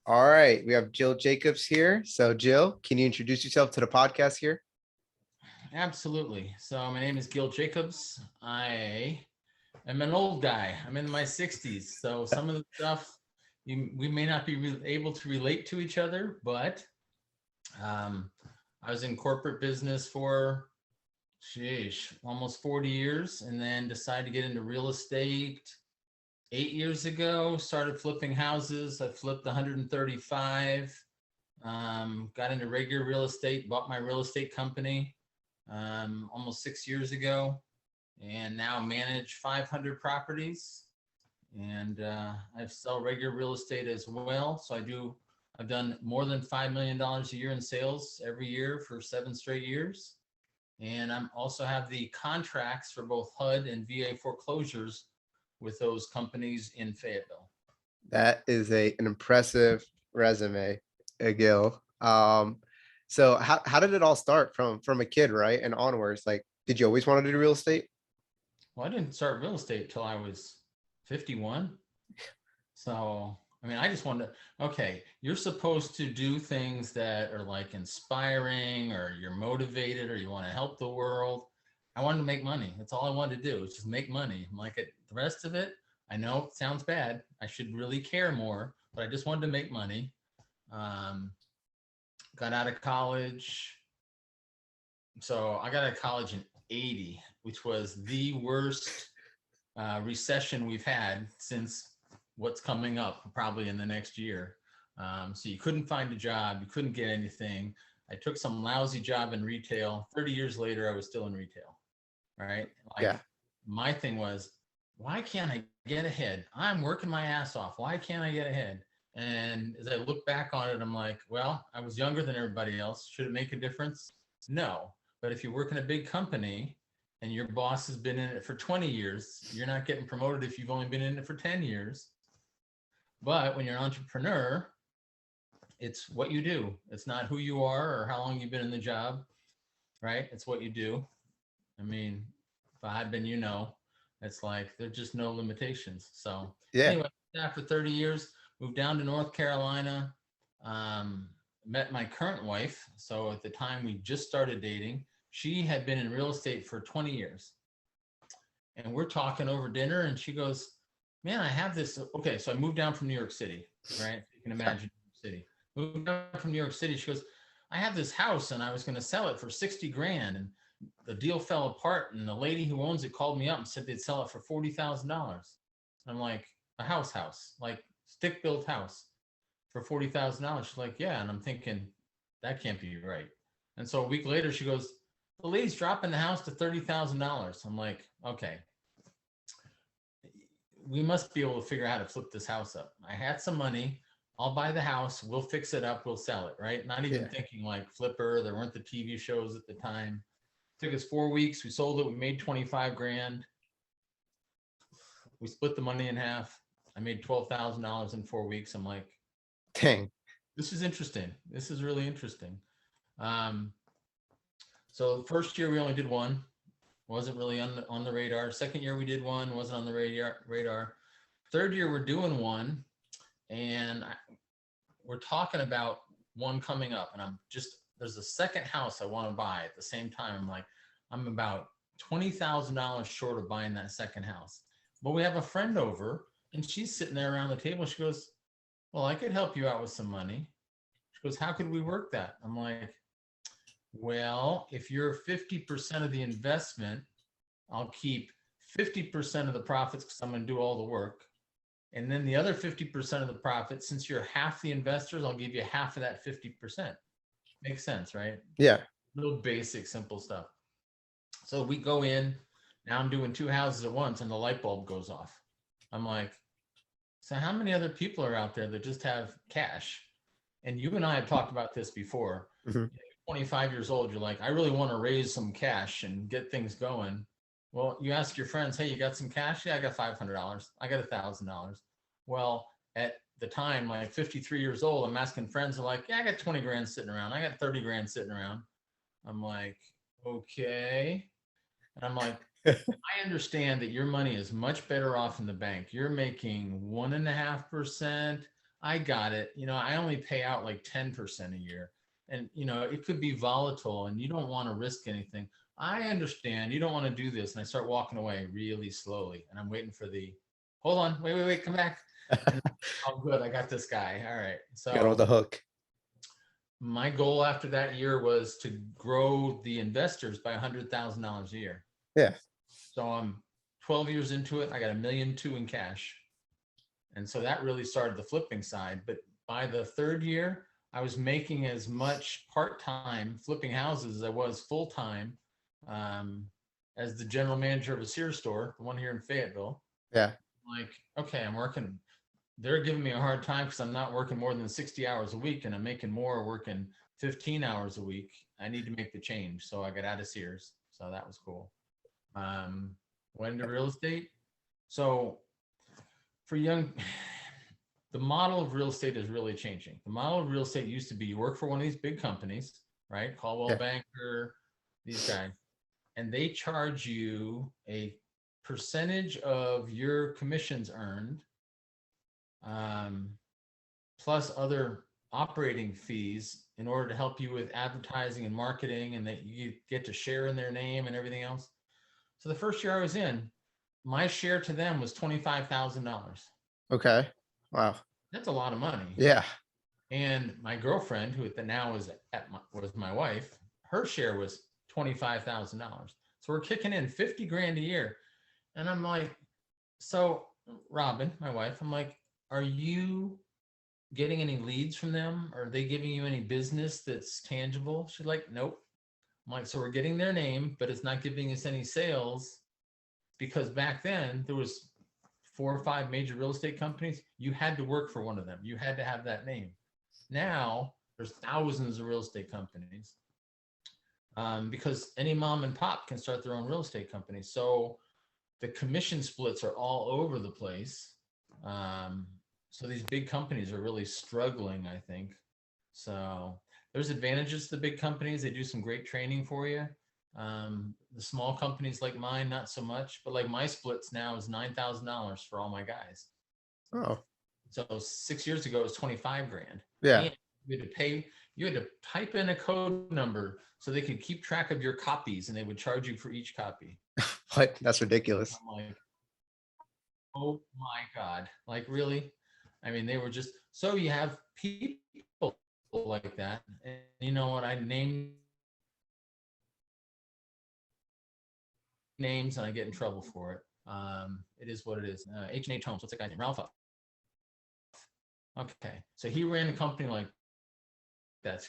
All right, we have Jill Jacobs here. So, Jill, can you introduce yourself to the podcast here? Absolutely. So my name is Gil Jacobs. I am an old guy. I'm in my 60s. So some of the stuff we may not be able to relate to each other, but um, I was in corporate business for, almost 40 years and then decided to get into real estate 8 years ago. Started flipping houses. I flipped 135. Got into regular real estate, bought my real estate company almost 6 years ago, and now manage 500 properties. And I sell regular real estate as well. So I've done more than $5 million a year in sales every year for 7 straight years. And I'm also have the contracts for both HUD and VA foreclosures with those companies in Fayetteville. That is an impressive resume, Gil. So how did it all start from a kid, right, and onwards? Like, did you always want to do real estate? Well, I didn't start real estate till I was 51. So, I mean, I just wanted to, okay, you're supposed to do things that are like inspiring or you're motivated or you want to help the world. I wanted to make money. That's all I wanted to do, was just make money. I'm like, the rest of it, I know it sounds bad. I should really care more, but I just wanted to make money. Um, got out of college. So I got out of college in 80, which was the worst recession we've had since what's coming up probably in the next year. So you couldn't find a job, you couldn't get anything. I took some lousy job in retail. 30 years later, I was still in retail, right? Like Yeah. my thing was, why can't I get ahead? I'm working my ass off. Why can't I get ahead? And as I look back on it, I'm like, well, I was younger than everybody else. Should it make a difference? No. But if you work in a big company and your boss has been in it for 20 years, you're not getting promoted if you've only been in it for 10 years. But when you're an entrepreneur, it's what you do. It's not who you are or how long you've been in the job, right? It's what you do. I mean, if I had been, it's like there's just no limitations. So Yeah. anyway, after 30 years, moved down to North Carolina, um, met my current wife. So at the time we just started dating, she had been in real estate for 20 years. And we're talking over dinner and she goes, man, I have this. Okay, so I moved down from New York City, right? You can Yeah. imagine New York City. Moved down from New York City. She goes, I have this house and I was going to sell it for 60 grand. And the deal fell apart. And the lady who owns it called me up and said they'd sell it for $40,000. I'm like, a house, like stick built house for $40,000. She's like, yeah. And I'm thinking, that can't be right. And so a week later, she goes, the lady's dropping the house to $30,000. I'm like, okay, we must be able to figure out how to flip this house up. I had some money. I'll buy the house. We'll fix it up. We'll sell it, right? Not even Yeah. thinking like Flipper. There weren't the TV shows at the time. It took us 4 weeks. We sold it. We made 25 grand. We split the money in half. I made $12,000 in 4 weeks. I'm like, Dang. this is interesting. This is really interesting. Um, so the first year we only did one. Wasn't really on the radar. Second year we did one. Wasn't on the radar. Third year we're doing one. And we're talking about one coming up, and there's a second house I want to buy at the same time. I'm like, I'm about $20,000 short of buying that second house. But we have a friend over and she's sitting there around the table. She goes, well, I could help you out with some money. She goes, how could we work that? I'm like, well, if you're 50% of the investment, I'll keep 50% of the profits because I'm going to do all the work. And then the other 50% of the profit, since you're half the investors, I'll give you half of that 50%. Makes sense, right? Yeah. Little basic, simple stuff. So we go in. Now I'm doing two houses at once and the light bulb goes off. I'm like, so how many other people are out there that just have cash? And you and I have talked about this before. Mhm. 25 years old, you're like, I really want to raise some cash and get things going. Well, you ask your friends, hey, you got some cash? Yeah, I got $500. I got $1,000. Well, at the time, like 53 years old, I'm asking friends, are like, yeah, I got 20 grand sitting around. I got 30 grand sitting around. I'm like, okay. And I'm like, I understand that your money is much better off in the bank. You're making 1.5%. I got it. I only pay out like 10% a year. And, it could be volatile and you don't want to risk anything. I understand you don't want to do this. And I start walking away really slowly. And I'm waiting for hold on, wait, come back. And oh, good, I got this guy. All right. Got on So the hook. my goal after that year was to grow the investors by $100,000 a year. Yeah. So I'm 12 years into it. I got $1.2 million in cash. And so that really started the flipping side. But by the third year, I was making as much part-time flipping houses as I was full-time as the general manager of a Sears store, the one here in Fayetteville. Yeah. Like, okay, I'm working. They're giving me a hard time because I'm not working more than 60 hours a week and I'm making more working 15 hours a week. I need to make the change. So I got out of Sears. So that was cool. Went into real estate. So for the model of real estate is really changing. The model of real estate used to be you work for one of these big companies, right? Caldwell Yeah. Banker, these guys, and they charge you a percentage of your commissions earned, plus other operating fees in order to help you with advertising and marketing, and that you get to share in their name and everything else. So the first year I was in, my share to them was $25,000. Okay. Wow. That's a lot of money. Yeah. And my girlfriend, who now was was my wife, her share was $25,000. So we're kicking in 50 grand a year. And I'm like, so Robin, my wife, I'm like, are you getting any leads from them? Are they giving you any business that's tangible? She's like, nope. I'm like, so we're getting their name, but it's not giving us any sales, because back then there was 4 or 5 major real estate companies. You had to work for one of them. You had to have that name. Now there's thousands of real estate companies, because any mom and pop can start their own real estate company. So the commission splits are all over the place. So these big companies are really struggling, I think. So there's advantages to the big companies. They do some great training for you. The small companies like mine, not so much, but like my splits now is $9,000 for all my guys. Oh. So 6 years ago, it was 25 grand. Yeah. And you had to type in a code number so they could keep track of your copies, and they would charge you for each copy. What? That's ridiculous. I'm like, oh my God. Like, really? I mean, they were just, so you have people like that. And you know what? I named names and I get in trouble for it. It is what it is. H&H Homes. What's that guy's name? Ralph. Okay. So he ran a company like that.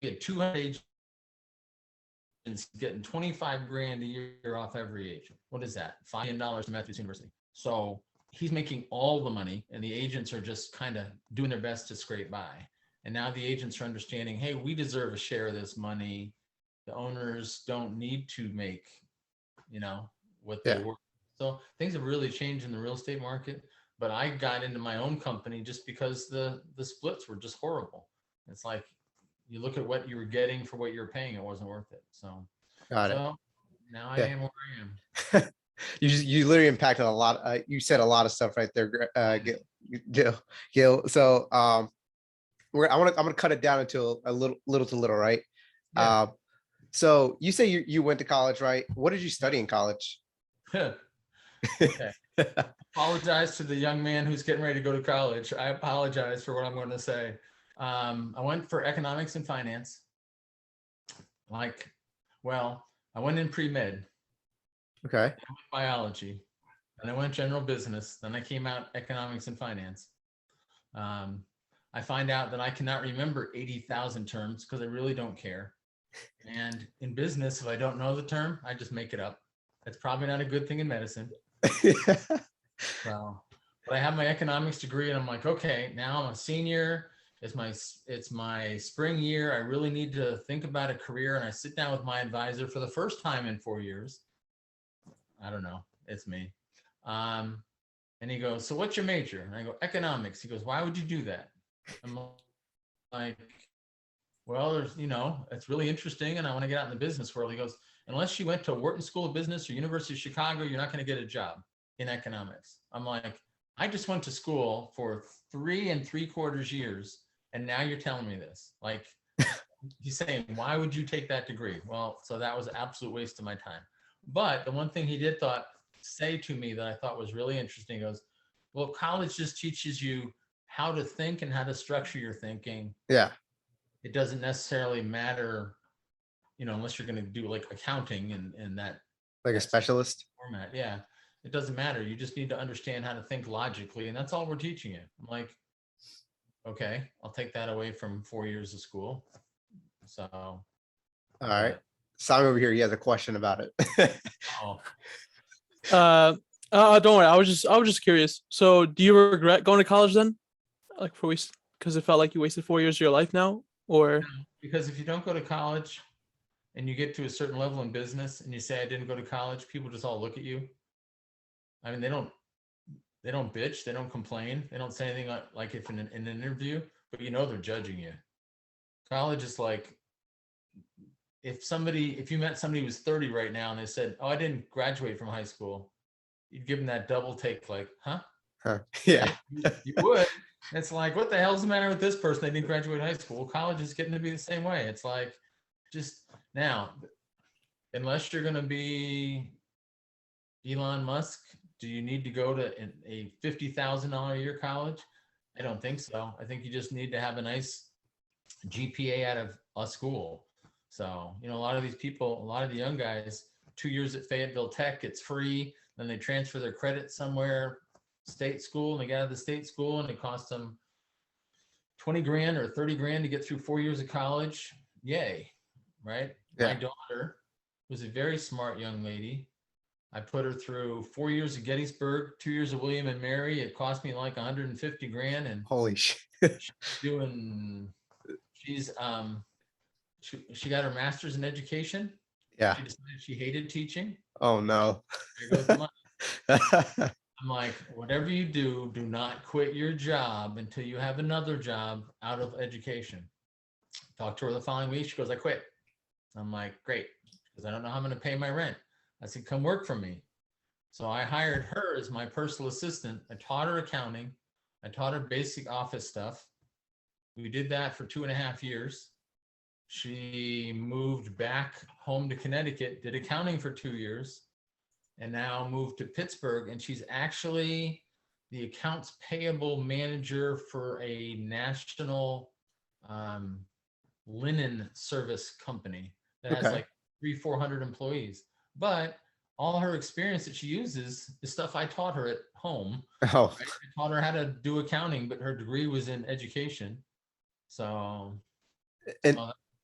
He had 200 agents getting 25 grand a year off every agent. What is that? $5 million to Matthews University. So he's making all the money, and the agents are just kind of doing their best to scrape by. And now the agents are understanding, hey, we deserve a share of this money. The owners don't need to make, what they were. So things have really changed in the real estate market. But I got into my own company just because the splits were just horrible. It's like, you look at what you were getting for what you were paying, it wasn't worth it. So, Got it. Now I am where I am. You literally impacted a lot. You said a lot of stuff right there, Gil. So I'm gonna cut it down into a little to little, right? Yeah. So you say you went to college, right? What did you study in college? Okay. Apologize to the young man who's getting ready to go to college. I apologize for what I'm going to say. I went for economics and finance. I went in pre-med. Okay. I went biology, and I went general business. Then I came out economics and finance. I find out that I cannot remember 80,000 terms because I really don't care. And in business, if I don't know the term, I just make it up. That's probably not a good thing in medicine. So, but I have my economics degree, and I'm like, okay, now I'm a senior. It's my spring year. I really need to think about a career. And I sit down with my advisor for the first time in 4 years. I don't know. It's me. And he goes, so what's your major? And I go, economics. He goes, why would you do that? I'm like, well, it's really interesting, and I want to get out in the business world. He goes, unless you went to Wharton School of Business or University of Chicago, you're not going to get a job in economics. I'm like, I just went to school for 3 3/4 years, and now you're telling me this. Like, he's saying, why would you take that degree? Well, so that was an absolute waste of my time. But the one thing he did say to me that I thought was really interesting, he goes, well, college just teaches you how to think and how to structure your thinking. Yeah. It doesn't necessarily matter, unless you're going to do like accounting and Like a that specialist. format. Yeah. It doesn't matter. You just need to understand how to think logically. And that's all we're teaching you. I'm like, okay, I'll take that away from 4 years of school. So, All right. but, Simon over here, he has a question about it. oh, Uh, don't worry. I was just curious. So, do you regret going to college then? Like because it felt like you wasted 4 years of your life now, or because if you don't go to college and you get to a certain level in business and you say, I didn't go to college, people just all look at you. I mean, they don't bitch, they don't complain, they don't say anything like if in an interview, but they're judging you. College is like, if you met somebody who was 30 right now and they said, oh, I didn't graduate from high school, you'd give them that double take, like, huh? Yeah. You would. It's like, what the hell's the matter with this person? They didn't graduate high school. College is getting to be the same way. It's like, just now, unless you're going to be Elon Musk, do you need to go to a $50,000 a year college? I don't think so. I think you just need to have a nice GPA out of a school. So, a lot of these people, a lot of the young guys, 2 years at Fayetteville Tech, it's free. Then they transfer their credit somewhere, state school, and they get out of the state school and it costs them 20 grand or 30 grand to get through 4 years of college. Yay. Right. Yeah. My daughter was a very smart young lady. I put her through 4 years of Gettysburg, 2 years of William and Mary. It cost me like 150 grand. And Holy shit. she got her master's in education. Yeah. She decided she hated teaching. Oh no. There goes the money. I'm like, whatever you do, do not quit your job until you have another job out of education. Talked to her the following week. She goes, I quit. I'm like, great, because I don't know how I'm going to pay my rent. I said, come work for me. So I hired her as my personal assistant. I taught her accounting. I taught her basic office stuff. We did that for 2.5 years. She moved back home to Connecticut, did accounting for 2 years, and now moved to Pittsburgh. And she's actually the accounts payable manager for a national linen service company that has like 300-400 employees. But all her experience that she uses is stuff I taught her at home. Oh. Right? I taught her how to do accounting, but her degree was in education. So,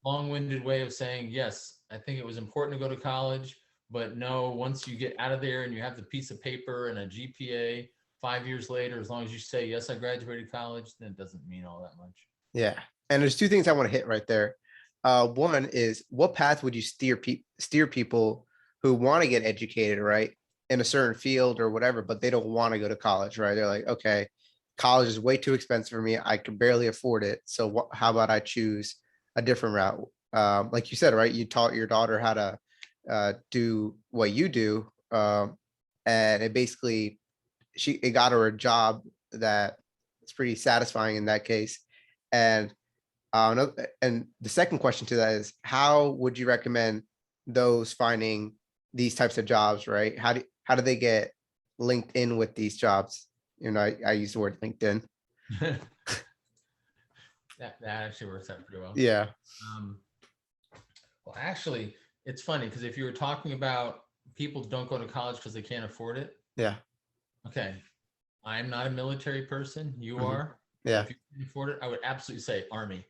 long-winded way of saying, yes, I think it was important to go to college, but no, once you get out of there and you have the piece of paper and a GPA 5 years later, as long as you say, yes, I graduated college, then it doesn't mean all that much. Yeah. And there's two things I want to hit right there. One is, what path would you steer people who want to get educated, right, in a certain field or whatever, but they don't want to go to college, right? They're like, okay, college is way too expensive for me. I can barely afford it. So how about I choose a different route? Like you said, right, you taught your daughter how to do what you do, and it basically it got her a job that is pretty satisfying in that case. And and the second question to that is, how would you recommend those finding these types of jobs, right? How do they get linked in with these jobs? I use the word LinkedIn. That actually works out pretty well. Yeah. Well, actually, it's funny because if you were talking about people who don't go to college because they can't afford it. Yeah. Okay. I'm not a military person. You are. Yeah. If you can afford it, I would absolutely say Army.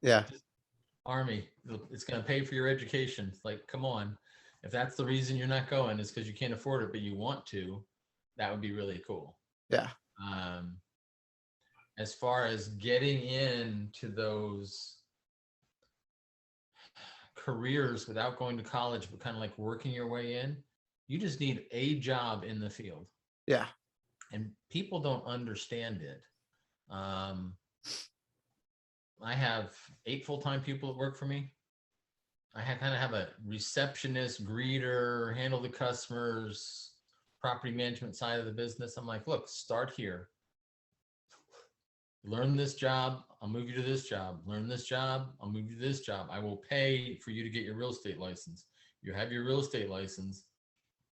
Yeah. Army. It's going to pay for your education. It's like, come on. If that's the reason you're not going is because you can't afford it, but you want to, that would be really cool. Yeah. As far as getting into those careers without going to college, but kind of like working your way in, you just need a job in the field. Yeah. And people don't understand it. I have 8 full-time people that work for me. I kind of have a receptionist, greeter, handle the customers, property management side of the business. I'm like, look, start here. Learn this job, I'll move you to this job. Learn this job, I'll move you to this job. I will pay for you to get your real estate license. You have your real estate license.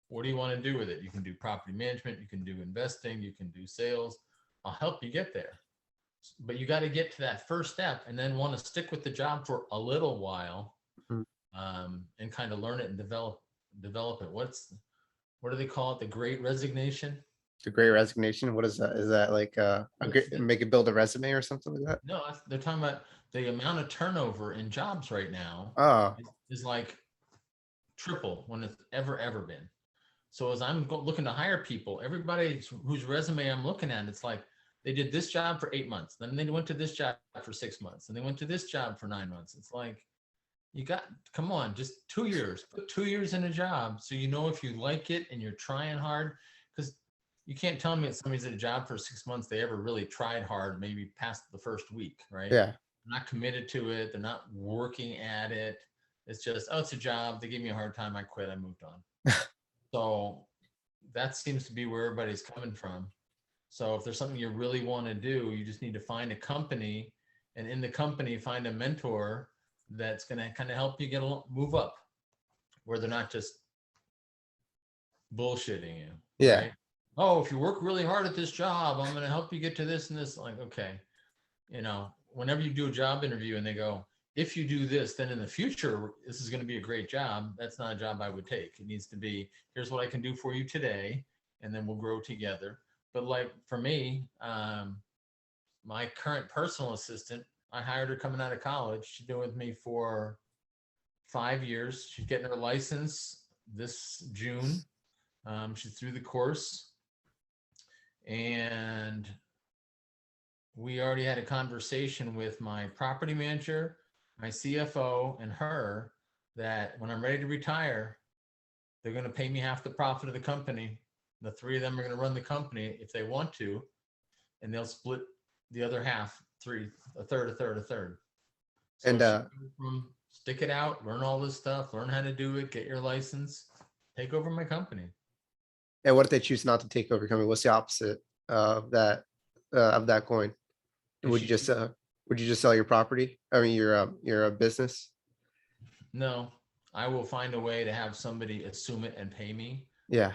What do you want to do with it? You can do property management, you can do investing, you can do sales. I'll help you get there. But you got to get to that first step and then want to stick with the job for a little while, and kind of learn it and develop it. What do they call it? The Great Resignation? The Great Resignation. What is that? Is that like make it build a resume or something like that? No, they're talking about the amount of turnover in jobs right now Oh, is like triple when it's ever been. So as I'm looking to hire people, everybody whose resume I'm looking at, it's like they did this job for 8 months, then they went to this job for 6 months, and they went to this job for 9 months. It's like, come on, just 2 years. Put 2 years in a job so you know if you like it and you're trying hard. Because you can't tell me that somebody's at a job for 6 months, they ever really tried hard, maybe past the first week, right? yeah. They're not committed to it. They're not working at it. It's just, oh, it's a job. They gave me a hard time. I quit. I moved on. So that seems to be where everybody's coming from. So if there's something you really want to do, you just need to find a company, and in the company, find a mentor that's going to kind of help you move up, where they're not just bullshitting you. Yeah. Right? Oh, if you work really hard at this job, I'm going to help you get to this and this. Like, okay, whenever you do a job interview and they go, if you do this, then in the future, this is going to be a great job. That's not a job I would take. It needs to be, here's what I can do for you today, and then we'll grow together. But like for me, my current personal assistant, I hired her coming out of college. She's been with me for 5 years. She's getting her license this June. She's through the course. And we already had a conversation with my property manager, my CFO, and her that when I'm ready to retire, they're going to pay me half the profit of the company. The three of them are going to run the company if they want to, and they'll split the other half, a third. So And stick it out, learn all this stuff, learn how to do it, get your license, take over my company. and what if they choose not to take over your company? What's the opposite of that coin? Would you just sell your property? I mean, your business? No, I will find a way to have somebody assume it and pay me. Yeah.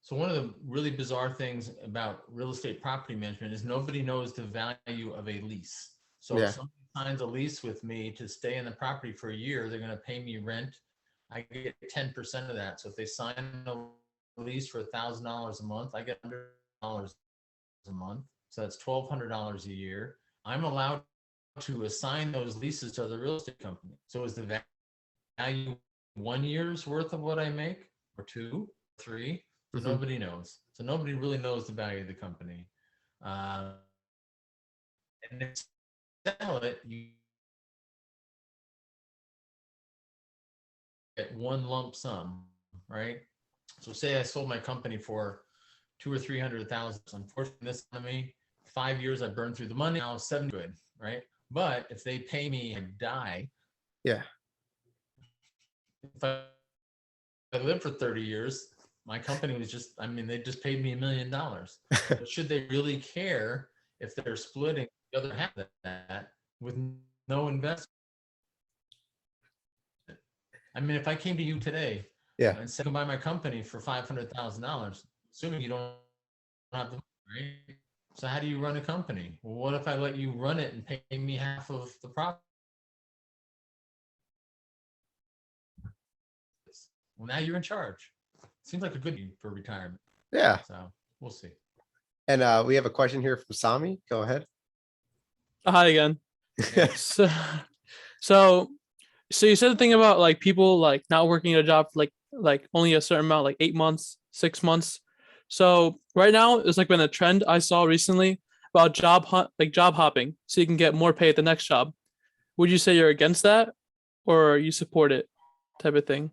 So one of the really bizarre things about real estate property management is nobody knows the value of a lease. So if somebody signs a lease with me to stay in the property for a year, they're going to pay me rent. I get 10% of that. So if they sign a lease for $1,000 a month, I get $100 a month. So that's $1,200 a year. I'm allowed to assign those leases to the real estate company. So is the value 1 year's worth of what I make, or 2, 3? So nobody knows. So nobody really knows the value of the company. And if you sell it, you get one lump sum, right? So say I sold my company for 200,000 or 300,000. Unfortunately, this economy, 5 years I burned through the money. Now 7 good, right? But if they pay me and die, Yeah. if I live for 30 years, my company was they just paid me $1 million. But should they really care if they're splitting the other half of that with no investment? I mean, if I came to you today and said, I can buy my company for $500,000, assuming you don't have the money, right? So how do you run a company? Well, what if I let you run it and pay me half of the profit? Well, now you're in charge. Seems like a good deal for retirement. Yeah. So we'll see. And we have a question here from Sami. Go ahead. Hi again. So you said the thing about like people like not working a job for like only a certain amount, like 8 months, 6 months. So right now it's like been a trend I saw recently about job hopping, so you can get more pay at the next job. Would you say you're against that, or you support it, type of thing?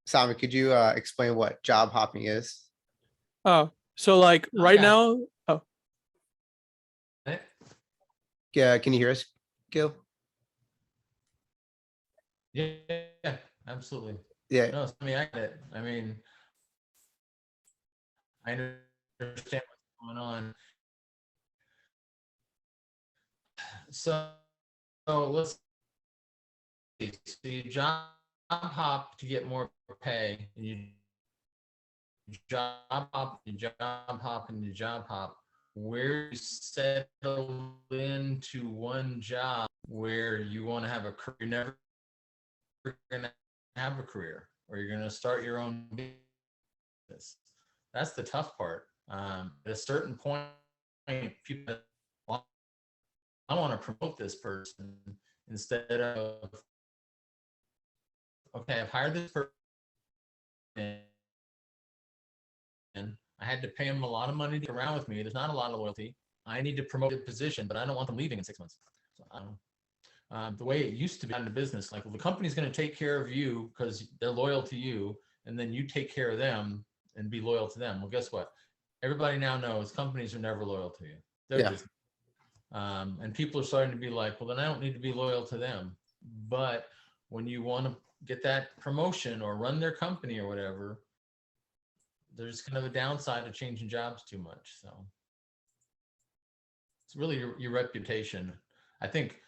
Sami, could you explain what job hopping is? Oh, so like right now. Oh, Yeah. Can you hear us, Gil? Yeah, absolutely. Yeah. No, I mean, I get it. I mean, I understand what's going on. So, let's see. So you job hop to get more pay, and you job hop, you job hop, and you job hop. Where you settle into one job where you want to have a career, you're never going to have a career, or you're going to start your own business. That's the tough part. At a certain point, people, well, I want to promote this person instead of, okay, I've hired this person and I had to pay them a lot of money to get around with me. There's not a lot of loyalty. I need to promote a position, but I don't want them leaving in 6 months. So I don't. The way it used to be in the business, like, well, the company's going to take care of you because they're loyal to you, and then you take care of them and be loyal to them. Well, guess what? Everybody now knows companies are never loyal to you. They're Yeah. just, and people are starting to be like, well, then I don't need to be loyal to them. But when you want to get that promotion or run their company or whatever, there's kind of a downside to changing jobs too much. So it's really your reputation. I think,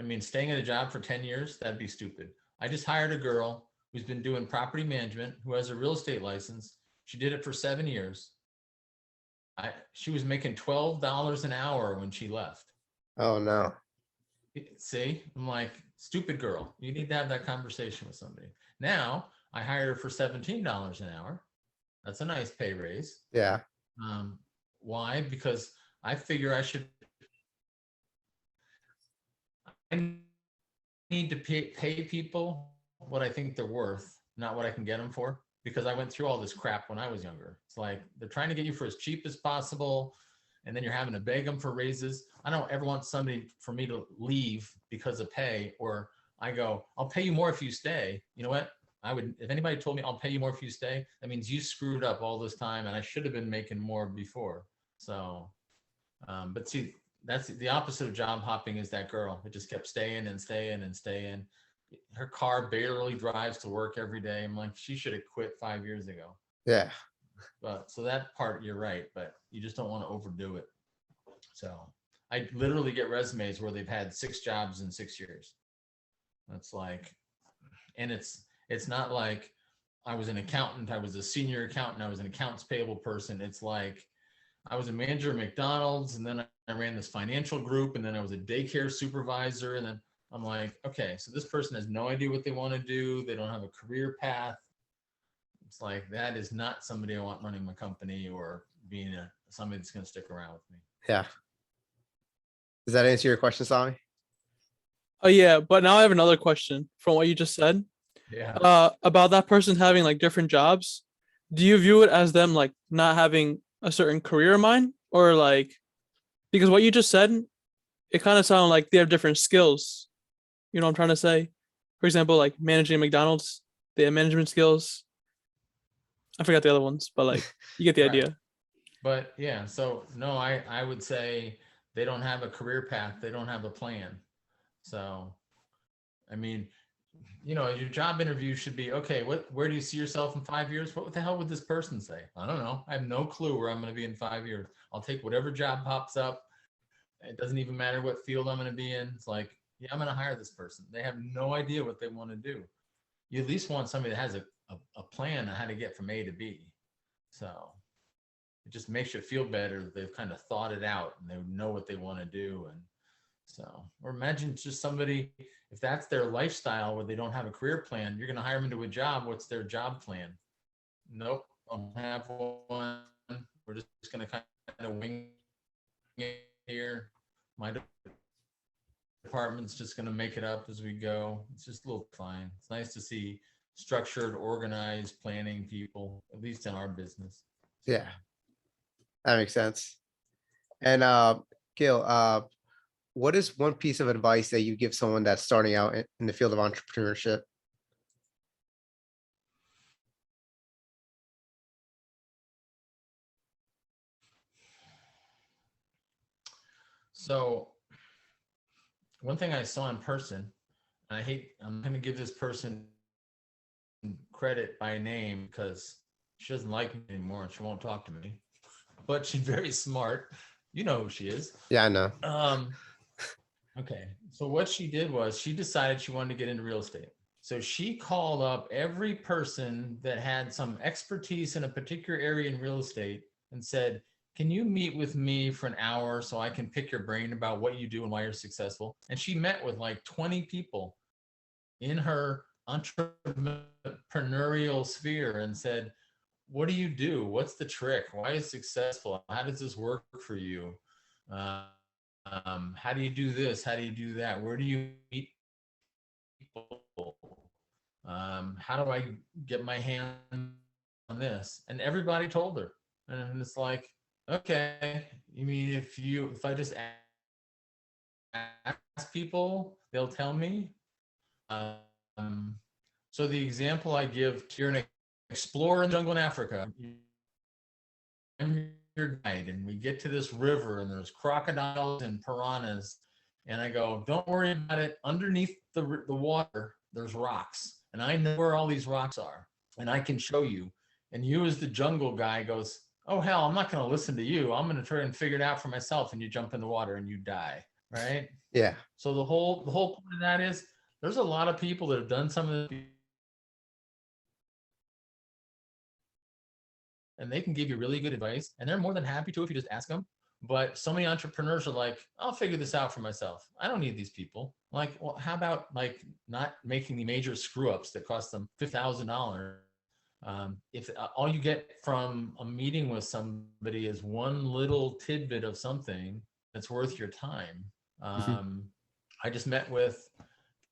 I mean, staying at a job for 10 years, that'd be stupid. I just hired a girl who's been doing property management, who has a real estate license. She did it for 7 years. She was making $12 an hour when she left. Oh no. See, I'm like, stupid girl. You need to have that conversation with somebody. Now I hired her for $17 an hour. That's a nice pay raise. Yeah. Why? Because I figure I need to pay people what I think they're worth, not what I can get them for. Because I went through all this crap when I was younger. It's like they're trying to get you for as cheap as possible, and then you're having to beg them for raises. I don't ever want somebody for me to leave because of pay, or I go, I'll pay you more if you stay. You know what? I would, if anybody told me I'll pay you more if you stay, that means you screwed up all this time and I should have been making more before. So, but see, that's the opposite of job hopping is that girl. It just kept staying and staying and staying. Her car barely drives to work every day. I'm like, she should have quit 5 years ago. Yeah. But so that part, you're right, but you just don't want to overdo it. So I literally get resumes where they've had 6 jobs in 6 years. That's like, and it's not like I was an accountant, I was a senior accountant, I was an accounts payable person. It's like I was a manager at McDonald's, and then I ran this financial group, and then I was a daycare supervisor, and then I'm like, okay, so this person has no idea what they want to do. They don't have a career path. It's like, that is not somebody I want running my company or being somebody that's going to stick around with me. Yeah. Does that answer your question, Sami? Oh yeah, but now I have another question from what you just said. Yeah. About that person having like different jobs. Do you view it as them like not having a certain career in mind, or like, because what you just said, it kind of sounded like they have different skills. You know what I'm trying to say? For example, like managing McDonald's, they have management skills. I forgot the other ones, but like you get the Right. idea. But yeah, so no, I would say they don't have a career path. They don't have a plan. So, I mean, you know, your job interview should be, okay, where do you see yourself in 5 years? What the hell would this person say? I don't know. I have no clue where I'm going to be in 5 years. I'll take whatever job pops up. It doesn't even matter what field I'm going to be in. It's like, yeah, I'm going to hire this person. They have no idea what they want to do. You at least want somebody that has a plan on how to get from A to B. So it just makes you feel better that they've kind of thought it out and they know what they want to do. And so, or imagine just somebody, if that's their lifestyle where they don't have a career plan, you're going to hire them into a job. What's their job plan? Nope, I don't have one. We're just going to kind of wing it here. My department's just going to make it up as we go. It's just a little fine. It's nice to see structured, organized, planning people, at least in our business. Yeah. That makes sense. And Gil, what is one piece of advice that you give someone that's starting out in the field of entrepreneurship? So one thing I saw in person, I'm going to give this person credit by name because she doesn't like me anymore and she won't talk to me. But she's very smart. You know who she is. Yeah, I know. Okay. So what she did was she decided she wanted to get into real estate. So she called up every person that had some expertise in a particular area in real estate and said, can you meet with me for an hour so I can pick your brain about what you do and why you're successful? And she met with like 20 people in her entrepreneurial sphere and said, what do you do? What's the trick? Why is it successful? How does this work for you? How do you do this? How do you do that? Where do you meet people? How do I get my hand on this? And everybody told her. And it's like, okay, you mean if I just ask people, they'll tell me? So the example I give, you're an explorer in the jungle in Africa. I'm your guide, and we get to this river, and there's crocodiles and piranhas. And I go, don't worry about it. Underneath the water, there's rocks. And I know where all these rocks are, and I can show you. And you as the jungle guy goes, oh, hell, I'm not going to listen to you. I'm going to try and figure it out for myself. And you jump in the water and you die, right? Yeah. So the whole point of that is there's a lot of people that have done some of the, and they can give you really good advice, and they're more than happy to if you just ask them. But so many entrepreneurs are like, I'll figure this out for myself. I don't need these people. Like, well, how about like not making the major screw ups that cost them $5,000? If all you get from a meeting with somebody is one little tidbit of something that's worth your time. I just met with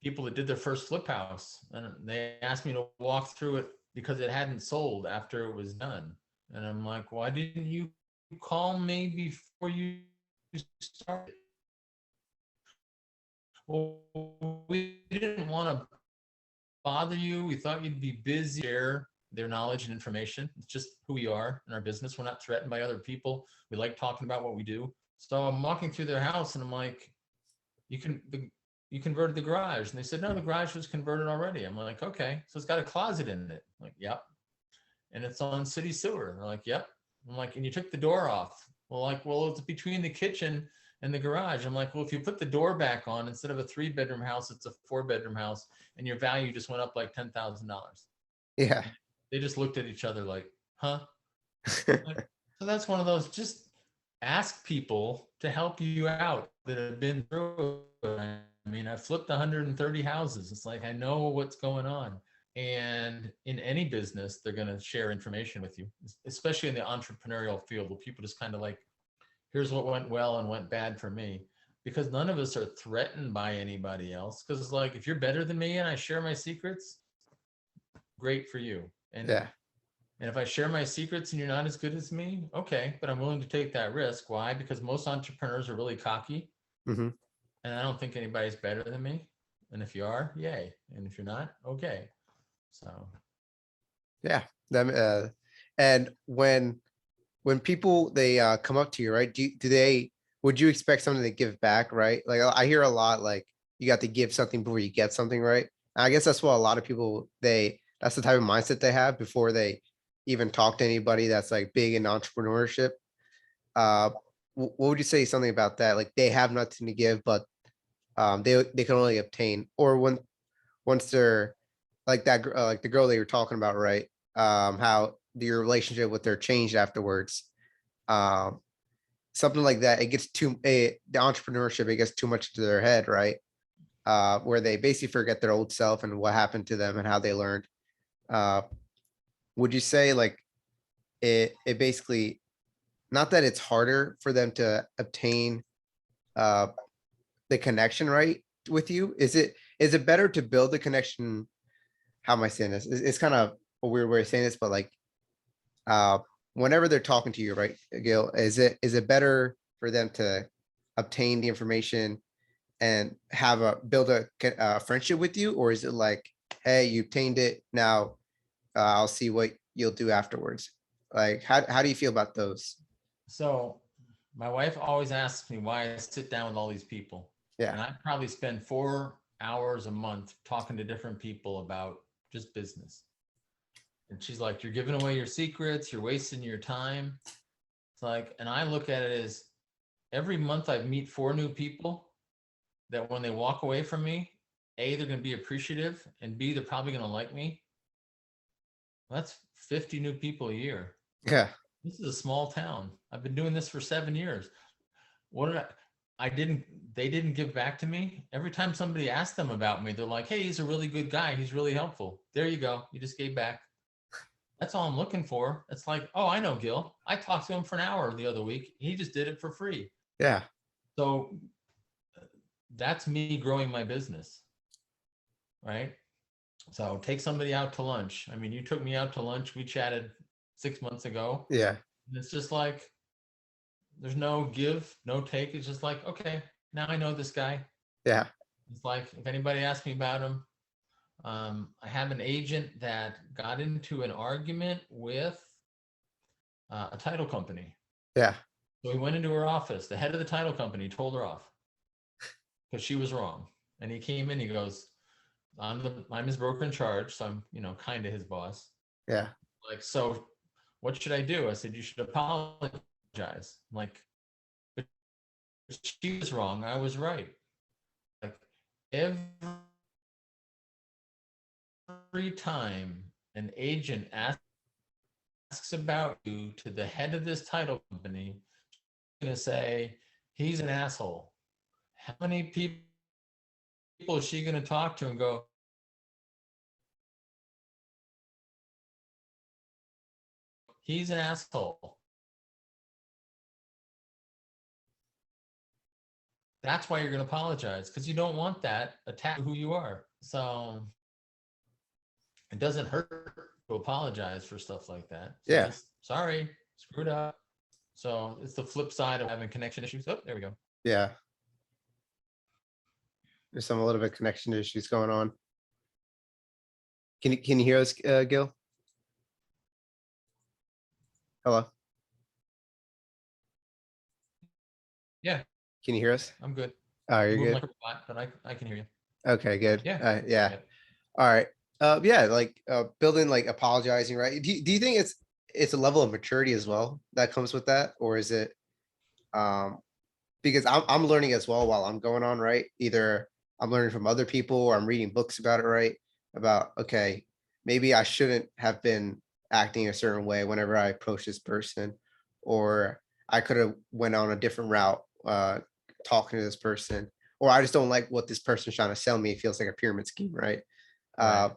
people that did their first flip house, and they asked me to walk through it because it hadn't sold after it was done. And I'm like, why didn't you call me before you started? Well, we didn't want to bother you. We thought you'd be busy. Share their knowledge and information. It's just who we are in our business. We're not threatened by other people. We like talking about what we do. So I'm walking through their house and I'm like, you converted the garage. And they said, no, the garage was converted already. I'm like, okay. So it's got a closet in it. I'm like, yep. And it's on city sewer. They're like, yep. I'm like, and you took the door off. Well, it's between the kitchen and the garage. I'm like, well, if you put the door back on, instead of a 3-bedroom house, it's a 4-bedroom house, and your value just went up like $10,000. Yeah. They just looked at each other like, huh? Like, so that's one of those, just ask people to help you out that have been through it. I mean, I flipped 130 houses. It's like, I know what's going on. And in any business, they're going to share information with you, especially in the entrepreneurial field where people just kind of like, here's what went well and went bad for me, because none of us are threatened by anybody else. Because it's like, if you're better than me and I share my secrets, great for you. And if I share my secrets and you're not as good as me, okay, but I'm willing to take that risk. Why? Because most entrepreneurs are really cocky. And I don't think anybody's better than me. And if you are, yay. And if you're not, okay. So Yeah. And when people they come up to you, right? Would you expect something to give back, right? Like I hear a lot like you got to give something before you get something, right? And I guess that's what a lot of people that's the type of mindset they have before they even talk to anybody that's like big in entrepreneurship. What would you say something about that? Like they have nothing to give, but they can only obtain, or once they're like that, like the girl that you're talking about, right? How your relationship with her changed afterwards. Um, Something like that. It gets the entrepreneurship, it gets too much to their head, right? Where they basically forget their old self and what happened to them and how they learned. Would you say like it basically, not that it's harder for them to obtain the connection, right, with you? Is it better to build the connection? How am I saying this? It's kind of a weird way of saying this, but like whenever they're talking to you, right, Gil, is it better for them to obtain the information and build a friendship with you, or is it like, hey, you obtained it, now I'll see what you'll do afterwards? Like how do you feel about those? So my wife always asks me why I sit down with all these people. Yeah. And I probably spend 4 hours a month talking to different people about just business. And she's like, you're giving away your secrets, you're wasting your time. It's like, and I look at it as every month I meet 4 new people that when they walk away from me, A, they're going to be appreciative, and B, they're probably going to like me. Well, that's 50 new people a year. Yeah. This is a small town. I've been doing this for 7 years. What did they didn't give back to me. Every time somebody asked them about me, they're like, hey, he's a really good guy. He's really helpful. There you go. You just gave back. That's all I'm looking for. It's like, oh, I know Gil. I talked to him for an hour the other week. He just did it for free. Yeah. So that's me growing my business. Right. So take somebody out to lunch. I mean, you took me out to lunch. We chatted 6 months ago. Yeah. And it's just like, there's no give, no take. It's just like, okay, now I know this guy. Yeah. It's like, if anybody asks me about him, I have an agent that got into an argument with a title company. Yeah. So he went into her office. The head of the title company told her off because she was wrong. And he came in, he goes, I'm his broker in charge. So I'm, kind of his boss. Yeah. Like, so what should I do? I said, you should apologize. I'm like, but she was wrong. I was right. Like every time an agent asks about you to the head of this title company, she's going to say, he's an asshole. How many people is she going to talk to and go, he's an asshole? That's why you're going to apologize, because you don't want that attack who you are. So it doesn't hurt to apologize for stuff like that. So Yeah. just, sorry, screwed up. So it's the flip side of having connection issues. Oh, there we go. Yeah. There's a little bit of connection issues going on. Can you hear us, Gil? Hello? Yeah, Can you hear us? I'm good. Oh, you're Moving good. like a robot, but I can hear you. Okay, good. Yeah. Yeah. All right. Yeah, like building, like apologizing, right? Do you think it's a level of maturity as well that comes with that? Or is it because I'm learning as well while I'm going on, right? Either I'm learning from other people or I'm reading books about it, right? About, okay, maybe I shouldn't have been acting a certain way whenever I approach this person, or I could have went on a different route talking to this person, or I just don't like what this person's trying to sell me. It feels like a pyramid scheme, right? Right.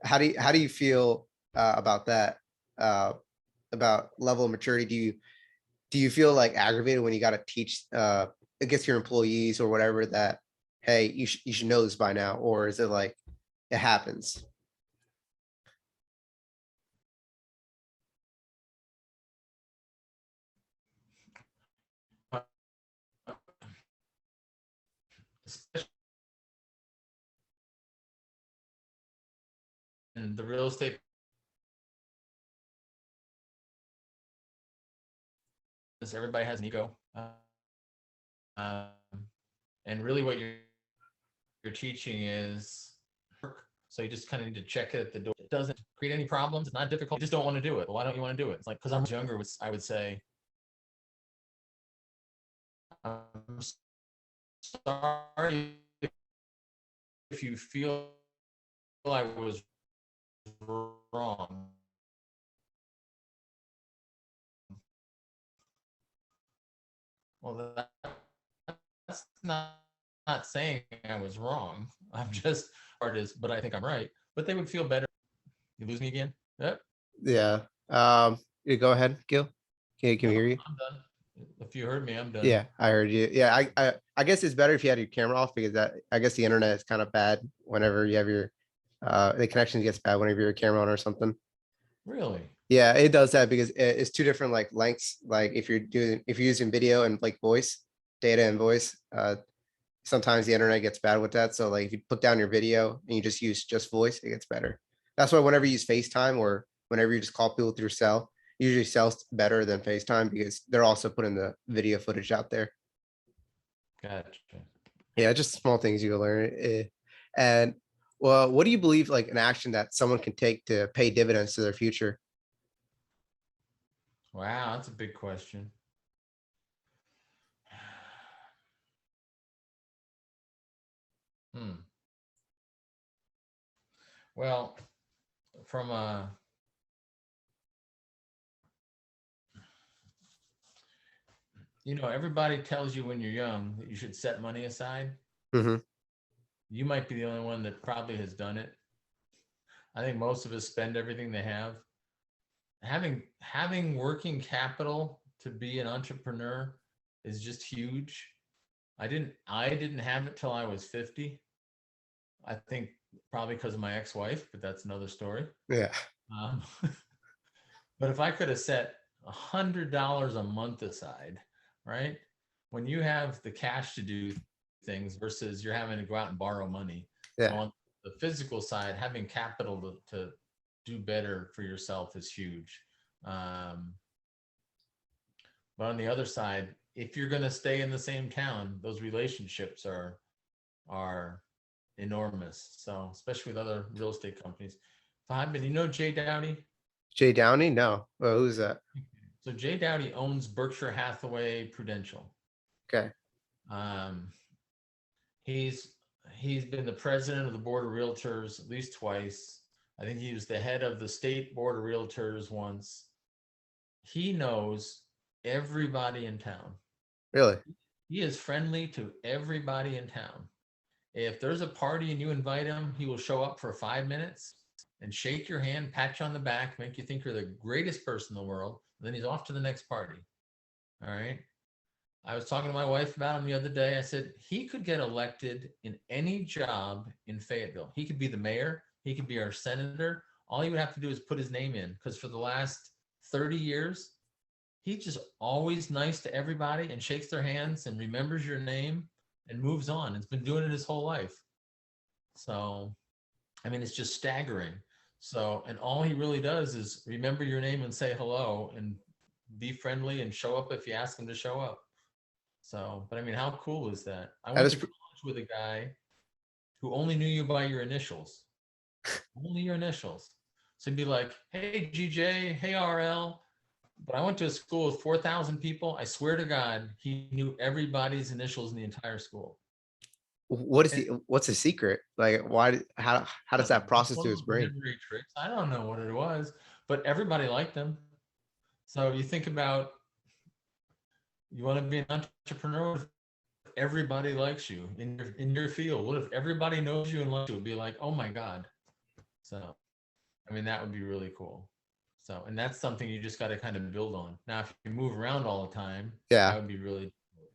How do you feel about that? About level of maturity? Do you feel like aggravated when you got to teach, I guess, your employees or whatever that, hey, you should know this by now, or is it like it happens? Especially in the real estate, everybody has an ego. Um, and really what you're teaching is work. So you just kind of need to check it at the door. It doesn't create any problems. It's not difficult. You just don't want to do it. Well, why don't you want to do it? It's like, because I'm younger, I would say, I'm sorry if you feel I was wrong. Well, that's not saying I was wrong. I'm just artist, but I think I'm right. But they would feel better. You lose me again? Yep. Yeah. You go ahead, Gil. Can we hear you? I'm done. If you heard me, I'm done. Yeah, I heard you. Yeah, I guess it's better if you had your camera off, because that, I guess the internet is kind of bad whenever you have your the connection gets bad whenever your camera on or something. Really? Yeah, it does that because it's two different like lengths. Like if you're using video and like voice, data and voice, sometimes the internet gets bad with that. So like if you put down your video and you just use just voice, it gets better. That's why whenever you use FaceTime or whenever you just call people through cell, usually sells better than FaceTime because they're also putting the video footage out there. Gotcha. Yeah, just small things you can learn. And Well, what do you believe like an action that someone can take to pay dividends to their future? Wow, that's a big question. Hmm. Well, from a everybody tells you when you're young that you should set money aside. Hmm. You might be the only one that probably has done it. I think most of us spend everything they have. Having working capital to be an entrepreneur is just huge. I didn't have it till I was 50. I think probably because of my ex-wife, but that's another story. Yeah. Um, but if I could have set $100 a month aside, right? When you have the cash to do things versus you're having to go out and borrow money. So Yeah. on the physical side, having capital to do better for yourself is huge. Um, but on the other side, if you're going to stay in the same town, those relationships are enormous. So especially with other real estate companies. Fabian, you know Jay Dowdy? Jay Downey? No. Well, who's that? So Jay Dowdy owns Berkshire Hathaway Prudential. Okay. Um, he's he's been the president of the board of realtors at least twice. I think he was the head of the state board of realtors once. He knows everybody in town. Really? He is friendly to everybody in town. If there's a party and you invite him, he will show up for 5 minutes and shake your hand, pat you on the back, make you think you're the greatest person in the world. And then he's off to the next party. All right. I was talking to my wife about him the other day. I said, he could get elected in any job in Fayetteville. He could be the mayor. He could be our senator. All he would have to do is put his name in, because for the last 30 years, he's just always nice to everybody and shakes their hands and remembers your name and moves on. It's been doing it his whole life. So, I mean, it's just staggering. So, and all he really does is remember your name and say hello and be friendly and show up if you ask him to show up. So, but I mean, how cool is that? I That went is to college with a guy who only knew you by your initials, only your initials. So he'd be like, hey, GJ, hey, RL. But I went to a school with 4,000 people. I swear to God, he knew everybody's initials in the entire school. what's the secret? Like why how does that process One through of his those brain? memory tricks. I don't know what it was, but everybody liked him. So you think about, you want to be an entrepreneur, everybody likes you in your field. What if everybody knows you and loves you? It'd be like, oh my God. So, I mean, that would be really cool. So, and that's something you just got to kind of build on. Now, if you move around all the time, that Yeah. would be really cool.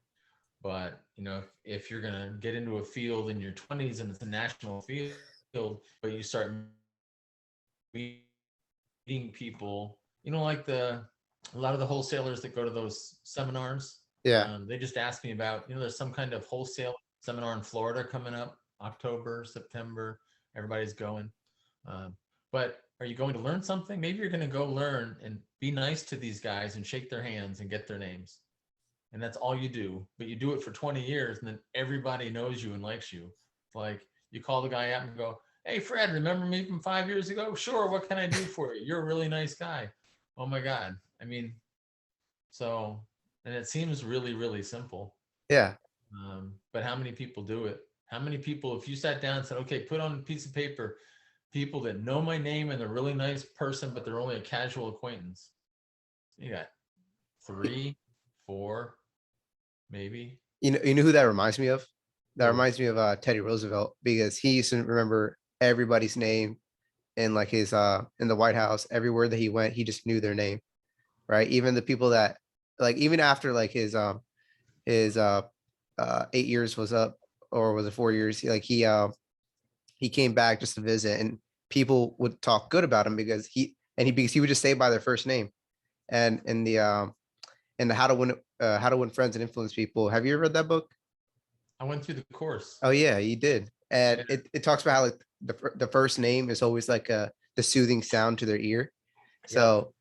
But, if you're going to get into a field in your 20s and it's a national field, but you start meeting people, like a lot of the wholesalers that go to those seminars, Yeah. they just asked me about, there's some kind of wholesale seminar in Florida coming up, October, September, everybody's going. But are you going to learn something? Maybe you're going to go learn and be nice to these guys and shake their hands and get their names. And that's all you do, but you do it for 20 years and then everybody knows you and likes you. Like you call the guy out and go, hey, Fred, remember me from 5 years ago? Sure. What can I do for you? You're a really nice guy. Oh my God. I mean, so, and it seems really, really simple. Yeah. But how many people do it? How many people, if you sat down and said, okay, put on a piece of paper, people that know my name and they're a really nice person, but they're only a casual acquaintance. You got 3, 4, maybe. You know who that reminds me of? That Who? reminds me of Teddy Roosevelt, because he used to remember everybody's name in like his in the White House. Everywhere that he went, he just knew their name, right? Even the people that like even after like his 8 years was up, or was it 4 years? He came back just to visit, and people would talk good about him because he would just say by their first name. And in the How to Win Friends and Influence People. Have you ever read that book? I went through the course. Oh yeah, you did. And Yeah. it talks about how like the first name is always like the soothing sound to their ear. So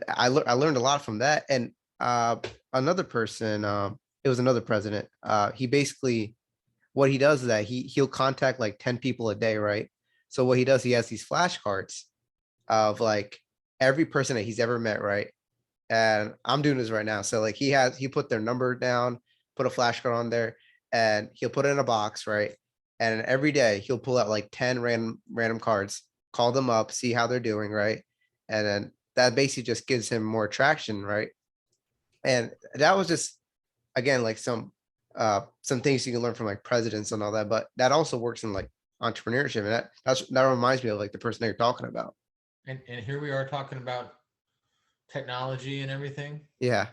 I learned a lot from that. And another person, it was another president. He basically, what he does is that he'll contact like 10 people a day, right? So what he does, he has these flashcards of like every person that he's ever met, right? And I'm doing this right now. So like he put their number down, put a flashcard on there, and he'll put it in a box, right? And every day he'll pull out like 10 random cards, call them up, see how they're doing, right? And then that basically just gives him more traction, right? And that was just again like some things you can learn from like presidents and all that, but that also works in like entrepreneurship. And that reminds me of like the person that you're talking about. And here we are talking about technology and everything. Yeah.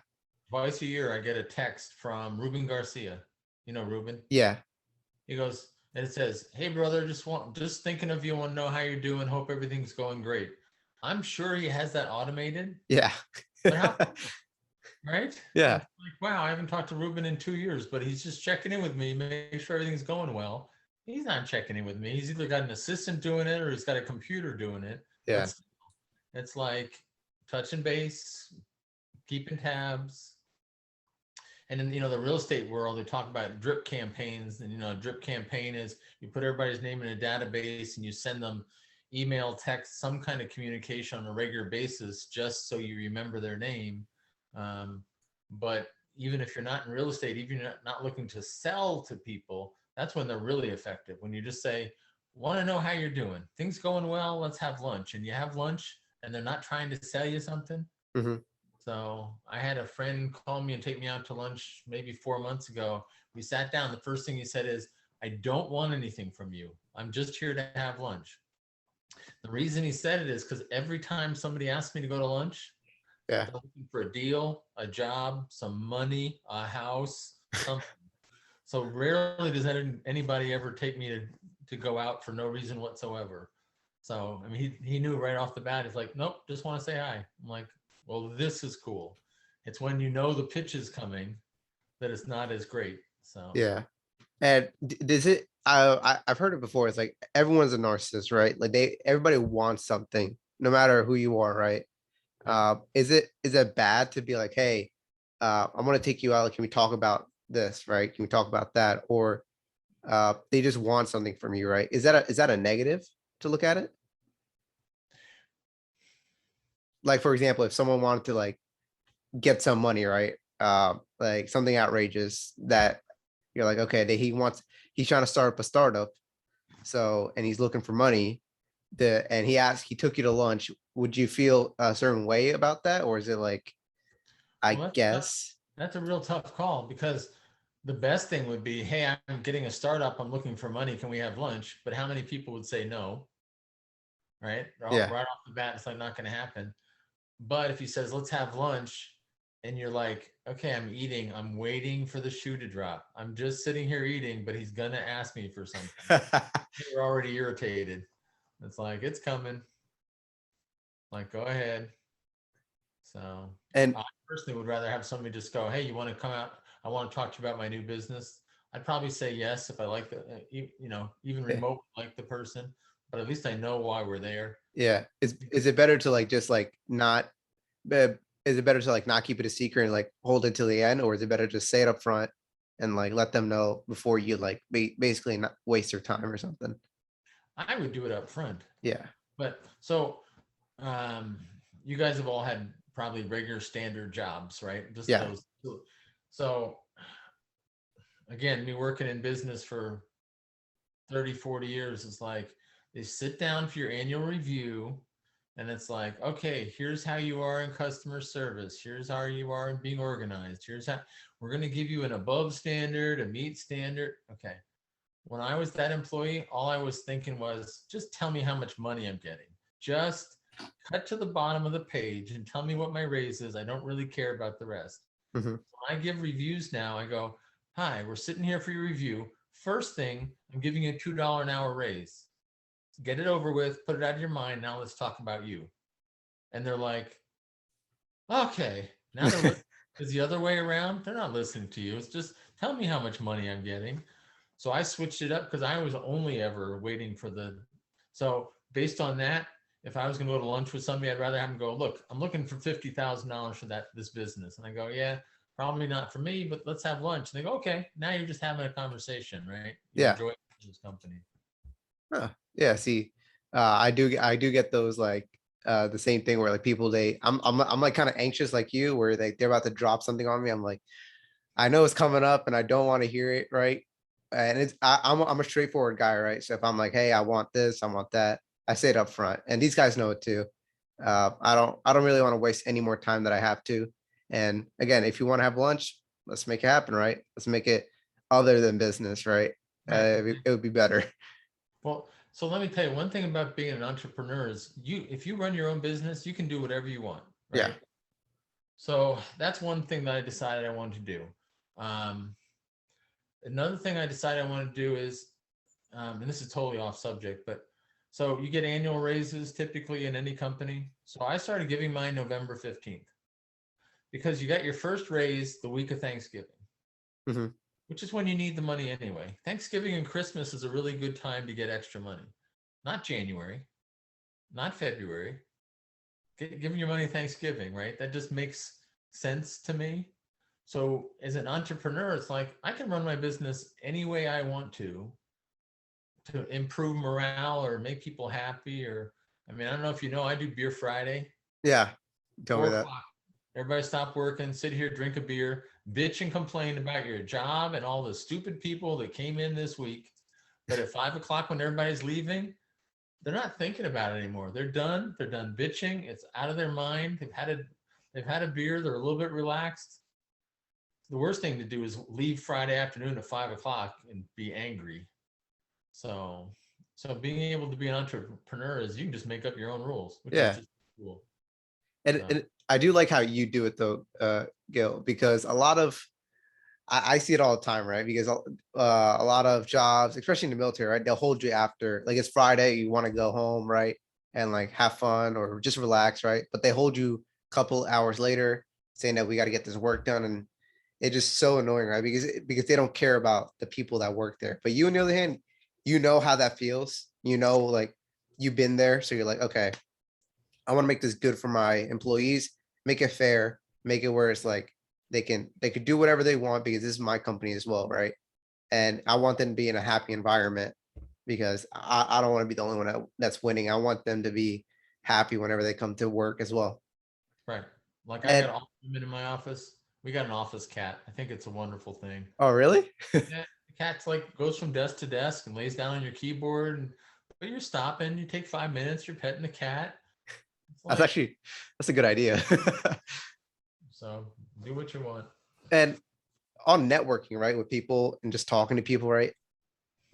Twice a year, I get a text from Ruben Garcia. You know Ruben? Yeah. He goes, and it says, "Hey brother, just thinking of you, want to know how you're doing. Hope everything's going great." I'm sure he has that automated, Yeah. but how, right? Yeah. Like, wow, I haven't talked to Ruben in 2 years, but he's just checking in with me, make sure everything's going well. He's not checking in with me. He's either got an assistant doing it or he's got a computer doing it. Yeah. It's like touching base, keeping tabs. And in the real estate world, they talk about drip campaigns. And a drip campaign is you put everybody's name in a database and you send them email, text, some kind of communication on a regular basis, just so you remember their name. But even if you're not in real estate, even if you're not looking to sell to people, that's when they're really effective. When you just say, "Want to know how you're doing? Things going well? Let's have lunch." And you have lunch, and they're not trying to sell you something. Mm-hmm. So I had a friend call me and take me out to lunch maybe 4 months ago. We sat down. The first thing he said is, "I don't want anything from you. I'm just here to have lunch." The reason he said it is because every time somebody asks me to go to lunch, Yeah. they're looking for a deal, a job, some money, a house, something. So rarely does anybody ever take me to go out for no reason whatsoever. So, I mean, he knew right off the bat. He's like, "Nope, just want to say hi." I'm like, well, this is cool. It's when the pitch is coming that it's not as great. So Yeah. And does it, I've heard it before. It's like everyone's a narcissist, right? Like everybody wants something, no matter who you are, right? Is it bad to be like, hey, I'm gonna take you out. Can we talk about this, right? Can we talk about that? Or they just want something from you, right? Is that a negative to look at it? Like, for example, if someone wanted to like get some money, right? Like something outrageous that you're like, okay, he's trying to start up a startup. So, and he's looking for money. And he took you to lunch. Would you feel a certain way about that? Or is it like, well, that's a real tough call, because the best thing would be, "Hey, I'm getting a startup. I'm looking for money. Can we have lunch?" But how many people would say no? Right? Yeah. Right off the bat, it's like not going to happen. But if he says, "Let's have lunch," and you're like, "Okay, I'm eating. I'm waiting for the shoe to drop. I'm just sitting here eating, but he's going to ask me for something." You're already irritated. It's like, it's coming. Like, go ahead. So And I personally would rather have somebody just go, "Hey, you want to come out? I want to talk to you about my new business." I'd probably say yes if I like even yeah, remote like the person, but at least I know why we're there. yeah. Is it better to like just like not is it better to like not keep it a secret and like hold it till the end, or is it better to say it up front and like let them know before you like basically not waste your time or something? I would do it up front. Yeah. But so you guys have all had probably regular standard jobs, right? Just Yeah. those. So again, me working in business for 30, 40 years, it's like they sit down for your annual review, and it's like, "Okay, here's how you are in customer service. Here's how you are in being organized. Here's how we're going to give you an above standard, a meet standard." Okay. When I was that employee, all I was thinking was, just tell me how much money I'm getting. Just cut to the bottom of the page and tell me what my raise is. I don't really care about the rest. Mhm. When I give reviews now, I go, "Hi, we're sitting here for your review. First thing, I'm giving you a $2 an hour raise. Get it over with, put it out of your mind. Now let's talk about you." And they're like, "Okay." Now they're listening. Is the other way around? They're not listening to you. It's just, tell me how much money I'm getting. So I switched it up because I was only ever waiting for so based on that, if I was going to go to lunch with somebody, I'd rather have them go, "Look, I'm looking for $50,000 for this business." And I go, "Yeah, probably not for me, but let's have lunch." And they go, "Okay." Now you're just having a conversation, right? You Yeah. enjoy this company. Huh. Yeah. See, I do get those like the same thing where like people I'm like kind of anxious like you where they're about to drop something on me. I'm like, I know it's coming up and I don't want to hear it, right? And I'm a straightforward guy, right? So if I'm like, hey, I want this, I want that, I say it up front. And these guys know it too. I don't really want to waste any more time that I have to. And again, if you want to have lunch, let's make it happen, right? Let's make it other than business, right? Right. It would be better. Well, so let me tell you one thing about being an entrepreneur is if you run your own business, you can do whatever you want, Yeah. right? So that's one thing that I decided I wanted to do. Um, Another thing I decided I want to do is, and this is totally off subject, but so you get annual raises typically in any company. So I started giving mine November 15th because you got your first raise the week of Thanksgiving, Mhm. which is when you need the money anyway. Thanksgiving and Christmas is a really good time to get extra money, not January, not February. Giving your money Thanksgiving, right? That just makes sense to me. So as an entrepreneur, it's like I can run my business any way I want to improve morale or make people happy. Or I mean, I don't know if you know, I do Beer Friday, Yeah. Tell me four that. o'clock. Everybody stop working, sit here, drink a beer, bitch and complain about your job and all the stupid people that came in this week. But at 5 o'clock when everybody's leaving, they're not thinking about it anymore. They're done. They're done bitching. It's out of their mind. They've had a beer. They're a little bit relaxed. The worst thing to do is leave Friday afternoon at 5 o'clock and be angry. So, so being able to be an entrepreneur is you can just make up your own rules, which is Yeah. just cool. And, So, and I do like how you do it though, Gil, because I see it all the time, right? Because a lot of jobs, especially in the military, right? They'll hold you after, like it's Friday, you want to go home, right? And like have fun or just relax, right? But they hold you a couple hours later saying that we got to get this work done. And it's just so annoying, right? Because they don't care about the people that work there. But you, on the other hand, you know how that feels. You know, like you've been there. So you're like, okay, I want to make this good for my employees, make it fair, make it where it's like they could do whatever they want because this is my company as well, right? And I want them to be in a happy environment because I don't want to be the only one that's winning. I want them to be happy whenever they come to work as well. right. Like I got And all women in my office. We got an office cat. I think it's a wonderful thing. oh, really? Yeah, the cat's like goes from desk to desk and lays down on your keyboard. But you're stopping. You take 5 minutes. You're petting the cat. It's That's like actually that's a good idea. so. Do what you want. And on networking, right, with people and just talking to people, right?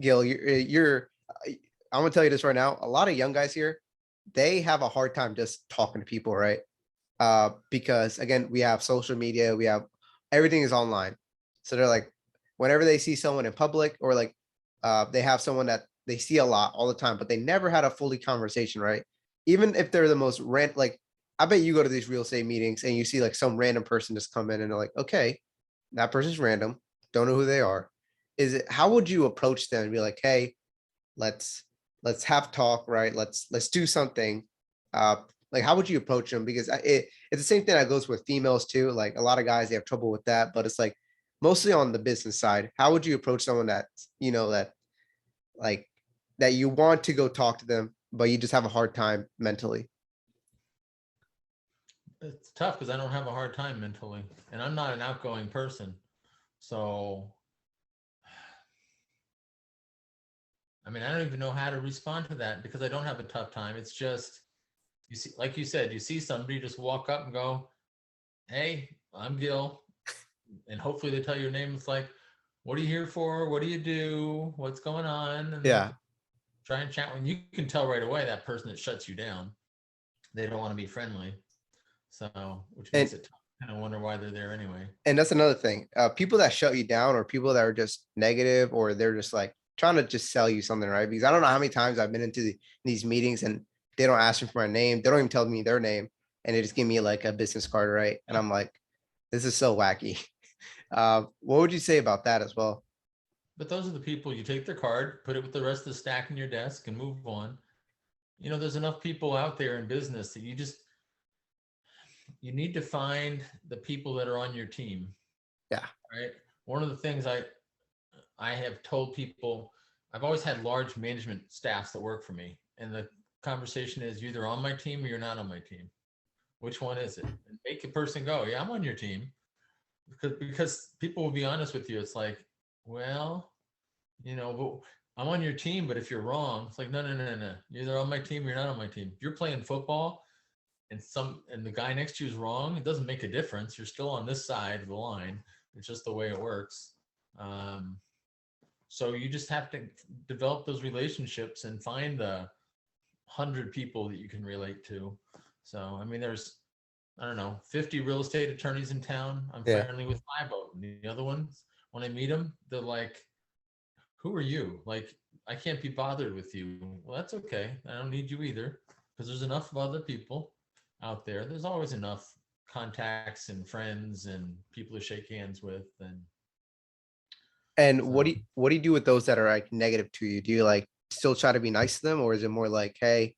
Gil, I'm gonna tell you this right now. A lot of young guys here, they have a hard time just talking to people, right? Because again, we have social media, we have everything is online. So they're like, whenever they see someone in public or like they have someone that they see a lot all the time, but they never had a fully conversation, right? Even if they're the most like I bet you go to these real estate meetings and you see like some random person just come in and they're like, okay, that person's random, don't know who they are. Is it how would you approach them and be like, hey, let's let's have talk, right? Let's do something. Uh, like how would you approach them? Because it's the same thing that goes with females too. Like a lot of guys they have trouble with that, but it's like mostly on the business side. How would you approach someone that that like that you want to go talk to them, but you just have a hard time mentally? It's tough because I don't have a hard time mentally, and I'm not an outgoing person. So, I mean, I don't even know how to respond to that because I don't have a tough time. It's just you see, like you said, you see somebody just walk up and go, "Hey, I'm Gil," and hopefully they tell your name. It's like, "What are you here for? What do you do? What's going on?" And Yeah, try and chat. When you can tell right away that person that shuts you down, they don't want to be friendly. So, which and makes it tough. Kind of wonder why they're there anyway. that's another thing. People that shut you down or people that are just negative or they're just like trying to just sell you something, right? Because I don't know how many times I've been into these meetings and they don't ask me for my name. They don't even tell me their name. And they just give me like a business card, right? And I'm like, this is so wacky. What would you say about that as well? But those are the people you take their card, put it with the rest of the stack in your desk, and move on. There's enough people out there in business that you need to find the people that are on your team, Yeah. right? One of the things I have told people, I've always had large management staffs that work for me, and conversation is, you're either on my team or you're not on my team. Which one is it? And make a person go, yeah, I'm on your team. Because people will be honest with you. It's like, well, I'm on your team, but if you're wrong, it's like, no. You're either on my team or you're not on my team. If you're playing football and the guy next to you is wrong, it doesn't make a difference. You're still on this side of the line. It's just the way it works. So you just have to develop those relationships and find the 100 people that you can relate to. So, I mean, there's, I don't know, 50 real estate attorneys in town. I'm friendly with 5 of them. The other ones, when I meet them, they're like, who are you? Like, I can't be bothered with you. Well, that's okay. I don't need you either, because there's enough of other people out there. There's always enough contacts and friends and people to shake hands with. And what do you do with those that are like negative to you? Do you like still try to be nice to them, or is it more like, hey,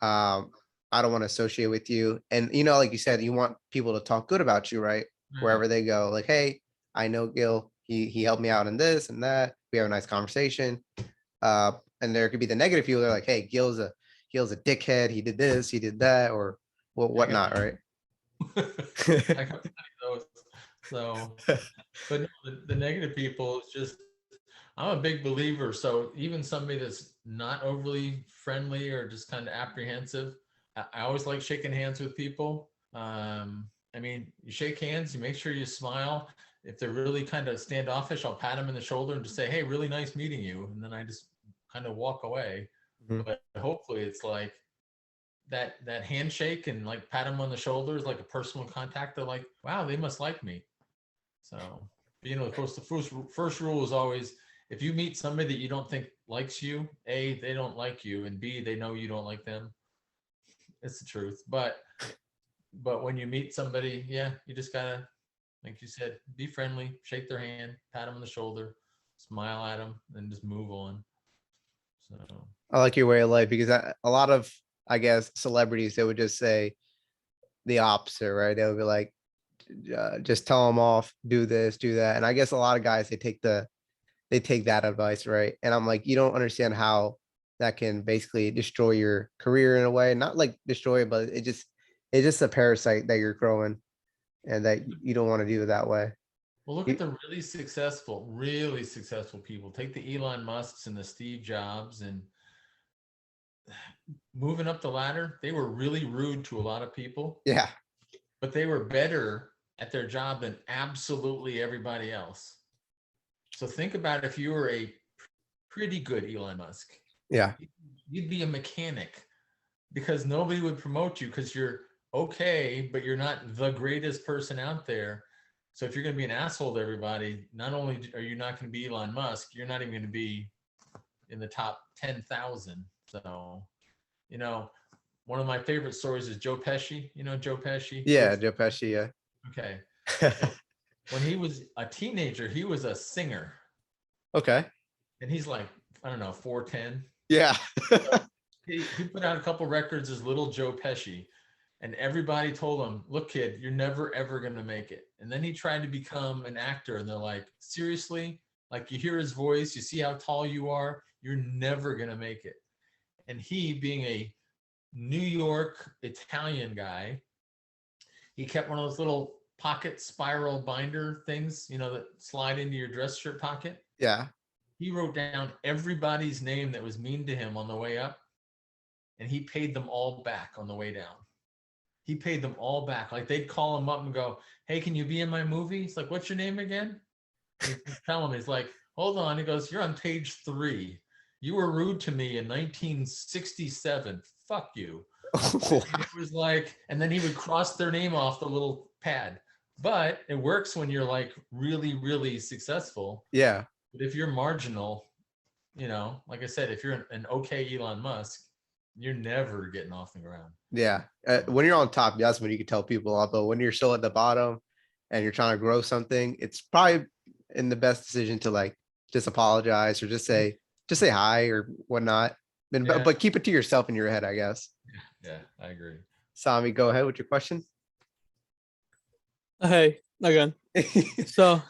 I don't want to associate with you? And like you said, you want people to talk good about you, right? Wherever they go, like, hey, I know Gil, he helped me out in this and that. We have a nice conversation. And there could be the negative people. They're like, hey, Gil's a dickhead. He did this, he did that, or whatnot, right? I got those. So, but the negative people is just, I'm a big believer. So even somebody that's not overly friendly or just kind of apprehensive, I always like shaking hands with people. I mean, you shake hands, you make sure you smile. If they're really kind of standoffish, I'll pat them in the shoulder and just say, hey, really nice meeting you. And then I just kind of walk away. Mm-hmm. But hopefully it's like that handshake and like pat them on the shoulders, like a personal contact. They're like, wow, they must like me. So, of course, the first rule is always, if you meet somebody that you don't think likes you, A, they don't like you, and B, they know you don't like them. It's the truth. But when you meet somebody, you just gotta, like you said, be friendly, shake their hand, pat them on the shoulder, smile at them, and just move on. So I like your way of life, because a lot of, I guess, celebrities, they would just say the opposite, right? They would be like, just tell them off, do this, do that. And I guess a lot of guys, they take that advice, right? And I'm like, you don't understand how that can basically destroy your career in a way. Not like destroy it, but it's just a parasite that you're growing, and that you don't want to do it that way. Well, look at the really successful people. Take the Elon Musks and the Steve Jobs, and moving up the ladder, they were really rude to a lot of people. Yeah. But they were better at their job than absolutely everybody else. So think about if you were a pretty good Elon Musk. Yeah. You'd be a mechanic, because nobody would promote you because you're okay, but you're not the greatest person out there. So if you're going to be an asshole to everybody, not only are you not going to be Elon Musk, you're not even going to be in the top 10,000. So, one of my favorite stories is Joe Pesci. You know Joe Pesci? Yeah, Joe Pesci, yeah. Okay. When he was a teenager, he was a singer. Okay. And he's like, I don't know, 4'10". Yeah. He put out a couple records as little Joe Pesci, and everybody told him, look, kid, you're never, ever going to make it. And then he tried to become an actor, and they're like, seriously? Like, you hear his voice, you see how tall you are, you're never going to make it. And he, being a New York Italian guy, he kept one of those little pocket spiral binder things, that slide into your dress shirt pocket. Yeah. He wrote down everybody's name that was mean to him on the way up, and he paid them all back on the way down. He paid them all back. Like, they'd call him up and go, hey, can you be in my movie? He's like, what's your name again? He'd tell him, he's like, hold on. He goes, you're on page 3. You were rude to me in 1967. Fuck you. It was like, and then he would cross their name off the little pad. But it works when you're like really, really successful. Yeah. But if you're marginal, like I said, if you're an okay Elon Musk, you're never getting off the ground. Yeah. When you're on top, that's when you can tell people off. But when you're still at the bottom and you're trying to grow something, it's probably in the best decision to like just apologize or just say hi or whatnot. But keep it to yourself in your head, I guess. Yeah, I agree. Sami, go ahead with your question. Hey, again. So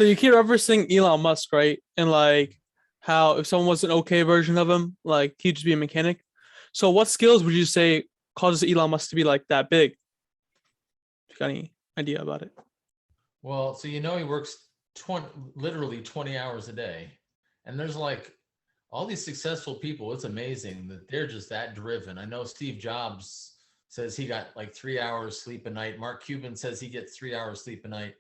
you keep referencing Elon Musk, right? And like how if someone was an okay version of him, like he'd just be a mechanic. So what skills would you say causes Elon Musk to be like that big? You got any idea about it? Well, so he works literally 20 hours a day. And there's like all these successful people. It's amazing that they're just that driven. I know Steve Jobs says he got like 3 hours sleep a night. Mark Cuban says he gets 3 hours sleep a night.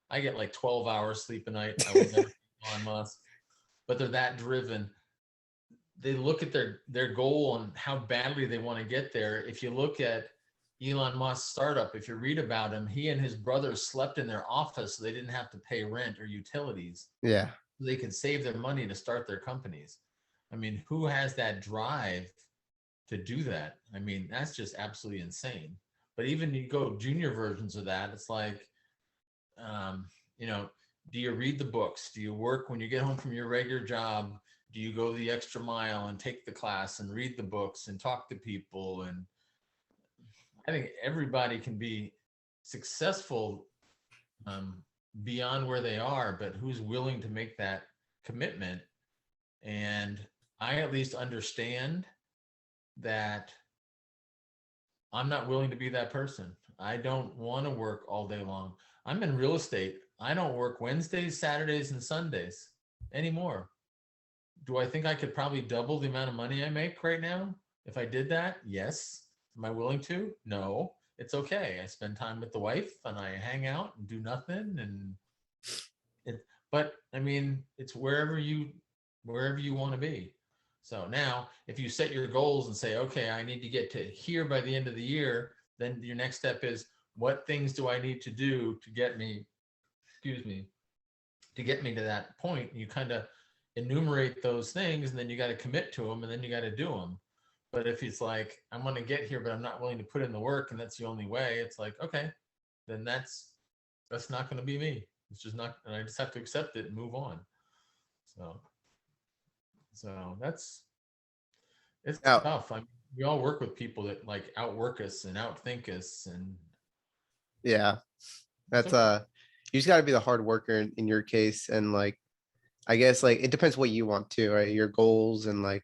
I get like 12 hours sleep a night. I would never be Elon Musk, but they're that driven. They look at their goal and how badly they want to get there. If you look at Elon Musk's startup, if you read about him, he and his brothers slept in their office so they didn't have to pay rent or utilities. Yeah. They could save their money to start their companies. I mean, who has that drive to do that? I mean, that's just absolutely insane. But even you go junior versions of that, it's like, do you read the books? Do you work when you get home from your regular job? Do you go the extra mile and take the class and read the books and talk to people? And I think everybody can be successful beyond where they are, but who's willing to make that commitment? And I at least understand that I'm not willing to be that person. I don't want to work all day long. I'm in real estate. I don't work Wednesdays, Saturdays, and Sundays anymore. Do I think I could probably double the amount of money I make right now if I did that? Yes. Am I willing to? No. It's okay. I spend time with the wife and I hang out and do nothing. But I mean, it's wherever you want to be. So now, if you set your goals and say, okay, I need to get to here by the end of the year, then your next step is, what things do I need to do to get me, to that point? You kind of enumerate those things, and then you got to commit to them, and then you got to do them. But if it's like, I'm going to get here, but I'm not willing to put in the work, and that's the only way, it's like, okay, then that's not going to be me. It's just not, and I just have to accept it and move on. So it's Now, tough. I mean, we all work with people that like outwork us and outthink us, and yeah, that's okay. you just got to be the hard worker in your case, and like I guess like it depends what you want to, right? Your goals, and like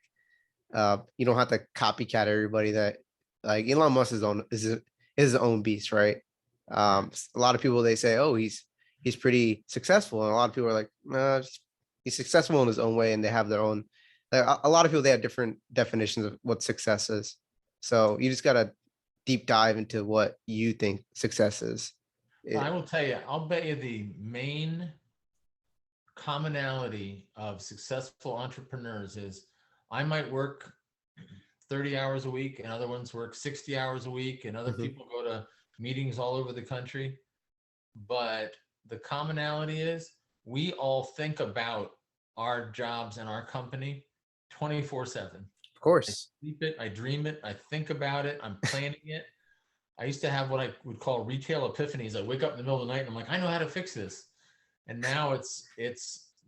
you don't have to copycat everybody. That like Elon Musk is his own beast, right? Right. A lot of people, they say, oh, he's pretty successful, and a lot of people are like, he's successful in his own way, and they have their own. Like, a lot of people, they have different definitions of what success is. So you just gotta deep dive into what you think success is. I will tell you, I'll bet you the main commonality of successful entrepreneurs is I might work 30 hours a week and other ones work 60 hours a week, and other Mhm. people go to meetings all over the country. But the commonality is we all think about our jobs and our company 24/7. Of I course. sleep it, I dream it, I think about it, I'm planning it. I used to have what I would call retail epiphanies. I wake up in the middle of the night and I'm like, I know how to fix this. And now it's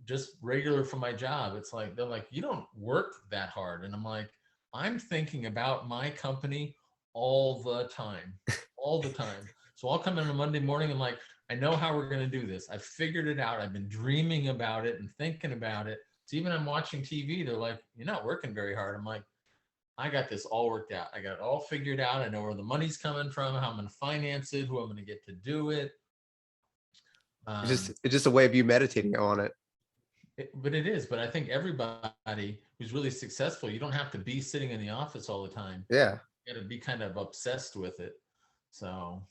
just regular for my job. It's like they're like, you don't work that hard. And I'm like, I'm thinking about my company all the time. All the time. So I'll come in on a Monday morning and like, I know how we're going to do this. I figured it out. I've been dreaming about it and thinking about it. So even I'm watching TV, they're like, you're not working very hard. I'm like, I got this all worked out. I got it all figured out. I know where the money's coming from, how I'm going to finance it, who I'm going to get to do it. It's just a way of you meditating on it. But it is. But I think everybody who's really successful, you don't have to be sitting in the office all the time. Yeah. You got to be kind of obsessed with it. So,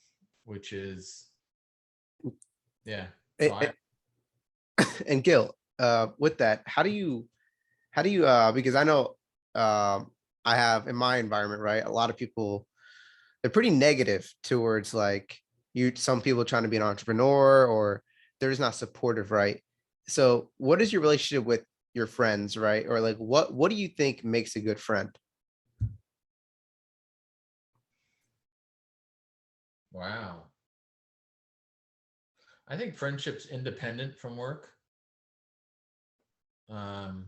which is, yeah. So And, and Gil, with that, how do you because I know I have in my environment, right? A lot of people, they're pretty negative towards like some people trying to be an entrepreneur, or they're just not supportive, right? So what is your relationship with your friends, right? Or like what do you think makes a good friend? wow. I think friendship's independent from work. Um,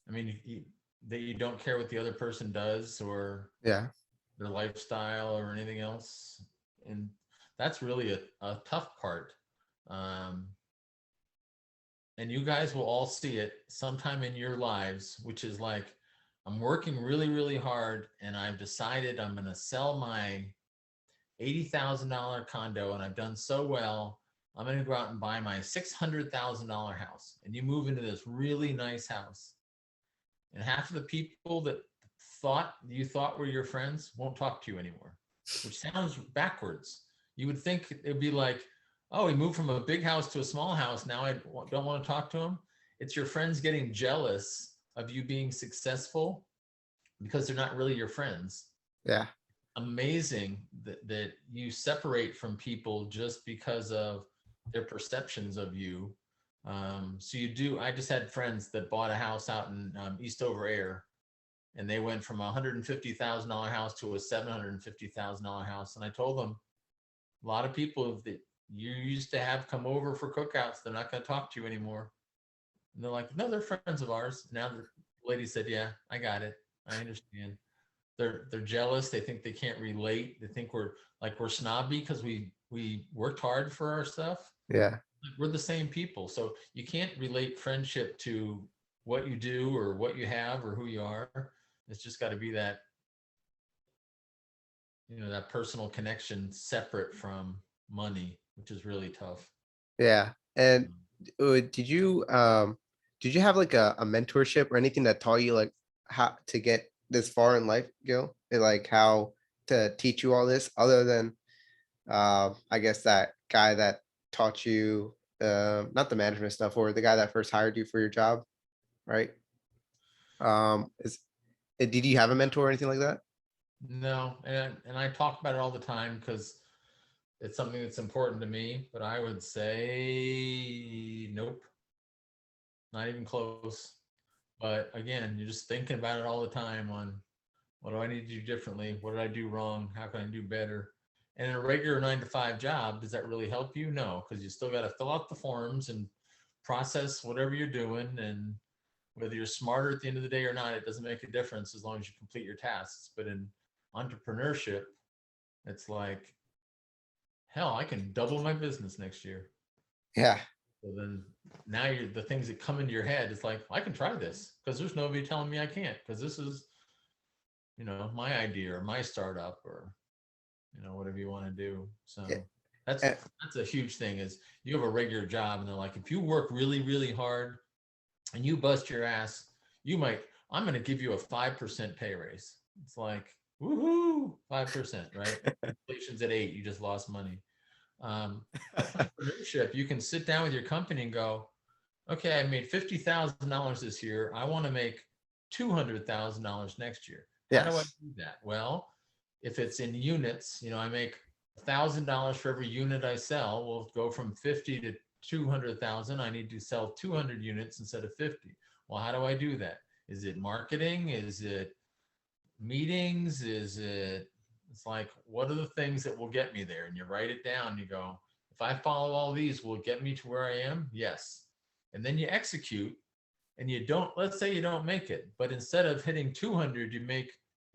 I mean, that you don't care what the other person does or Yeah. their lifestyle or anything else. And that's really a tough part. Um, and you guys will all see it sometime in your lives, which is like I'm working really, really hard, and I've decided I'm going to sell my $80,000 condo, and I've done so well. I'm going to go out and buy my $600,000 house. And you move into this really nice house. And half of the people that thought were your friends won't talk to you anymore, which sounds backwards. You would think it'd be like, oh, he moved from a big house to a small house. Now I don't want to talk to him. It's your friends getting jealous of you being successful because they're not really your friends. Yeah. Amazing that you separate from people just because of their perceptions of you. So you do. I just had friends that bought a house out in Eastover Air, and they went from a $150,000 house to a $750,000 house. And I told them, a lot of people that you used to have come over for cookouts, they're not going to talk to you anymore. And they're like, no, they're friends of ours. Now the lady said, yeah, I got it. I understand. They're jealous. They think they can't relate. They think we're snobby because we worked hard for our stuff. Yeah. We're the same people. So you can't relate friendship to what you do or what you have or who you are. It's just got to be that, that personal connection separate from money, which is really tough. Yeah. And did you have like a mentorship or anything that taught you like how to get this far in life, Gil? Like how to teach you all this other than I guess that guy that taught you not the management stuff, or the guy that first hired you for your job, right? Did you have a mentor or anything like that? No, and I talk about it all the time because it's something that's important to me, but I would say nope, not even close. But again, you're just thinking about it all the time on what do I need to do differently? What did I do wrong? How can I do better? And in a regular 9 to 5 job, does that really help you? No, because you still got to fill out the forms and process whatever you're doing. And whether you're smarter at the end of the day or not, it doesn't make a difference as long as you complete your tasks. But in entrepreneurship, it's like, hell, I can double my business next year. Yeah. So then now the things that come into your head, it's like, I can try this because there's nobody telling me I can't, because this is, my idea or my startup or, whatever you want to do. So Yeah. that's a huge thing is you have a regular job and they're like, if you work really, really hard and you bust your ass, I'm going to give you a 5% pay raise. It's like, woohoo, 5%, right? Inflation's at 8, you just lost money. Entrepreneurship, you can sit down with your company and go, okay, I made $50,000 this year. I want to make $200,000 next year. How do I do that? Well, if it's in units, I make $1,000 for every unit I sell. We'll go from 50 to 200,000. I need to sell 200 units instead of 50. Well, how do I do that? Is it marketing? Is it meetings? It's like, what are the things that will get me there? And you write it down. You go, if I follow all these, will it get me to where I am? Yes. And then you execute, and let's say you don't make it, but instead of hitting 200,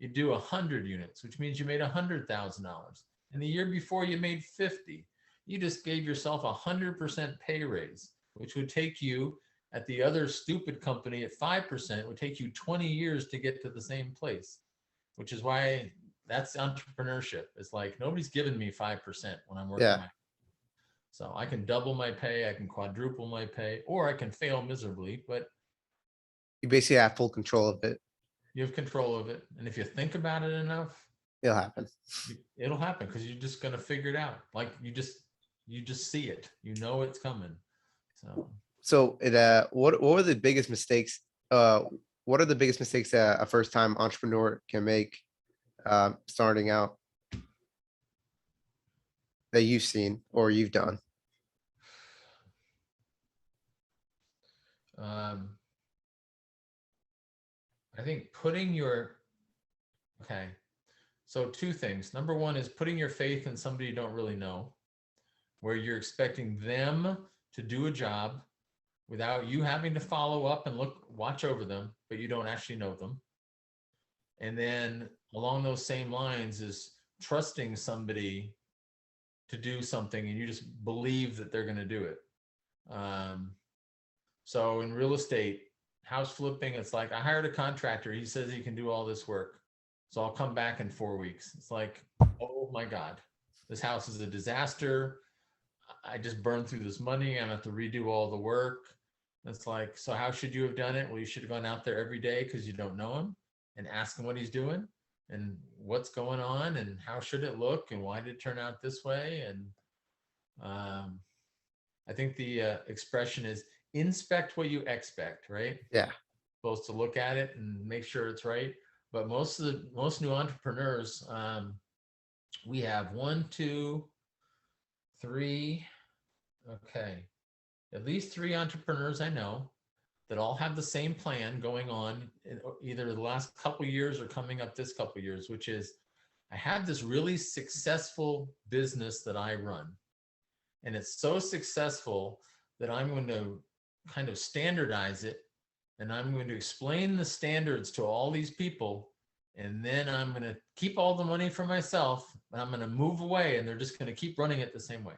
you do 100 units, which means you made $100,000. And the year before you made 50. You just gave yourself 100% pay raise, which would take you at the other stupid company at 5%, it would take you 20 years to get to the same place, which is why that's entrepreneurship. It's like, nobody's giving me 5% when I'm working. Yeah. So I can double my pay, I can quadruple my pay, or I can fail miserably, but You basically have full control of it. you have control of it. And if you think about it enough, It'll happen. It'll happen because you're just going to figure it out. Like you just see it, it's coming. So what were the biggest mistakes? What are the biggest mistakes that a first time entrepreneur can make starting out that you've seen or you've done? I think so 2 things. Number 1 is putting your faith in somebody you don't really know, where you're expecting them to do a job without you having to follow up and watch over them, but you don't actually know them. And then along those same lines is trusting somebody to do something and you just believe that they're going to do it. So in real estate, house flipping, it's like I hired a contractor. He says he can do all this work. So I'll come back in 4 weeks. It's like, oh my God, this house is a disaster. I just burned through this money. I'm gonna have to redo all the work. It's like, so how should you have done it? Well, you should have gone out there every day because you don't know him and ask him what he's doing and what's going on and how should it look and why did it turn out this way. And I think the expression is inspect what you expect, right? Yeah. Supposed to look at it and make sure it's right. But most new entrepreneurs, we have 1, 2, 3, okay, at least 3 entrepreneurs I know that all have the same plan going on in either the last couple years or coming up this couple years, which is I have this really successful business that I run. And it's so successful that I'm going to kind of standardize it. And I'm going to explain the standards to all these people. And then I'm going to keep all the money for myself. And I'm going to move away and they're just going to keep running it the same way.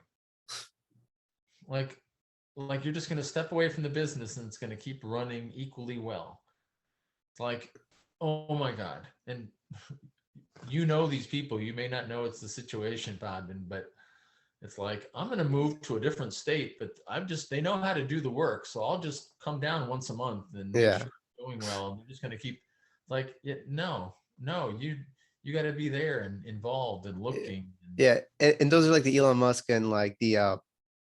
Like you're just going to step away from the business and it's going to keep running equally well. It's like, oh my God. And you know these people, you may not know it's the situation, Bodman, but it's like, I'm going to move to a different state, but they know how to do the work. So I'll just come down once a month and make sure it's going well. And they're just going to keep like, no, you got to be there and involved and looking. Yeah. And those are like the Elon Musk and like the,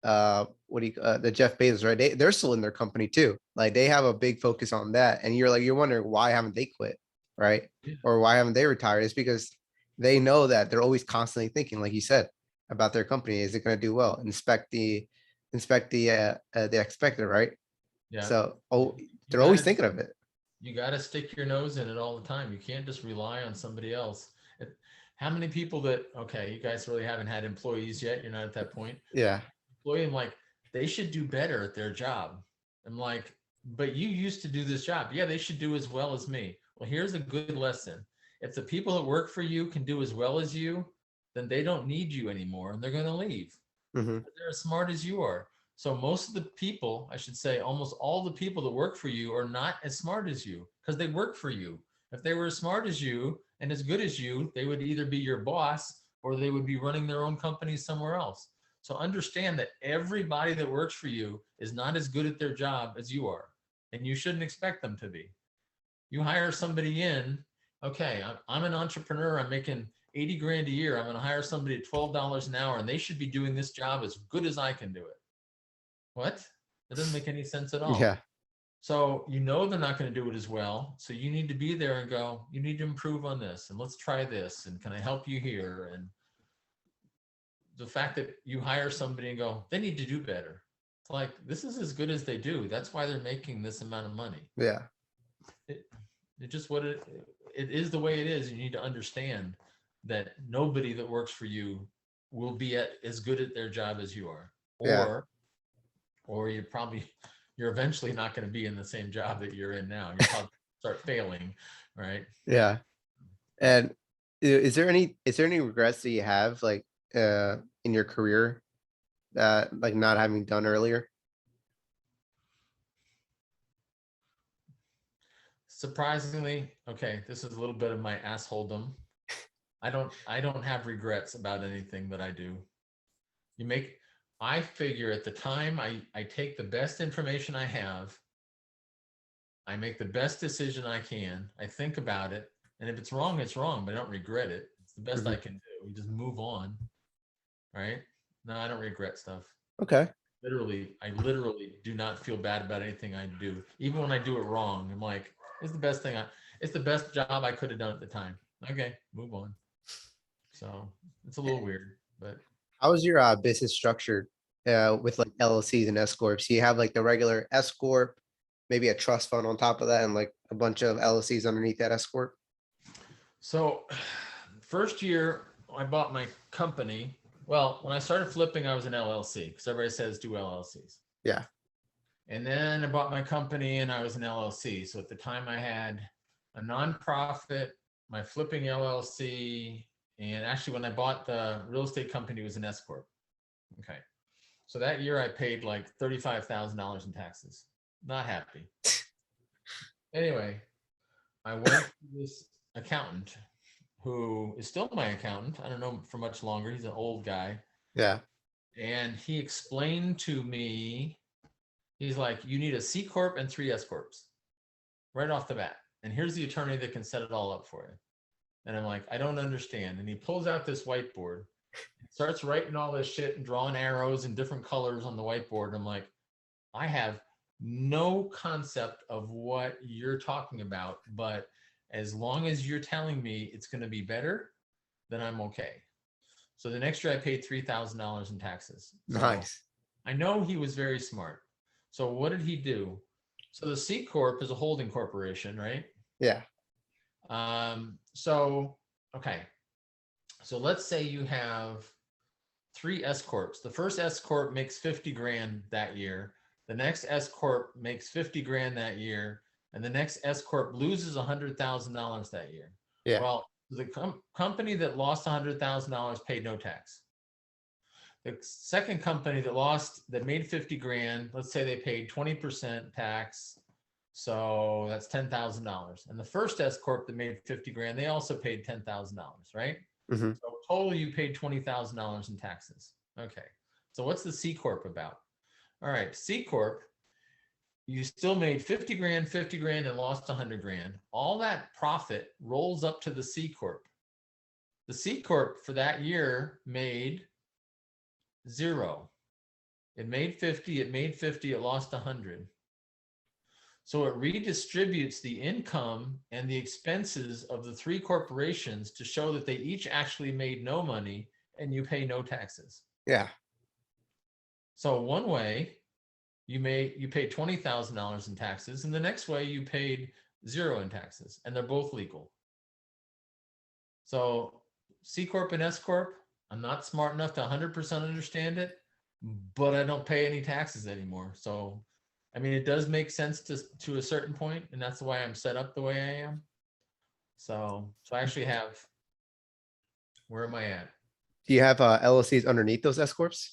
the Jeff Bezos, right? They're still in their company too. Like they have a big focus on that. And you're wondering why haven't they quit? Right. Yeah. Or why haven't they retired? It's because they know that they're always constantly thinking, like you said, about their company. Is it going to do well? Inspect the expected, right? Yeah. So, they're always thinking of it. You got to stick your nose in it all the time. You can't just rely on somebody else. How many people okay, you guys really haven't had employees yet. You're not at that point. Yeah. Employee, I'm like, they should do better at their job. I'm like, but you used to do this job. Yeah, they should do as well as me. Well, here's a good lesson. If the people that work for you can do as well as you, then they don't need you anymore and they're going to leave. Mm-hmm. They're as smart as you are. So most of the people, I should say, almost all the people that work for you are not as smart as you because they work for you. If they were as smart as you and as good as you, they would either be your boss or they would be running their own company somewhere else. So understand that everybody that works for you is not as good at their job as you are, and you shouldn't expect them to be. You hire somebody in, okay, I'm an entrepreneur, I'm making 80 grand a year, I'm going to hire somebody at $12 an hour and they should be doing this job as good as I can do it. What? That doesn't make any sense at all. Yeah. So you know they're not going to do it as well. So you need to be there and go, you need to improve on this and let's try this and can I help you here? And the fact that you hire somebody and go, they need to do better. It's like, this is as good as they do. That's why they're making this amount of money. Yeah. It just what it is the way it is. You need to understand that nobody that works for you will be as good at their job as you are. Or you're eventually not going to be in the same job that you're in now. You'll probably start failing, right? Yeah. And is there any regrets that you have like in your career that like not having done earlier? Surprisingly, okay, this is a little bit of my assholedom. I don't have regrets about anything that I do. I figure at the time I take the best information I have, I make the best decision I can, I think about it, and if it's wrong, it's wrong, but I don't regret it. It's the best I can do. We just move on, right? No, I don't regret stuff. Okay. I literally do not feel bad about anything I do. Even when I do it wrong, I'm like, it's the best job I could have done at the time. Okay, move on. So it's a little weird, but. How is your business structured with like LLCs and S corps? You have like the regular S corp, maybe a trust fund on top of that, and like a bunch of LLCs underneath that S corp. So, first year I bought my company. Well, when I started flipping, I was an LLC because everybody says do LLCs. Yeah. And then I bought my company and I was an LLC. So at the time I had a nonprofit, my flipping LLC, and actually when I bought the real estate company, it was an S corp. Okay. So that year I paid like $35,000 in taxes. Not happy. Anyway, I went to this accountant who is still my accountant. I don't know him for much longer. He's an old guy. Yeah. And he explained to me, he's like, you need a C Corp and 3 S Corps right off the bat. And here's the attorney that can set it all up for you. And I'm like, I don't understand. And he pulls out this whiteboard, starts writing all this shit and drawing arrows in different colors on the whiteboard. And I'm like, I have no concept of what you're talking about, but as long as you're telling me it's going to be better, then I'm okay. So the next year I paid $3,000 in taxes. So Nice. I know he was very smart. So what did he do? So the C Corp is a holding corporation, right? Yeah. Okay. So let's say you have 3 S Corps. The first S Corp makes 50 grand that year. The next S Corp makes 50 grand that year. And the next S Corp loses $100,000 that year. Yeah. Well, the company that lost $100,000 paid no tax. The second company that made 50 grand, let's say they paid 20% tax. So that's $10,000. And the first S Corp that made 50 grand, they also paid $10,000, right? Mm-hmm. So total, you paid $20,000 in taxes. Okay. So what's the C Corp about? All right. C Corp, you still made 50 grand, and lost 100 grand. All that profit rolls up to the C Corp. The C Corp for that year made 0. It made 50, it lost 100. So it redistributes the income and the expenses of the 3 corporations to show that they each actually made no money and you pay no taxes. Yeah. So one way you paid $20,000 in taxes, and the next way you paid 0 in taxes, and they're both legal. So C Corp and S Corp, I'm not smart enough to 100% understand it, but I don't pay any taxes anymore. So, I mean, it does make sense to a certain point, and that's why I'm set up the way I am. So I actually have, where am I at? Do you have LLCs underneath those S corps?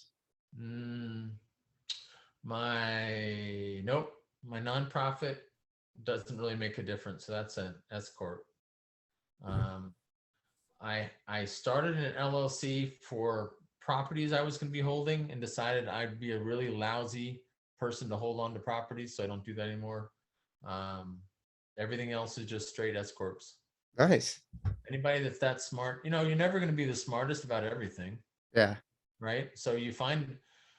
Nope, my nonprofit doesn't really make a difference. So that's an S Corp. I started an LLC for properties I was going to be holding and decided I'd be a really lousy person to hold on to properties. So I don't do that anymore. Everything else is just straight S Corps. Nice. Anybody that's that smart, you're never going to be the smartest about everything. Yeah. Right. So you find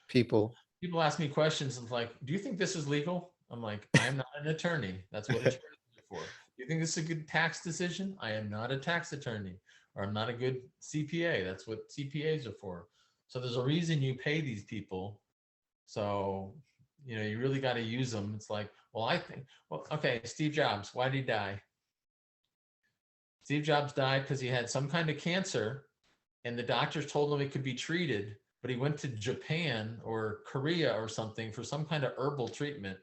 People ask me questions like, do you think this is legal? I'm like, I am not an attorney. That's what attorneys are for. Do you think this is a good tax decision? I am not a tax attorney, or I'm not a good CPA. That's what CPAs are for. So there's a reason you pay these people. So, you really got to use them. It's like, okay, Steve Jobs, why did he die? Steve Jobs died because he had some kind of cancer and the doctors told him it could be treated, but he went to Japan or Korea or something for some kind of herbal treatment.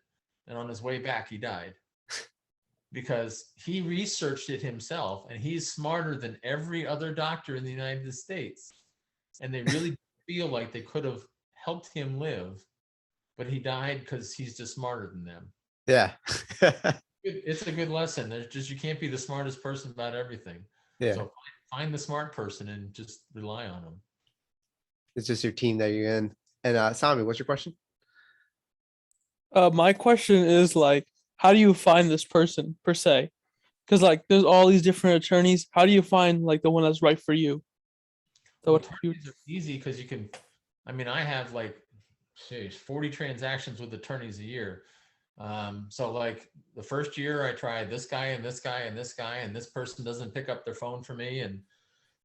And on his way back, he died because he researched it himself, and he's smarter than every other doctor in the United States. And they really feel like they could have helped him live, but he died because he's just smarter than them. Yeah. It's a good lesson. You can't be the smartest person about everything. Yeah. So find the smart person and just rely on them. It's just your team that you're in. And Sami, what's your question? My question is like, how do you find this person per se? Because like, there's all these different attorneys. How do you find like the one that's right for you? So attorneys are easy because you can. I mean, I have like 40 transactions with attorneys a year. So like the first year I tried this guy and this guy and this guy, and this person doesn't pick up their phone for me, and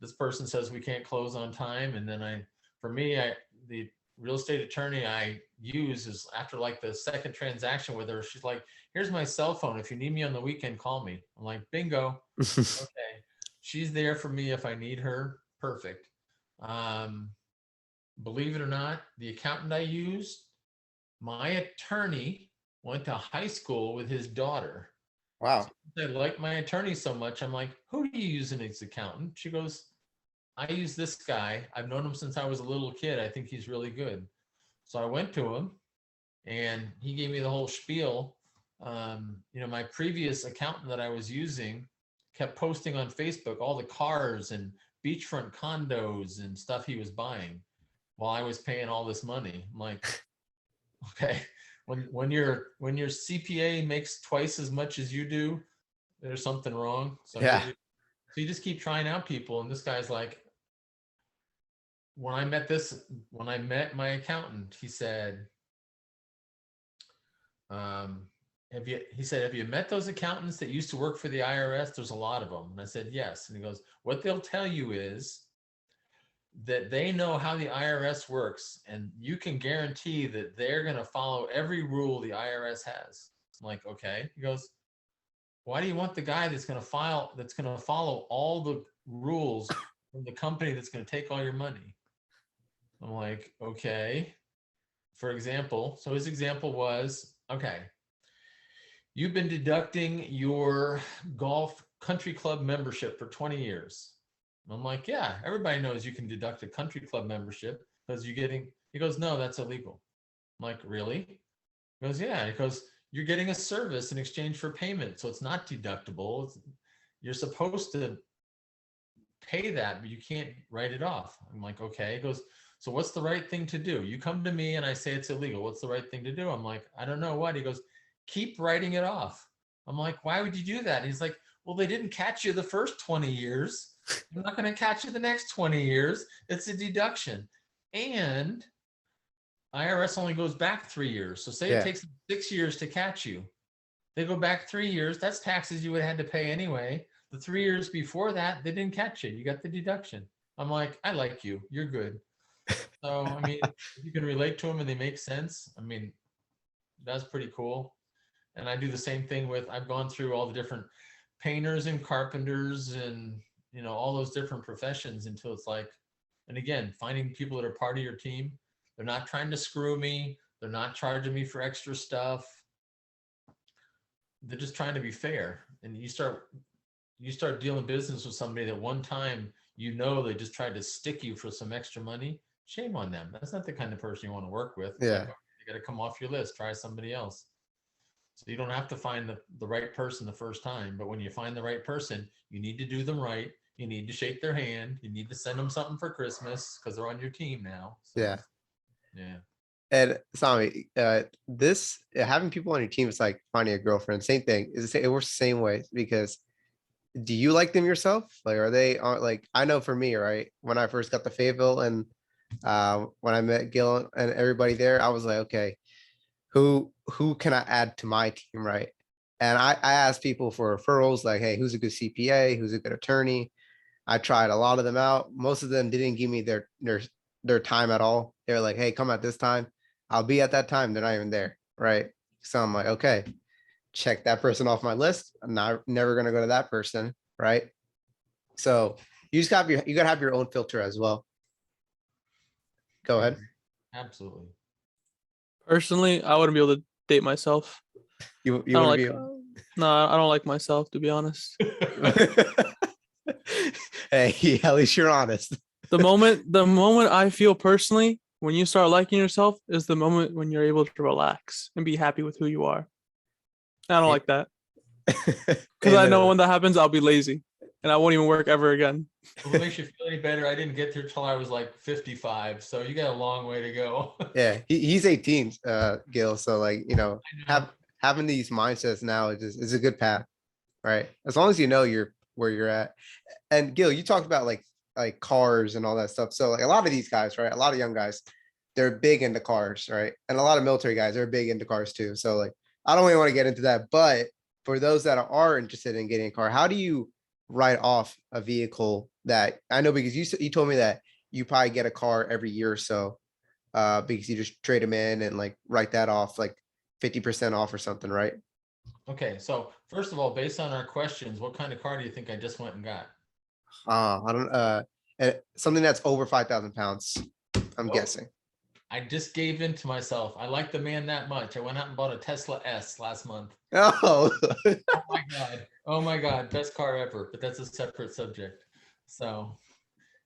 this person says we can't close on time. And then the real estate attorney I use is after like the second transaction with her, she's like, here's my cell phone. If you need me on the weekend, call me. I'm like, bingo. Okay. She's there for me if I need her. Perfect. Believe it or not, the accountant I used, my attorney went to high school with his daughter. Wow. So I like my attorney so much. I'm like, who do you use in his accountant? She goes, I use this guy. I've known him since I was a little kid. I think he's really good. So I went to him and he gave me the whole spiel my previous accountant that I was using kept posting on Facebook all the cars and beachfront condos and stuff he was buying while I was paying all this money. I'm like, okay, when your CPA makes twice as much as you do, there's something wrong. So Yeah. so you just keep trying out people, and this guy's like, when I met my accountant, he said, he said, have you met those accountants that used to work for the IRS? There's a lot of them. And I said, yes. And he goes, what they'll tell you is that they know how the IRS works, and you can guarantee that they're going to follow every rule the IRS has. I'm like, okay. He goes, why do you want the guy that's going to follow all the rules from the company that's going to take all your money? I'm like, okay. For example, so his example was, okay, you've been deducting your golf country club membership for 20 years. I'm like, yeah, everybody knows you can deduct a country club membership because he goes, no, that's illegal. I'm like, really? He goes, yeah. He goes, you're getting a service in exchange for payment, so it's not deductible. You're supposed to pay that, but you can't write it off. I'm like, okay. He goes, so what's the right thing to do? You come to me and I say it's illegal. What's the right thing to do? I'm like, I don't know what. He goes, keep writing it off. I'm like, why would you do that? And he's like, well, they didn't catch you the first 20 years. They're not going to catch you the next 20 years. It's a deduction. And IRS only goes back 3 years. So say it takes them 6 years to catch you. They go back 3 years. That's taxes you would have had to pay anyway. The 3 years before that, they didn't catch you. You got the deduction. I'm like, I like you. You're good. So, I mean, if you can relate to them and they make sense, I mean, that's pretty cool. And I do the same thing I've gone through all the different painters and carpenters and, all those different professions until it's like, and again, finding people that are part of your team, they're not trying to screw me. They're not charging me for extra stuff. They're just trying to be fair. And you start dealing business with somebody that one time, they just tried to stick you for some extra money. Shame on them. That's not the kind of person you want to work with. Yeah. Like, you got to come off your list, try somebody else. So you don't have to find the right person the first time, but when you find the right person, you need to do them right. You need to shake their hand. You need to send them something for Christmas because they're on your team now. So, Yeah. Yeah. And Sami, this having people on your team is like finding a girlfriend. Same thing. It works the same way because do you like them yourself? Like, are they like, I know for me, right? When I first got the Fayetteville and when I met Gil and everybody there, I was like, okay, who can I add to my team, right? And I asked people for referrals, like, hey, who's a good CPA? Who's a good attorney? I tried a lot of them out. Most of them didn't give me their time at all. They were like, hey, come at this time. I'll be at that time. They're not even there, right? So I'm like, okay, check that person off my list. I'm never gonna go to that person, right? So you gotta have your own filter as well. Go ahead. Absolutely. Personally, I wouldn't be able to date myself. You I don't want like. to No, I don't like myself, to be honest. be hey, at least you're honest. The moment I feel personally, when you start liking yourself, is the moment when you're able to relax and be happy with who you are. I don't like that because I know when that happens, I'll be lazy and I won't even work ever again. Well, it makes you feel any better. I didn't get there till I was like 55, so you got a long way to go. Yeah, he's 18, Gil. So like, having these mindsets now is a good path, right? As long as you know where you're at. And Gil, you talked about like cars and all that stuff. So like a lot of these guys, right? A lot of young guys, they're big into cars, right? And a lot of military guys, they're big into cars too. So like, I don't really want to get into that, but for those that are interested in getting a car, how do you write off a vehicle that I know, because you told me that you probably get a car every year or so, because you just trade them in and like write that off like 50% off or something, right? Okay, so first of all, based on our questions, what kind of car do you think I just went and got? I don't something that's over 5,000 pounds, I'm guessing. I just gave in to myself. I like the man that much. I went out and bought a Tesla S last month. Oh, Oh my God. Oh my God. Best car ever, but that's a separate subject. So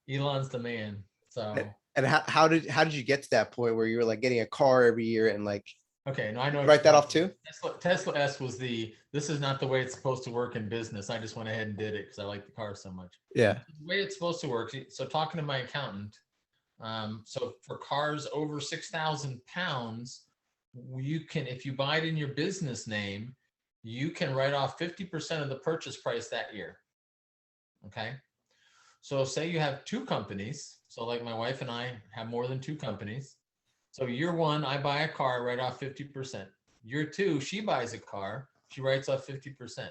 Elon's the man. So and how did you get to that point where you were like getting a car every year and like Okay, no, I know. what Write you're that off talking too? about. Tesla S was this is not the way it's supposed to work in business. I just went ahead and did it because I like the car so much. Yeah. The way it's supposed to work. So talking to my accountant, so for cars over 6,000 pounds, you can, if you buy it in your business name, you can write off 50% of the purchase price that year. Okay. So say you have two companies. So like my wife and I have more than two companies. So year one, I buy a car, write off 50%. Year two, she buys a car, she writes off 50%.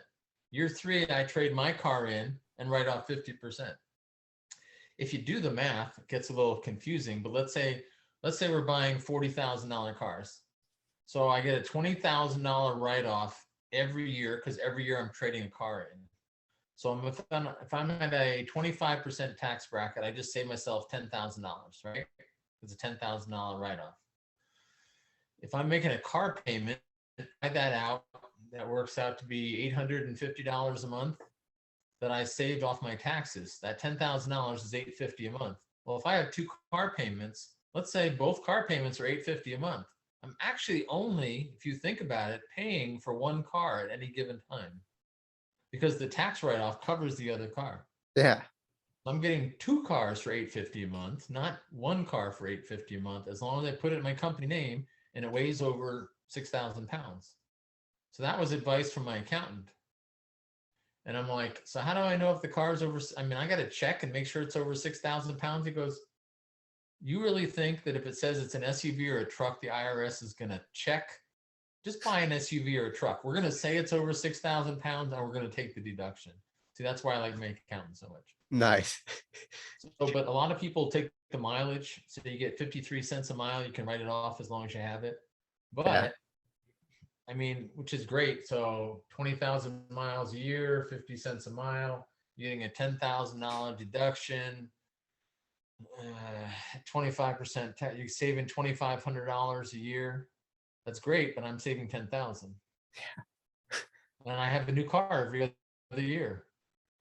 Year three, I trade my car in and write off 50%. If you do the math, it gets a little confusing, but let's say we're buying $40,000 cars. So I get a $20,000 write-off every year because every year I'm trading a car in. So if I'm at a 25% tax bracket, I just save myself $10,000, right? It's a $10,000 write-off. If I'm making a car payment, buy that out, that works out to be $850 a month that I saved off my taxes. That $10,000 is $850 a month. Well, if I have two car payments, let's say both car payments are $850 a month. I'm actually only, if you think about it, paying for one car at any given time because the tax write-off covers the other car. Yeah. I'm getting two cars for $850 a month, not one car for $850 a month, as long as I put it in my company name and it weighs over 6,000 pounds. So that was advice from my accountant. And I'm like, so how do I know if the car is over? I mean, I got to check and make sure it's over 6,000 pounds. He goes, you really think that if it says it's an SUV or a truck, the IRS is going to check? Just buy an SUV or a truck. We're going to say it's over 6,000 pounds and we're going to take the deduction. See, that's why I like my accountant so much. Nice. So, but a lot of people take the mileage. So you get 53 cents a mile. You can write it off as long as you have it. But Yeah. I mean, which is great. So 20,000 miles a year, 50 cents a mile, you're getting a $10,000 deduction, 25%, you're saving $2,500 a year. That's great, but I'm saving 10,000. Yeah. And I have a new car every other year.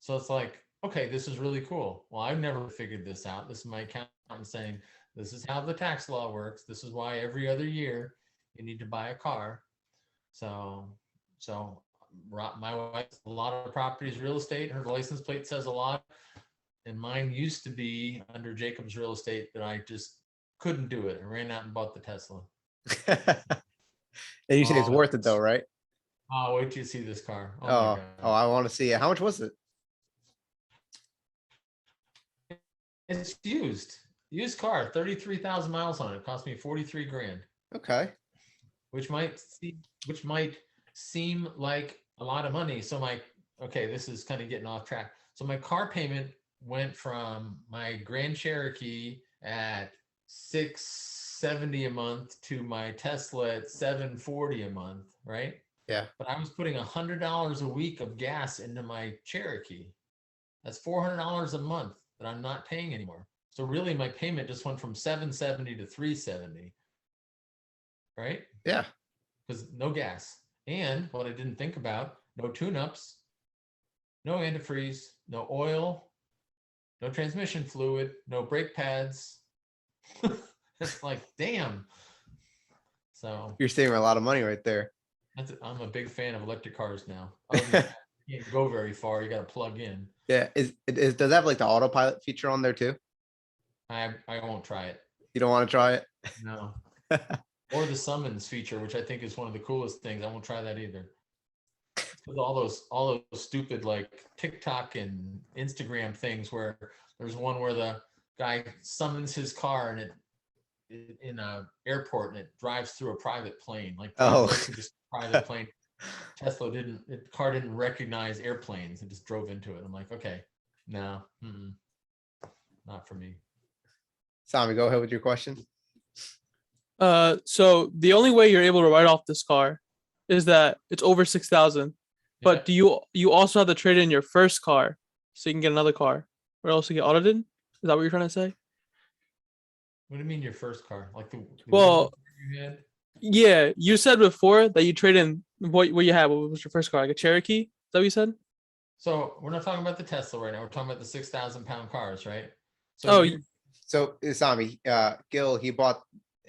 So it's like, okay, this is really cool. Well, I've never figured this out. This is my accountant saying, this is how the tax law works. This is why every other year you need to buy a car. So my wife, a lot of properties, real estate, her license plate says a lot. And mine used to be under Jacob's Real Estate that I just couldn't do it. I ran out and bought the Tesla. And you say it's worth it though, right? Oh, wait till you see this car. Oh my Oh, God. I want to see it. How much was it? It's used car, 33,000 miles on it. It cost me 43 grand. Okay. Which might seem like a lot of money. So okay, this is kind of getting off track. So my car payment went from my Grand Cherokee at $670 a month to my Tesla at $740 a month, right? Yeah. But I was putting $100 a week of gas into my Cherokee. That's $400 a month that I'm not paying anymore. So really my payment just went from $770 to $370. Right? Yeah. Because no gas. And what I didn't think about, no tune-ups, no antifreeze, no oil, no transmission fluid, no brake pads. It's like, damn. So You're saving a lot of money right there. I'm a big fan of electric cars now. Other than that, you can't go very far. You got to plug in. Yeah. Does that have like the autopilot feature on there too? I won't try it. You don't want to try it? No. Or the summons feature, which I think is one of the coolest things. I won't try that either. With all those stupid like TikTok and Instagram things where there's one where the guy summons his car and it in a airport and it drives through a private plane, like just a private plane. The car didn't recognize airplanes. It just drove into it. I'm like, okay, no, not for me. Sami, go ahead with your question. So the only way you're able to write off this car is that it's over 6,000. But do you also have to trade in your first car so you can get another car, or else you get audited? Is that what you're trying to say? What do you mean your first car? Like the well, you had? Yeah, you said before that you trade in what you had. What was your first car? Like a Cherokee? Is that what you said? So we're not talking about the Tesla right now. We're talking about the 6,000 pound cars, right? So So Sami, Gil, he bought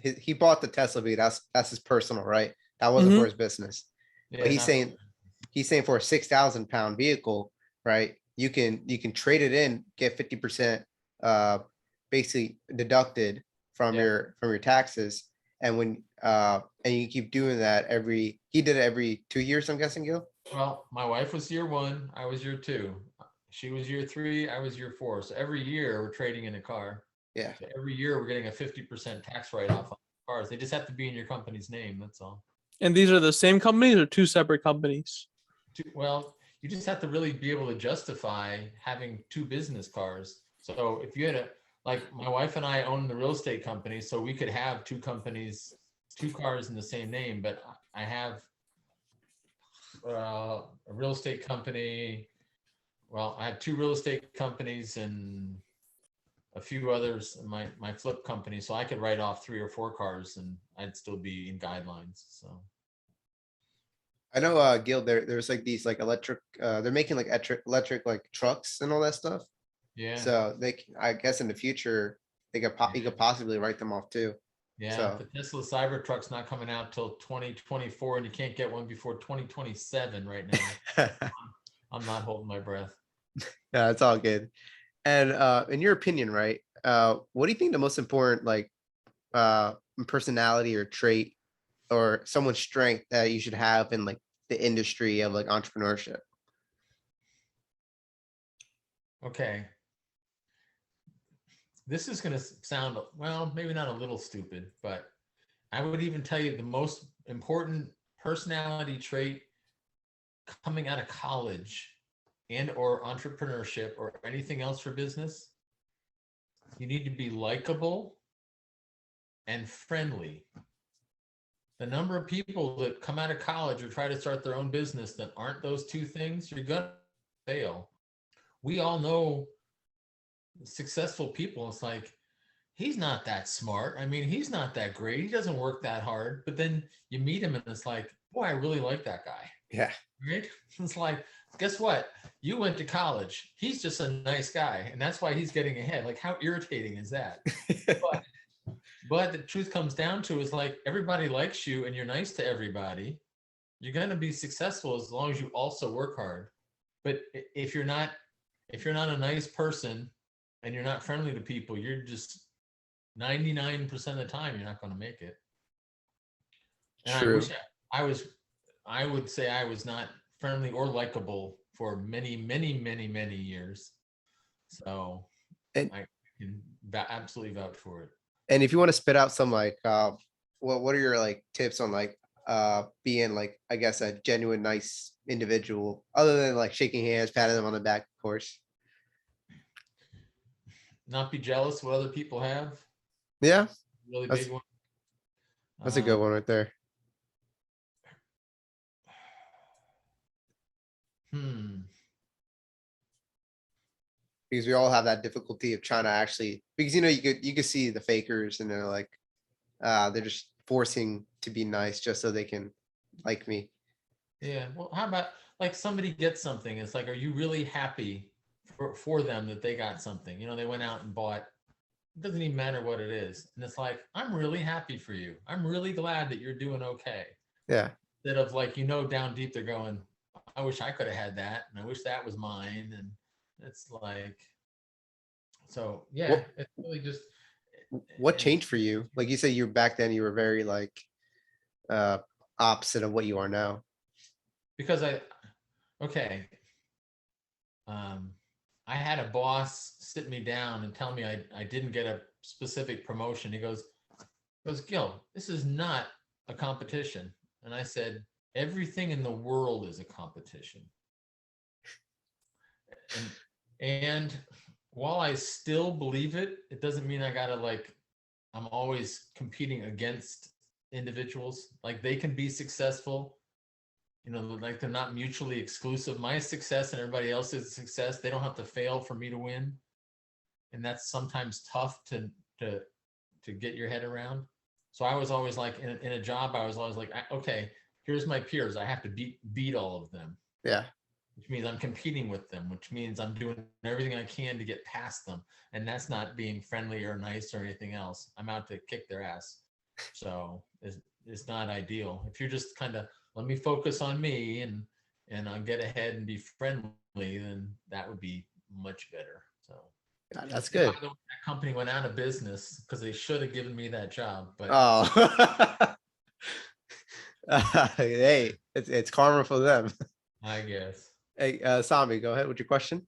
he bought the Tesla because that's his personal, right? That wasn't for Mhm. his business. But Yeah, not for- he's saying for a 6,000 pound vehicle, right? You can trade it in, get 50% basically deducted Yeah. from your taxes. And and you keep doing that he did it every 2 years, I'm guessing, Gil. Well, my wife was year 1, I was year 2. She was year 3, I was year 4. So every year we're trading in a car. Yeah. So every year we're getting a 50% tax write-off on cars. They just have to be in your company's name. That's all. And these are the same companies or two separate companies? Well, you just have to really be able to justify having 2 business cars. So if you had like my wife and I own the real estate company, so we could have 2 companies, 2 cars in the same name, but I have a real estate company. Well, I have 2 real estate companies and a few others in my flip company, so I could write off 3 or 4 cars and I'd still be in guidelines. So I know, Gil, there's like these like electric, they're making like electric like trucks and all that stuff. yeah, So I guess in the future, you could possibly write them off too. yeah. So The Tesla Cybertruck's not coming out till 2024, and you can't get one before 2027 right now. yeah, I'm not holding my breath. it's all good. And in your opinion, right? What do you think the most important like personality or trait or someone's strength that you should have in like the industry of like entrepreneurship? Okay. This is going to sound, well, maybe not a little stupid, but I would even tell you the most important personality trait coming out of college and or entrepreneurship or anything else for business. You need to be likable and friendly. The number of people that come out of college or try to start their own business that aren't those 2 things, you're going to fail. We all know successful people. It's like, he's not that smart. I mean, he's not that great. He doesn't work that hard. But then you meet him and it's like, boy, I really like that guy. Yeah. Right? It's like, guess what? You went to college. He's just a nice guy. And that's why he's getting ahead. Like, how irritating is that? But the truth comes down to is like, everybody likes you and you're nice to everybody. You're going to be successful as long as you also work hard. But if you're not a nice person and you're not friendly to people, you're just 99% of the time you're not going to make it. And I True. wish I would say I was not friendly or likable for many, many, many, many years. So And I can absolutely vouch for it. and if you want to spit out some like what are your like tips on like being like, I guess, a genuine nice individual other than like shaking hands, patting them on the back, of course. Not be jealous what other people have. Yeah, Really that's big one. that's a good one right there. Because we all have that difficulty of trying to actually, because you could see the fakers and they're like they're just forcing to be nice just so they can like me. Yeah. Well, how about like somebody gets something? It's like, are you really happy for them that they got something? They went out and bought. It doesn't even matter what it is. And it's like, I'm really happy for you. I'm really glad that you're doing okay. Yeah. Instead of like, down deep, they're going, I wish I could have had that. And I wish that was mine. And it's like, so yeah, What it's really just. what And changed for you? Like you said, you back then you were very like uh opposite of what you are now. because okay. I had a boss sit me down and tell me I didn't get a specific promotion. He goes, Gil, this is not a competition. And I said, everything in the world is a competition. And while I still believe it, it doesn't mean I gotta like, I'm always competing against individuals. Like they can be successful, like they're not mutually exclusive. My success and everybody else's success, they don't have to fail for me to win. And that's sometimes tough to get your head around. So I was always like in a job, I was always like, okay, here's my peers. I have to beat all of them. Yeah. Which means I'm competing with them, which means I'm doing everything I can to get past them. And that's not being friendly or nice or anything else. I'm out to kick their ass. So it's not ideal. If you're just kind of let me focus on me and I'll get ahead and be friendly, then that would be much better. So Yeah, that's and by good. the way, that company went out of business because they should have given me that job. But Oh, hey, it's karma for them. I guess. Hey, Sami, go ahead with your question.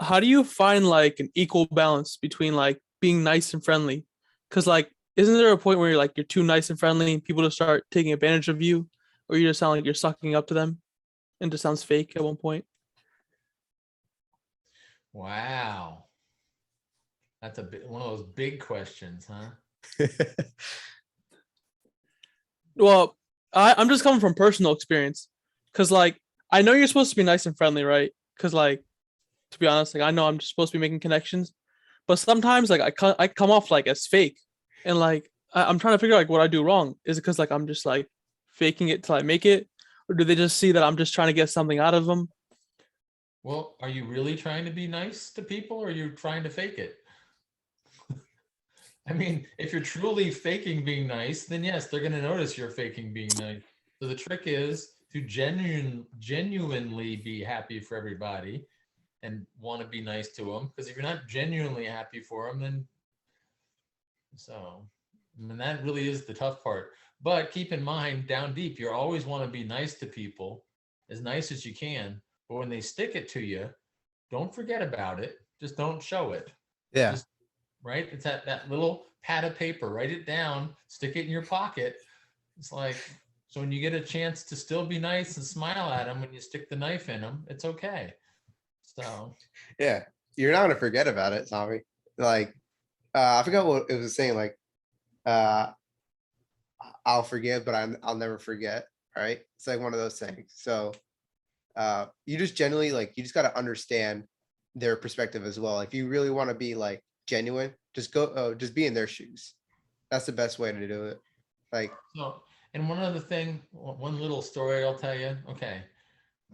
How do you find like an equal balance between like being nice and friendly? Because like, isn't there a point where you're too nice and friendly and people just start taking advantage of you, or you just sound like you're sucking up to them, and just sounds fake at one point? Wow. That's one of those big questions, huh? Well, I'm just coming from personal experience, because like I know you're supposed to be nice and friendly, right? Because like to be honest, like I know I'm just supposed to be making connections, but sometimes like I come off like as fake, and like I'm trying to figure out like what I do wrong. Is it because like I'm just like faking it till I make it, or do they just see that I'm just trying to get something out of them? Well, are you really trying to be nice to people or are you trying to fake it? I mean, if you're truly faking being nice, then yes, they're going to notice you're faking being nice. So the trick is to genuinely be happy for everybody and want to be nice to them. Because if you're not genuinely happy for them, then so, I mean, that really is the tough part. But keep in mind, down deep, you always want to be nice to people, as nice as you can. But when they stick it to you, don't forget about it. Just don't show it. Yeah, Just right. It's that little pad of paper. Write it down. Stick it in your pocket. It's like so when you get a chance to still be nice and smile at them when you stick the knife in them, it's okay. So yeah. You're not gonna forget about it, Sami. Like, I forgot what it was saying. Like, uh, I'll forgive, but I'll never forget. Right? It's like one of those things. So, you just generally like you just got to understand their perspective as well. If you really want to be like genuine, just be in their shoes. That's the best way to do it. Like, so and one other thing, one little story I'll tell you. Okay,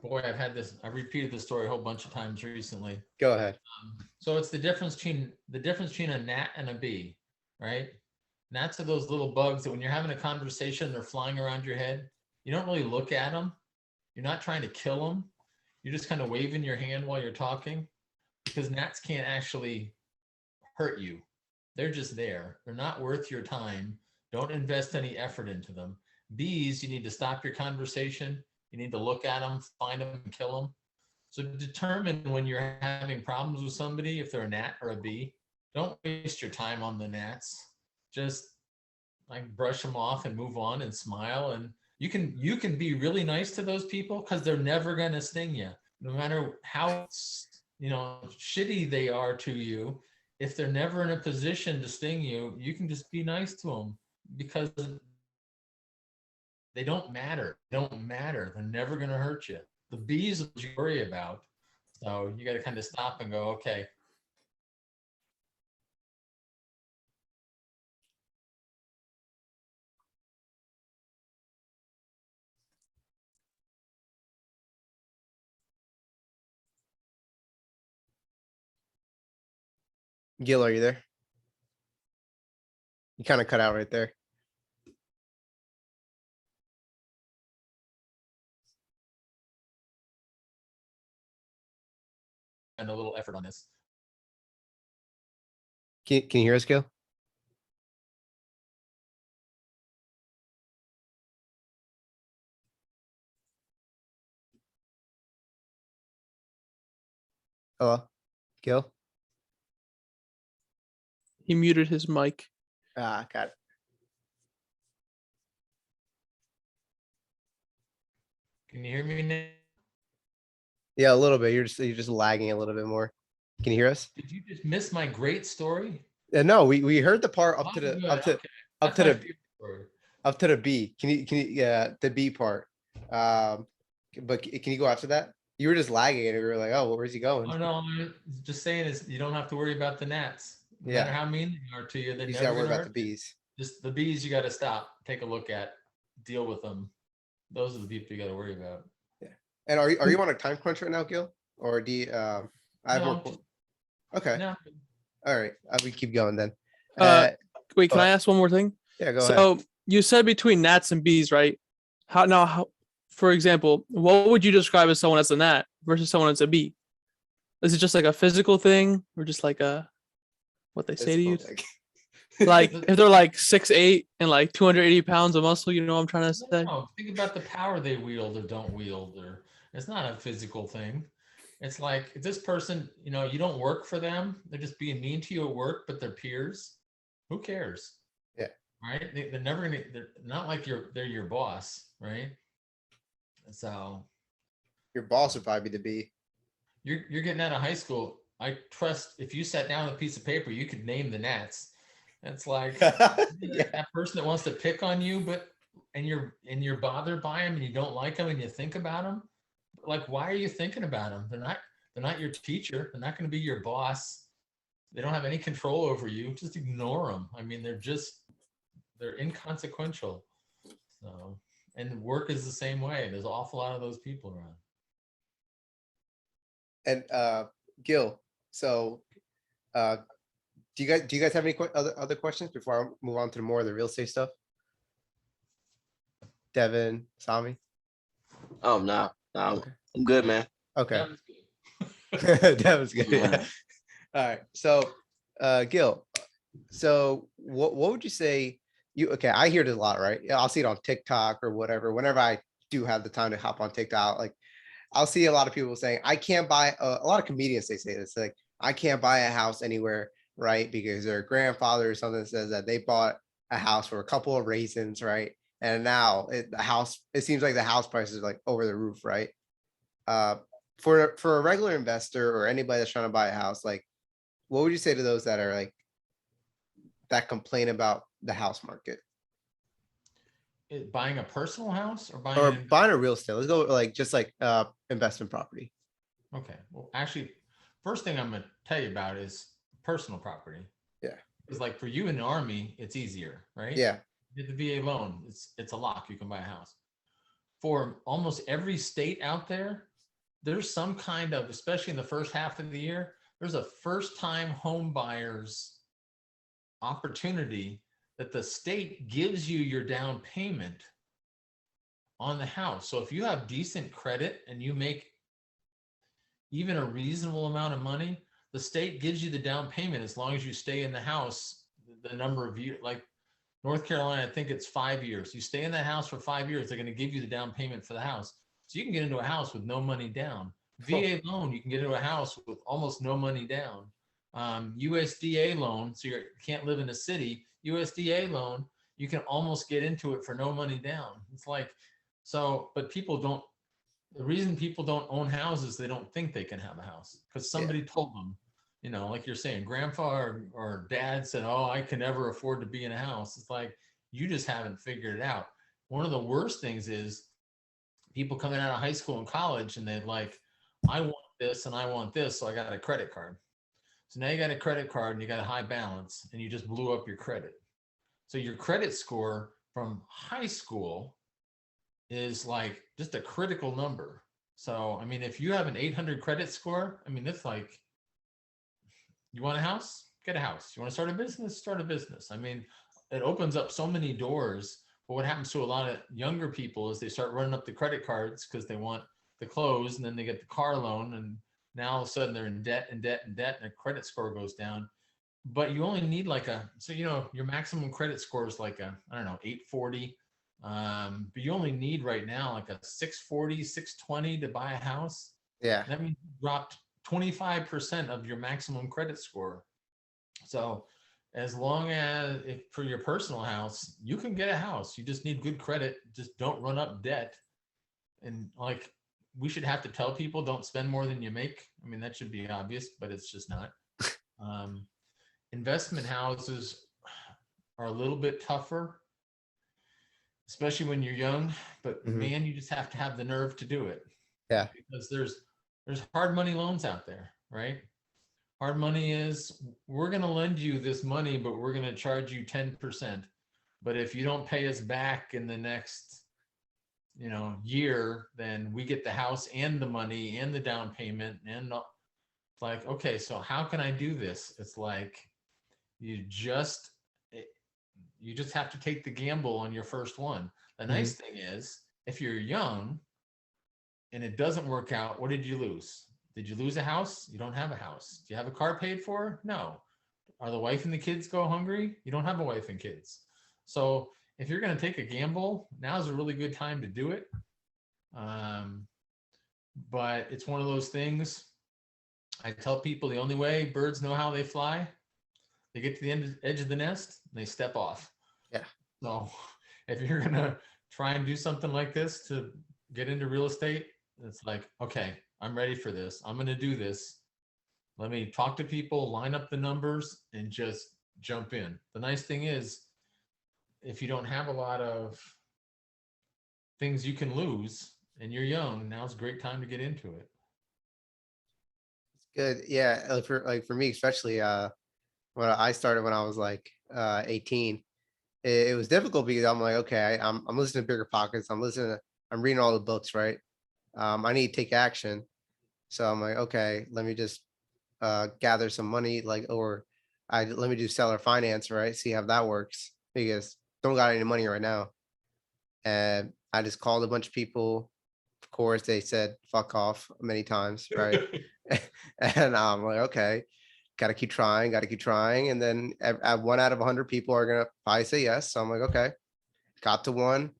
boy, I've repeated this story a whole bunch of times recently. go ahead. So it's the difference between a gnat and a bee, right? Gnats are those little bugs that when you're having a conversation, they're flying around your head. You don't really look at them. You're not trying to kill them. You're just kind of waving your hand while you're talking because gnats can't actually hurt you. They're just there. They're not worth your time. Don't invest any effort into them. Bees, you need to stop your conversation. You need to look at them, find them, and kill them. So determine when you're having problems with somebody if they're a gnat or a bee. Don't waste your time on the gnats. Just like brush them off and move on and smile. And you can be really nice to those people because they're never gonna sting you, no matter how shitty they are to you. If they're never in a position to sting you, you can just be nice to them because they don't matter. They don't matter. They're never gonna hurt you. The bees that you worry about. So you got to kind of stop and go, okay, Gil, are you there? You kind of cut out right there. and a little effort on this. Can you hear us, Gil? Hello, Gil. He muted his mic. Got it. Can you hear me now? Yeah, a little bit. You're just lagging a little bit more. Can you hear us? Did you just miss my great story? No, we heard the part up Oh, to the good. up to Okay. up That's to my the favorite story. up to the B. Can you yeah the B part? But can you go after that? You were just lagging and we were like, oh, where's he going? Oh no, I'm just saying is you don't have to worry about the gnats. No matter Yeah, how mean they are to you, they're you just gotta never worry gonna about the hurt you. bees. Just the bees you got to stop, take a look at, deal with them. Those are the people you got to worry about. Yeah. And are you on a time crunch right now, Gil? Or do you, I have more. No, Okay. no. All right. We keep going then. Uh, wait, Go can I ahead. ask one more thing? Yeah, go ahead. So you said between gnats and bees, right? How, for example, what would you describe as someone as a gnat versus someone as a bee? Is it just like a physical thing or just like a what they say to you? Physical thing. Like if they're like 6'8" and like 280 pounds of muscle, you know what I'm trying to say? No, think about the power they wield or don't wield, or it's not a physical thing. It's like if this person, you don't work for them, they're just being mean to you at work, but they're peers. Who cares? Yeah. Right? They're never gonna. They're not like they're your boss, right? So Your boss would probably be the bee. you're getting out of high school. I trust if you sat down with a piece of paper, you could name the gnats. It's like Yeah. that person that wants to pick on you, and you're bothered by them and you don't like them and you think about them. Like, why are you thinking about them? They're not your teacher. They're not going to be your boss. They don't have any control over you. Just ignore them. I mean, they're inconsequential. So, and work is the same way. There's an awful lot of those people around. And Gil, so do you guys have any other questions before I move on to more of the real estate stuff? Devin, Sami? Oh no, Okay. I'm good, man. Okay. That was good. Devin's good. Yeah. All right. So Gil, so what would you say okay, I hear this a lot, right? Yeah, I'll see it on TikTok or whatever. Whenever I do have the time to hop on TikTok, like I'll see a lot of people saying, I can't buy a lot of comedians, they say this, like, I can't buy a house anywhere, right? Because their grandfather or something says that they bought a house for a couple of raisins, right? And now it seems like the house prices are like over the roof, right? For a regular investor or anybody that's trying to buy a house, like, what would you say to those that are like, that complain about the house market? Buying a personal house or Or buying buying a real estate? Let's go like, just like investment property. Okay. Well, actually, first thing I'm going to tell you about is personal property. Yeah. It's like for you in the Army, it's easier, right? Yeah. Get the VA loan. It's a lock. You can buy a house. For almost every state out there, there's some kind of, especially in the first half of the year, there's a first time home buyers opportunity that the state gives you your down payment on the house. So if you have decent credit and you make even a reasonable amount of money, the state gives you the down payment as long as you stay in the house the number of years. Like North Carolina, I think it's 5 years. You stay in that house for 5 years, they're going to give you the down payment for the house. So you can get into a house with no money down. VA loan, you can get into a house with almost no money down. USDA loan, so you can't live in a city. USDA loan, you can almost get into it for no money down. It's like, so, but people don't, the reason people don't own houses, they don't think they can have a house because somebody told them, like you're saying, grandpa or dad said, oh, I can never afford to be in a house. It's like, you just haven't figured it out. One of the worst things is people coming out of high school and college and they're like, I want this and I want this. So I got a credit card. So now you got a credit card and you got a high balance and you just blew up your credit. So your credit score from high school is like just a critical number. So, I mean, if you have an 800 credit score, I mean, it's like, you want a house? Get a house. You want to start a business? Start a business. I mean, it opens up so many doors. But what happens to a lot of younger people is they start running up the credit cards because they want the clothes and then they get the car loan. And now all of a sudden they're in debt and debt and debt and their credit score goes down. But you only need like your maximum credit score is like I don't know, 840. But you only need right now like a 640, 620 to buy a house. Yeah. That means you dropped 25% of your maximum credit score. So as long as for your personal house, you can get a house. You just need good credit. Just don't run up debt. And like we should have to tell people don't spend more than you make. I mean, that should be obvious, but it's just not. Investment houses are a little bit tougher, especially when you're young, but man, you just have to have the nerve to do it. Yeah. Because there's hard money loans out there, right? Hard money is we're going to lend you this money, but we're going to charge you 10%. But if you don't pay us back in the next, year, then we get the house and the money and the down payment. And it's like, okay, so how can I do this? It's like, You just have to take the gamble on your first one. The nice thing is, if you're young and it doesn't work out, what did you lose? Did you lose a house? You don't have a house. Do you have a car paid for? No. Are the wife and the kids go hungry? You don't have a wife and kids. So if you're going to take a gamble, now's a really good time to do it. But it's one of those things. I tell people the only way birds know how they fly, they get to the edge of the nest and they step off. Yeah. So if you're going to try and do something like this to get into real estate, it's like, okay, I'm ready for this. I'm going to do this. Let me talk to people, line up the numbers, and just jump in. The nice thing is, if you don't have a lot of things you can lose and you're young, now's a great time to get into it. Good. Yeah. For me, especially when I started when I was like 18, it was difficult because I'm like, okay, I'm listening to Bigger Pockets. I'm reading all the books, right? I need to take action. So I'm like, okay, let me just gather some money, let me do seller finance, right? See how that works because don't got any money right now. And I just called a bunch of people. Of course, they said fuck off many times, right? And I'm like, okay, got to keep trying. And then at 1 out of 100 people are gonna probably say yes. So I'm like, okay, got to one.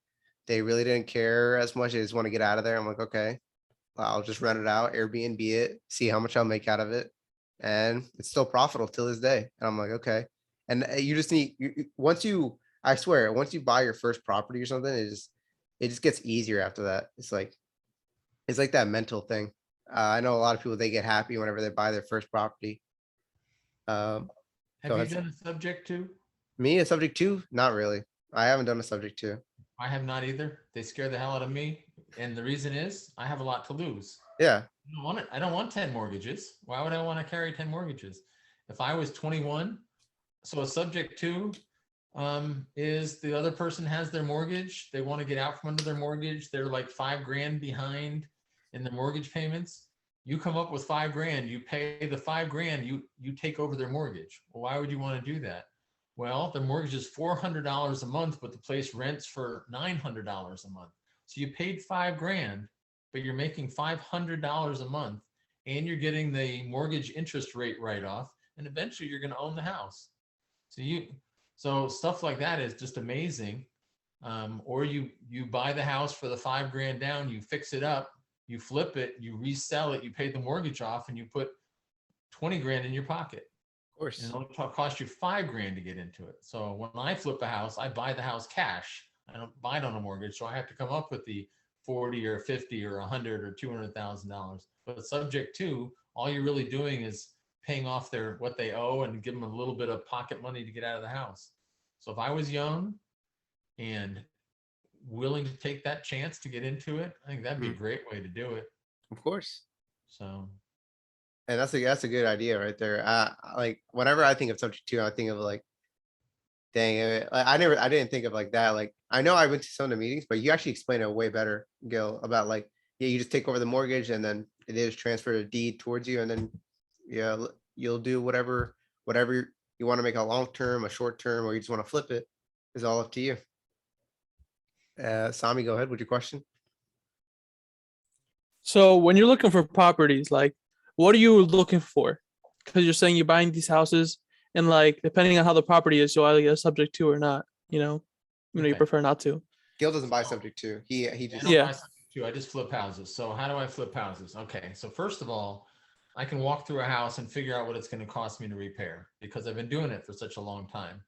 They really didn't care as much. They just want to get out of there. I'm like, okay, I'll just rent it out, Airbnb it, see how much I'll make out of it. And it's still profitable till this day. And I'm like, okay. And you just need, I swear, once you buy your first property or something, it just gets easier after that. It's like that mental thing. I know a lot of people, they get happy whenever they buy their first property. Have Go you ahead. done a subject to? Me, a subject to? Not really. I haven't done a subject to. I have not either. They scare the hell out of me. And the reason is I have a lot to lose. Yeah, I don't want it. I don't want 10 mortgages. Why would I want to carry 10 mortgages? If I was 21, so a subject to is the other person has their mortgage. They want to get out from under their mortgage. They're like $5,000 behind in the mortgage payments. You come up with $5,000, you pay the $5,000, you take over their mortgage. Well, why would you want to do that? Well, the mortgage is $400 a month, but the place rents for $900 a month. So you paid $5,000, but you're making $500 a month, and you're getting the mortgage interest rate write-off, and eventually you're going to own the house. So stuff like that is just amazing. Or you buy the house for the $5,000 down, you fix it up, you flip it, you resell it, you pay the mortgage off, and you put $20,000 in your pocket. of course. And it'll cost you $5,000 to get into it. So when I flip a house, I buy the house cash. I don't buy it on a mortgage, so I have to come up with the 40 or 50 or 100 or $200,000. But subject to, all you're really doing is paying off what they owe and give them a little bit of pocket money to get out of the house. So if I was young and willing to take that chance to get into it, I think that'd be a great way to do it. Of course. So, And that's a good idea right there. Like whenever I think of subject to, I think of like, dang it. I didn't think of like that. Like I know I went to some of the meetings, but you actually explained it way better, Gil, about like, yeah, you just take over the mortgage and then it is transferred a deed towards you. And then, yeah, you'll do whatever you want to make a long term, a short term, or you just want to flip it is all up to you. Sami, go ahead with your question. So when you're looking for properties, like what are you looking for? Because you're saying you're buying these houses, and like depending on how the property is, you'll either get a subject to or not. You Okay. you prefer not to. Gil doesn't buy subject to. He I just don't Yeah. buy subject to, I just flip houses. So how do I flip houses? Okay, so first of all, I can walk through a house and figure out what it's going to cost me to repair because I've been doing it for such a long time.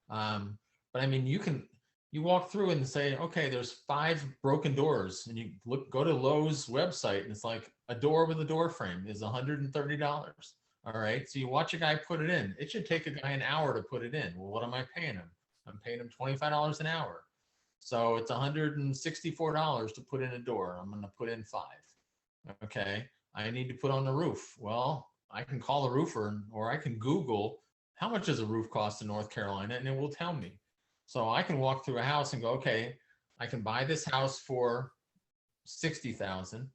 But I mean, you walk through and say, okay, there's 5 broken doors, and you go to Lowe's website, and it's like a door with a door frame is $130. All right, so you watch a guy put it in. It should take a guy an hour to put it in. Well, what am I paying him? I'm paying him $25 an hour. So it's $164 to put in a door. I'm going to put in 5. Okay. I need to put on the roof. Well, I can call a roofer, or I can Google how much does a roof cost in North Carolina, and it will tell me. So I can walk through a house and go, okay, I can buy this house for $60,000.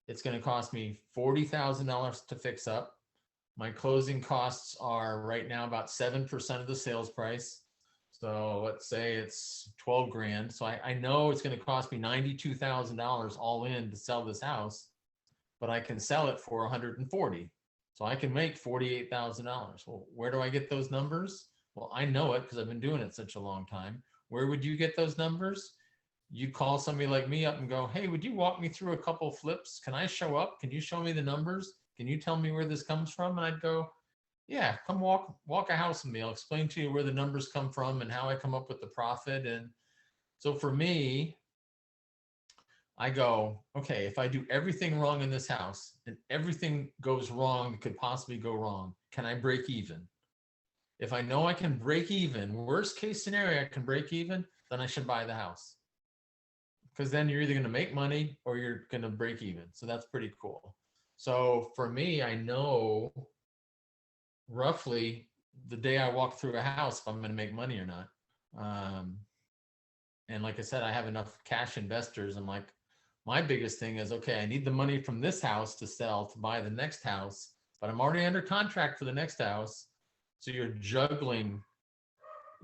It's going to cost me $40,000 to fix up. My closing costs are right now about 7% of the sales price. So let's say it's 12 grand. So I know it's going to cost me $92,000 all in to sell this house, but I can sell it for 140. So I can make $48,000. Well, where do I get those numbers? Well, I know it because I've been doing it such a long time. Where would you get those numbers? You call somebody like me up and go, hey, would you walk me through a couple flips? Can I show up? Can you show me the numbers? Can you tell me where this comes from? And I'd go, yeah, come walk a house with me. I'll explain to you where the numbers come from and how I come up with the profit. And so for me, I go, okay, if I do everything wrong in this house and everything goes wrong that could possibly go wrong, can I break even? If I know I can break even, worst case scenario, I can break even, then I should buy the house. Because then you're either going to make money or you're going to break even. So that's pretty cool. So for me, I know roughly the day I walk through a house if I'm going to make money or not. And like I said, I have enough cash investors. I'm like, my biggest thing is, okay, I need the money from this house to sell to buy the next house, but I'm already under contract for the next house. So you're juggling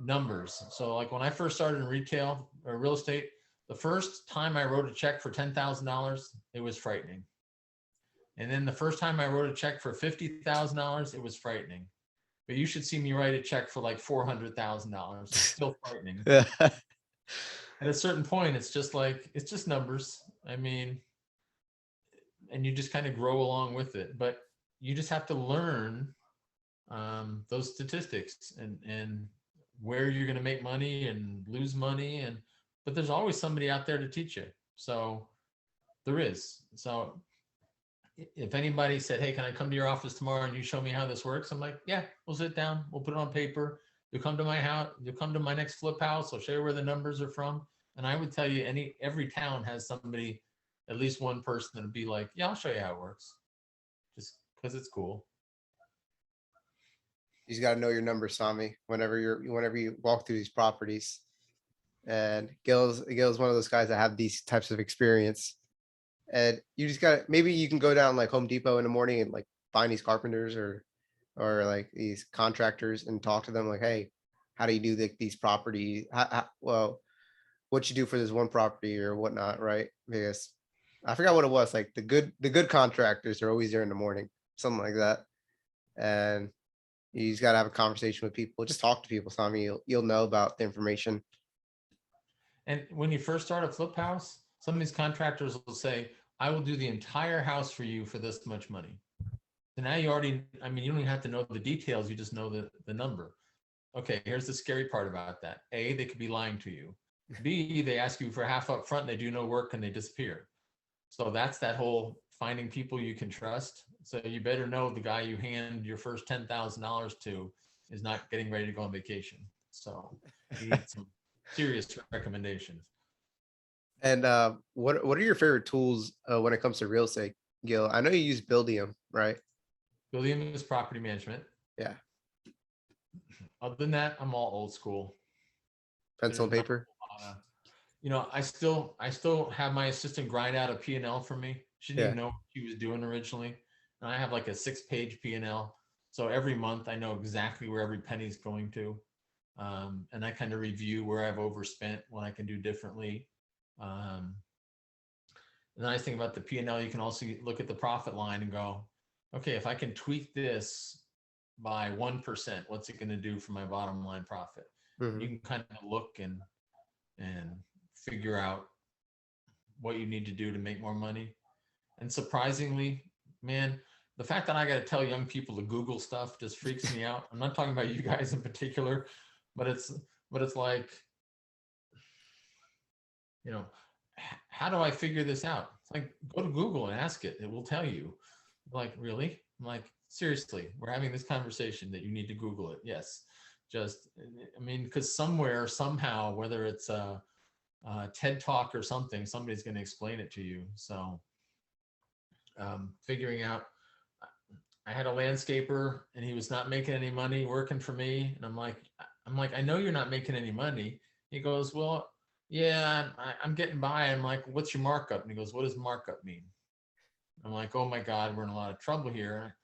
numbers. So like when I first started in retail or real estate, the first time I wrote a check for $10,000, it was frightening. And then the first time I wrote a check for $50,000, it was frightening. But you should see me write a check for like $400,000. It's still frightening. At a certain point, it's just like, it's just numbers. I mean, and you just kind of grow along with it. But you just have to learn those statistics and where you're going to make money and lose money. But there's always somebody out there to teach you. So there is. So if anybody said, hey, can I come to your office tomorrow and you show me how this works? I'm like, yeah, we'll sit down. We'll put it on paper. You'll come to my house. You'll come to my next flip house. I'll show you where the numbers are from. And I would tell you every town has somebody, at least one person that'd be like, yeah, I'll show you how it works. Just because it's cool. You just got to know your numbers, Sami, whenever you walk through these properties. And Gil's one of those guys that have these types of experience. And you just got maybe you can go down like Home Depot in the morning and like find these carpenters or like these contractors and talk to them like, hey, how do you do these properties? Well, what you do for this one property or whatnot, right? Because I forgot what it was. Like the good contractors are always there in the morning, something like that. And you just got to have a conversation with people. Just talk to people, Sami. You'll know about the information. And when you first start a flip house, some of these contractors will say, I will do the entire house for you for this much money. So now you already, I mean, you don't even have to know the details. You just know the number. Okay, here's the scary part about that. A, they could be lying to you. B, they ask you for half up front, they do no work and they disappear. So that's that whole finding people you can trust. So you better know the guy you hand your first $10,000 to is not getting ready to go on vacation. So you need some serious recommendations. And what are your favorite tools when it comes to real estate, Gil? I know you use Buildium, right? Buildium is property management. Yeah. Other than that, I'm all old school. Pencil and paper. You know, I still have my assistant grind out a P&L for me. She didn't even know what she was doing originally. And I have like a 6-page P&L. So every month I know exactly where every penny is going to. And I kind of review where I've overspent, what I can do differently. The nice thing about the P&L, you can also look at the profit line and go, okay, if I can tweak this by 1%, what's it going to do for my bottom line profit? Mm-hmm. You can kind of look and figure out what you need to do to make more money. And surprisingly, man, the fact that I got to tell young people to Google stuff just freaks me out. I'm not talking about you guys in particular, but it's like, you know, how do I figure this out? It's like, go to Google and ask it. It will tell you. I'm like, really? I'm like, seriously, we're having this conversation that you need to Google it. Yes. Just, I mean, because somewhere, somehow, whether it's a TED Talk or something, somebody's going to explain it to you. So figuring out, I had a landscaper and he was not making any money working for me. And I'm like, I know you're not making any money. He goes, well, yeah, I'm getting by. I'm like, what's your markup? And he goes, what does markup mean? I'm like, oh my God, we're in a lot of trouble here.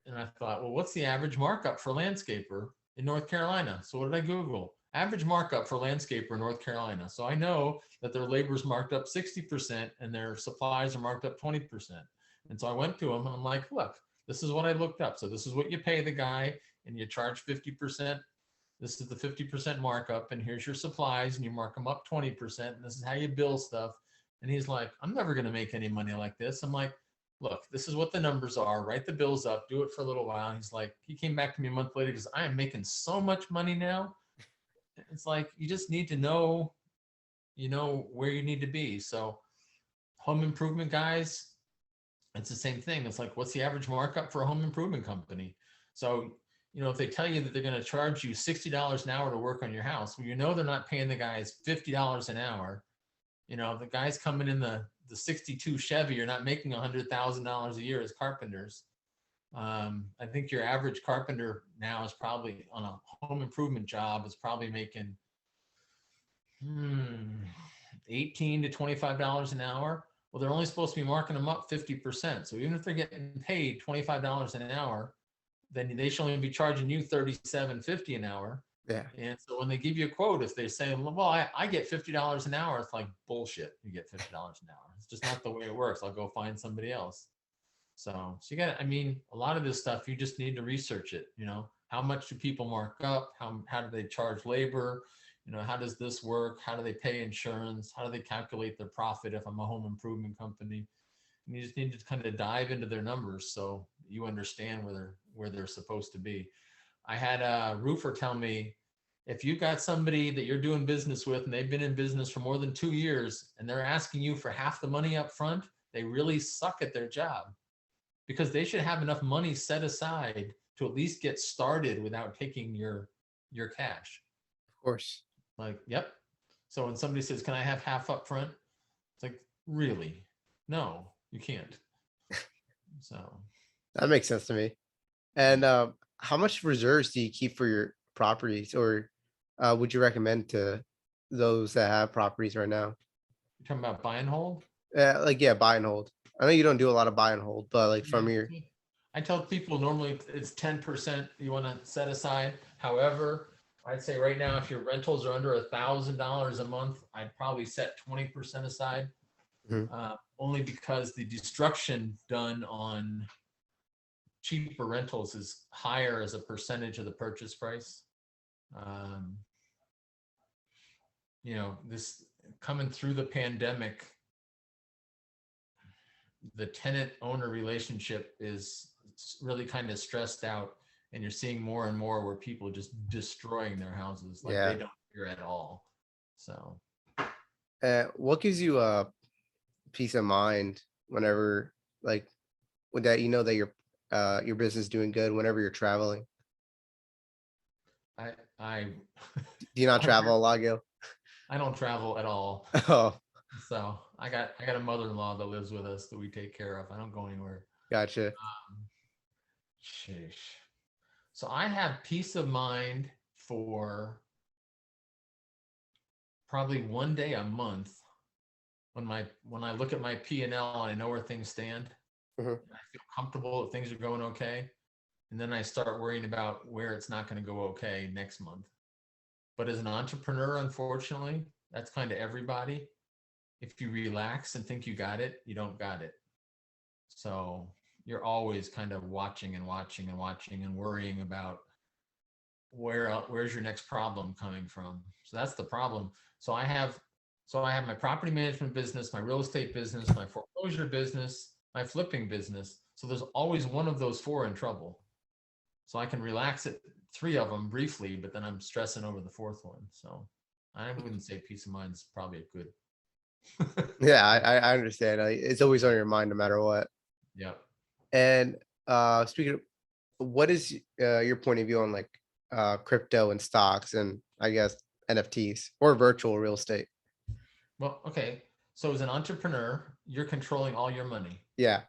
And I thought, well, what's the average markup for a landscaper in North Carolina? So what did I Google? average markup for landscaper in North Carolina. So I know that their labor is marked up 60% and their supplies are marked up 20%. And so I went to them and I'm like, look, this is what I looked up. So this is what you pay the guy and you charge 50%. This is the 50% markup and here's your supplies and you mark them up 20%. And this is how you bill stuff. And he's like, I'm never going to make any money like this. I'm like, look, this is what the numbers are. Write the bills up, do it for a little while. And he's like, he came back to me a month later because I am making so much money now. It's like, you just need to know, where you need to be. So home improvement guys, it's the same thing. It's like, what's the average markup for a home improvement company? So, if they tell you that they're going to charge you $60 an hour to work on your house, well, they're not paying the guys $50 an hour. The guys coming in the 62 Chevy are not making $100,000 a year as carpenters. I think your average carpenter now is probably on a home improvement job is probably making $18 to $25 an hour. Well, they're only supposed to be marking them up 50%. So even if they're getting paid $25 an hour, then they should only be charging you $37.50 an hour. Yeah. And so when they give you a quote, if they say, well, I get $50 an hour, it's like bullshit. You get $50 an hour. It's just not the way it works. I'll go find somebody else. So you got, a lot of this stuff, you just need to research it. How much do people mark up? How do they charge labor? How does this work? How do they pay insurance? How do they calculate their profit if I'm a home improvement company? And you just need to kind of dive into their numbers so you understand where they're supposed to be. I had a roofer tell me, if you've got somebody that you're doing business with and they've been in business for more than 2 years and they're asking you for half the money up front, they really suck at their job, because they should have enough money set aside to at least get started without taking your cash. Of course. Like, yep. So when somebody says, can I have half up front? It's like, really? No, you can't. So That makes sense to me. And how much reserves do you keep for your properties, or would you recommend to those that have properties right now? you're talking about buy and hold? Buy and hold. I know you don't do a lot of buy and hold, but like from your, I tell people normally it's 10% you want to set aside. However, I'd say right now, if your rentals are under $1,000 a month, I'd probably set 20% aside. Only because the destruction done on cheaper rentals is higher as a percentage of the purchase price. This coming through the pandemic, the tenant owner relationship is really kind of stressed out, and you're seeing more and more where people are just destroying their houses like they don't care at all. So what gives you peace of mind whenever, like, with that, that your business is doing good whenever you're traveling? I Do you not travel a lot, Gil? I don't travel at all. Oh, So I got a mother-in-law that lives with us that we take care of. I don't go anywhere. gotcha. Sheesh. So I have peace of mind for probably one day a month when I look at my P&L and I know where things stand. Mhm. I feel comfortable that things are going okay. And then I start worrying about where it's not going to go okay next month. But as an entrepreneur, unfortunately, that's kind of everybody. If you relax and think you got it, you don't got it. So you're always kind of watching and watching and watching and worrying about where's your next problem coming from. So that's the problem. So I have my property management business, my real estate business, my foreclosure business, my flipping business. So there's always one of those four in trouble. So I can relax at three of them briefly, but then I'm stressing over the fourth one. So I wouldn't say peace of mind is probably a good. Yeah, I understand. It's always on your mind no matter what. Yeah. And speaking of, what is your point of view on like crypto and stocks and I guess NFTs or virtual real estate? Well, okay. So as an entrepreneur, you're controlling all your money. Yeah.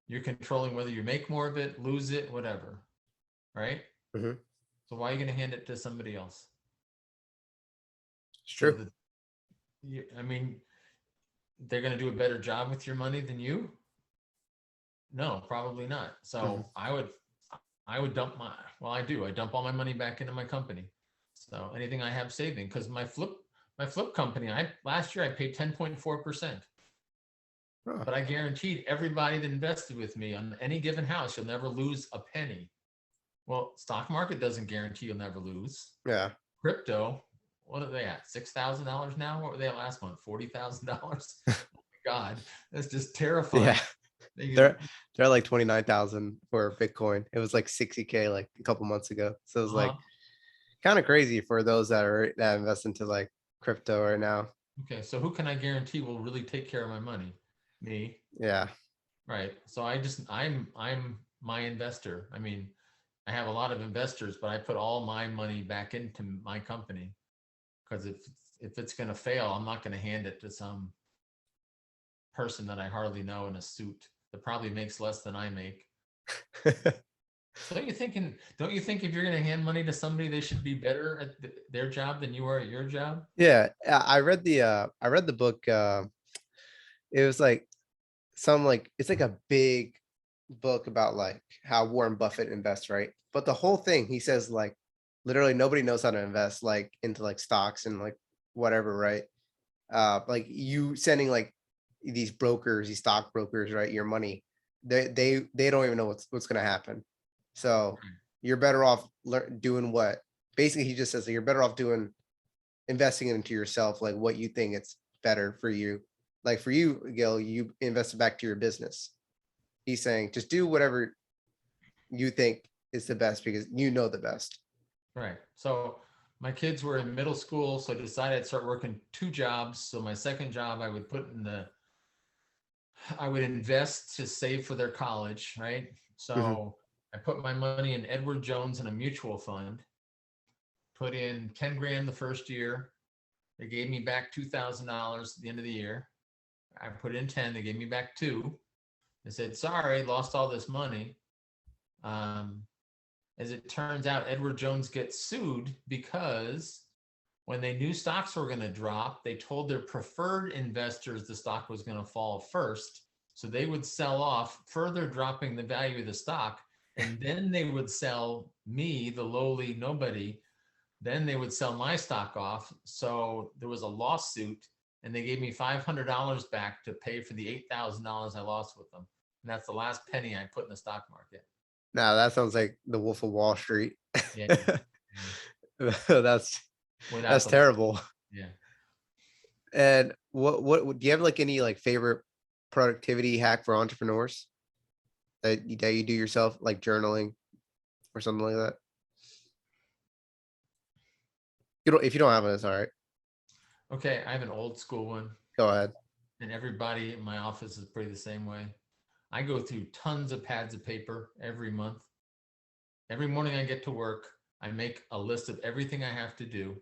You're controlling whether you make more of it, lose it, whatever. Right? Mhm. So why are you going to hand it to somebody else? It's true. They're going to do a better job with your money than you? No, probably not. So I would dump I dump all my money back into my company. So anything I have saving, because my flip company, last year I paid 10.4%. Huh. But I guaranteed everybody that invested with me on any given house, you'll never lose a penny. Well, stock market doesn't guarantee you'll never lose. Yeah. Crypto, what are they at? $6,000 now? What were they at last month? $40,000? Oh my God, that's just terrifying. Yeah. They They're like 29,000 for Bitcoin. It was like 60K like a couple months ago. So it was like kind of crazy for those that invest into like crypto right now. Okay, so who can I guarantee will really take care of my money? Me, Yeah. right? So I'm my investor. I mean, I have a lot of investors, but I put all my money back into my company because if it's going to fail, I'm not going to hand it to some person that I hardly know in a suit that probably makes less than I make. So don't you think if you're going to hand money to somebody, they should be better at their job than you are at your job? Yeah. I read the book. It was like it's like a big book about like how Warren Buffett invests, right? But the whole thing, he says like literally nobody knows how to invest like into like stocks and like whatever, right? Like you sending like these stock brokers, right? Your money, they don't even know what's gonna happen. So you're better off doing what basically he just says that you're better off doing investing it into yourself, like what you think it's better for you. Like for you, Gil, you invest it back to your business. He's saying just do whatever you think is the best because you know the best. Right. So my kids were in middle school, so I decided I'd start working 2 jobs. So my second job, I would invest to save for their college, right? So I put my money in Edward Jones in a mutual fund, put in 10 grand the first year. They gave me back $2,000 at the end of the year. I put in 10, they gave me back 2. They said, sorry, lost all this money. As it turns out, Edward Jones gets sued because when they knew stocks were going to drop, they told their preferred investors the stock was going to fall first. So they would sell off, further dropping the value of the stock. And then they would sell me, the lowly nobody. Then they would sell my stock off. So there was a lawsuit and they gave me $500 back to pay for the $8,000 I lost with them. And that's the last penny I put in the stock market. Now that sounds like the Wolf of Wall Street. Yeah. That's terrible. Yeah. And what do you have like any like favorite productivity hack for entrepreneurs that you do yourself, like journaling or something like that? If you don't have it, it's all right. Okay, I have an old school one, Go ahead. and everybody in my office is pretty the same way. I go through tons of pads of paper every month. Every morning I get to work, I make a list of everything I have to do.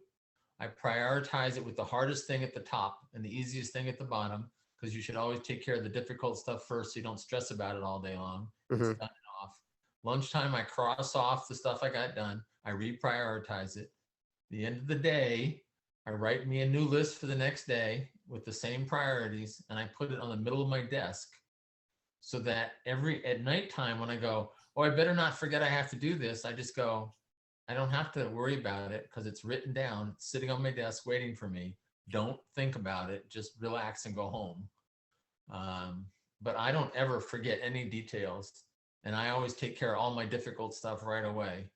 I prioritize it with the hardest thing at the top and the easiest thing at the bottom, because you should always take care of the difficult stuff first so you don't stress about it all day long. It's done and off. Lunchtime, I cross off the stuff I got done. I reprioritize it. The end of the day, I write me a new list for the next day with the same priorities, and I put it on the middle of my desk so that at nighttime when I go, oh, I better not forget I have to do this, I just go, I don't have to worry about it because it's written down, it's sitting on my desk waiting for me. Don't think about it, just relax and go home. But I don't ever forget any details, and I always take care of all my difficult stuff right away.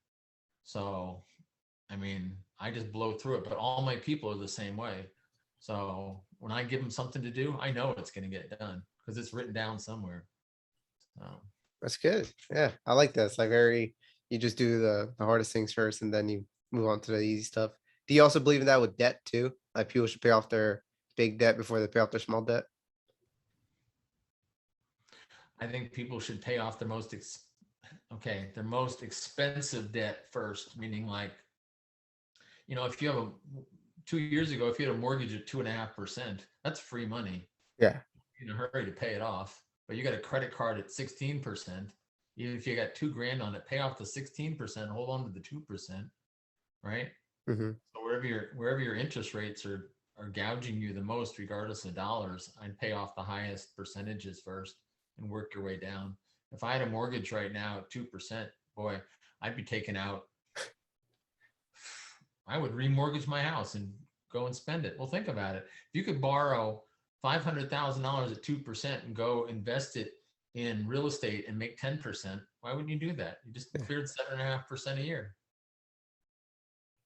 So, I mean, I just blow through it, but all my people are the same way. So when I give them something to do, I know it's going to get done because it's written down somewhere. So. That's good. Yeah, I like that. It's like you just do the hardest things first and then you move on to the easy stuff. Do you also believe in that with debt too? Like people should pay off their big debt before they pay off their small debt? I think people should pay off their most expensive debt first, meaning like, if you have 2 years ago, if you had a mortgage at 2.5%, that's free money. Yeah. You're in a hurry to pay it off, but you got a credit card at 16%. Even if you got $2,000 on it, pay off the 16%, hold on to the 2%, right? So wherever your interest rates are gouging you the most, regardless of dollars, I'd pay off the highest percentages first and work your way down. If I had a mortgage right now at 2%, boy, I'd be taking out I would remortgage my house and go and spend it. Well, think about it. If you could borrow $500,000 at 2% and go invest it in real estate and make 10%, why wouldn't you do that? You just cleared 7.5% a year.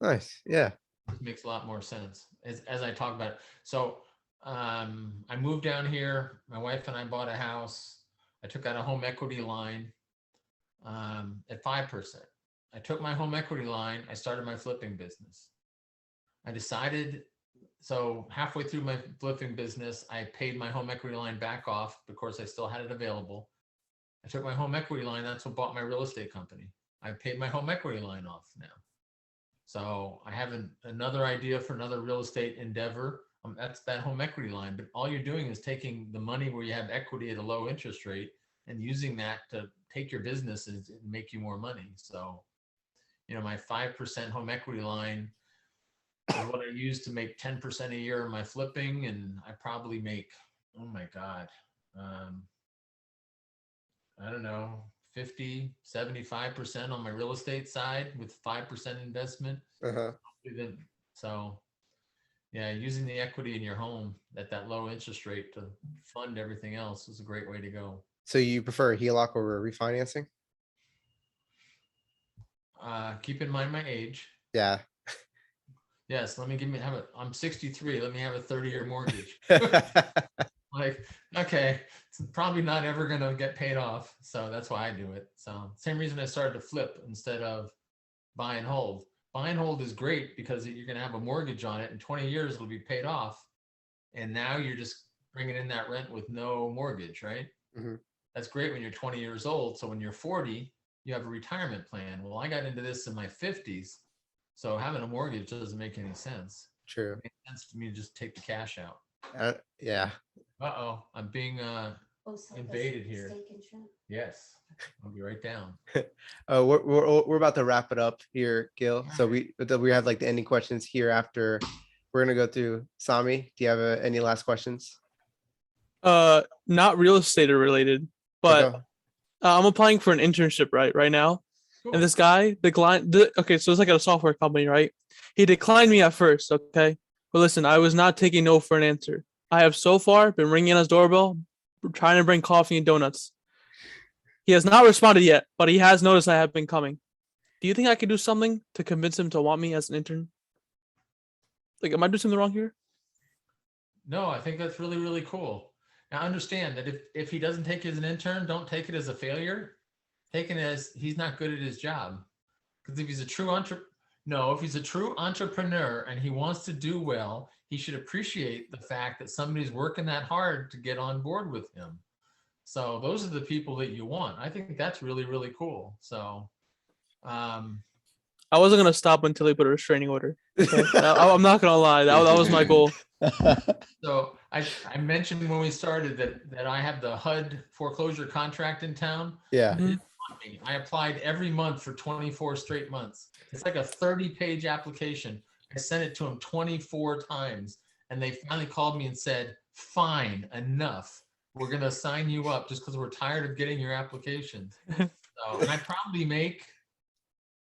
Nice. Yeah. It makes a lot more sense as I talk about it. So I moved down here. My wife and I bought a house. I took out a home equity line at 5%. I took my home equity line. I started my flipping business. I decided, so halfway through my flipping business, I paid my home equity line back off. Of course, I still had it available. I took my home equity line. That's what bought my real estate company. I paid my home equity line off now. So I have another idea for another real estate endeavor. That's that home equity line. But all you're doing is taking the money where you have equity at a low interest rate and using that to take your business and make you more money. So, my 5% home equity line is what I use to make 10% a year in my flipping. And I probably make, oh my God, I don't know, 50, 75% on my real estate side with 5% investment. Uh-huh. So yeah, using the equity in your home at that low interest rate to fund everything else is a great way to go. So you prefer a HELOC over refinancing? Keep in mind my age. Yeah. Yes, I'm 63. Let me have a 30-year mortgage. Like, okay, it's probably not ever going to get paid off. So that's why I do it. So same reason I started to flip instead of buy and hold. Buy and hold is great because you're going to have a mortgage on it. In 20 years, it'll be paid off. And now you're just bringing in that rent with no mortgage, right? Mhm. That's great when you're 20 years old. So when you're 40, you have a retirement plan. Well, I got into this in my 50s. So having a mortgage doesn't make any sense. True. It makes sense to me to just take the cash out. Yeah. Uh-oh, I'm being invaded here. Yes, I'll be right down. We're about to wrap it up here, Gil. So we have like the ending questions here after. We're gonna go through Sami. Do you have any last questions? Not real estate related, but Okay. I'm applying for an internship right now. Cool. And this guy declined. Okay, so it's like a software company, right? He declined me at first, okay? But listen, I was not taking no for an answer. I have so far been ringing on his doorbell, trying to bring coffee and donuts. He has not responded yet, but he has noticed I have been coming. Do you think I could do something to convince him to want me as an intern? Like, am I doing something wrong here? No, I think that's really, really cool. Now understand that if he doesn't take you as an intern, don't take it as a failure. Take it as he's not good at his job. Because if he's a true entrepreneur and he wants to do well, he should appreciate the fact that somebody's working that hard to get on board with him. So those are the people that you want. I think that's really, really cool. So I wasn't gonna stop until he put a restraining order. Okay? I'm not gonna lie. That was my goal. So I mentioned when we started that I have the HUD foreclosure contract in town. Yeah. Mhm. I applied every month for 24 straight months. It's like a 30-page application. I sent it to them 24 times, and they finally called me and said, "Fine, enough. We're going to sign you up just because we're tired of getting your applications." So, and I probably make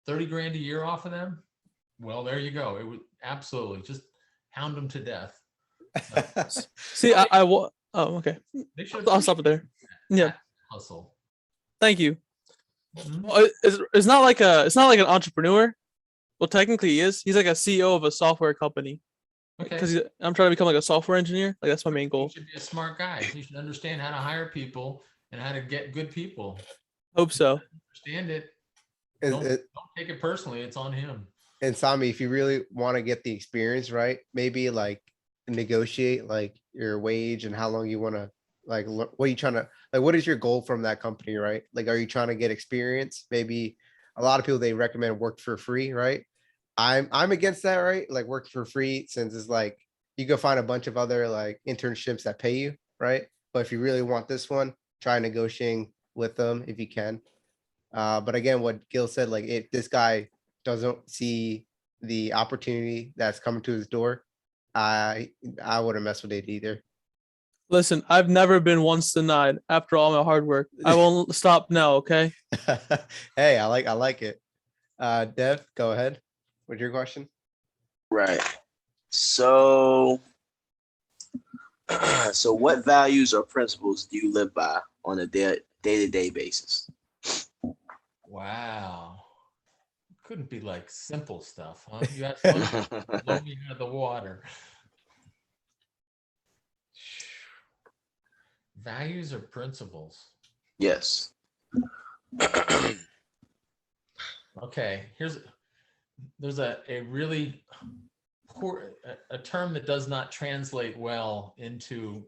30 grand a year off of them. Well, there you go. It would absolutely just hound them to death. See, oh, okay. They should I'll stop it there. Yeah. Hustle. Thank you. Mhm. Well, it's not like an entrepreneur. Well, technically he is. He's like a CEO of a software company. Okay. Because I'm trying to become like a software engineer. Like that's my main You goal. should be a smart guy. You should understand how to hire people and how to get good people. Hope so. Understand it. Is Don't it- take it personally. It's on him. And Sami, if you really want to get the experience, right, maybe like negotiate like your wage and how long you want to like, what are you trying to, like, what is your goal from that company, right? Like, are you trying to get experience? Maybe a lot of people, they recommend work for free, right? I'm against that, right? Like work for free, since it's like, you can find a bunch of other like internships that pay you, right? But if you really want this one, try negotiating with them if you can. But again, what Gil said, like if this guy doesn't see the opportunity that's coming to his door, I wouldn't mess with it either. Listen, I've never been once denied after all my hard work. I won't stop now, okay? Hey, I like it. Dev, go ahead with your question. Right. So, so what values or principles do you live by on a day-to-day basis? Wow. Couldn't be like simple stuff, huh? You asked one blow me out of the water. Values or principles? Yes. Okay, there's a really poor a term that does not translate well into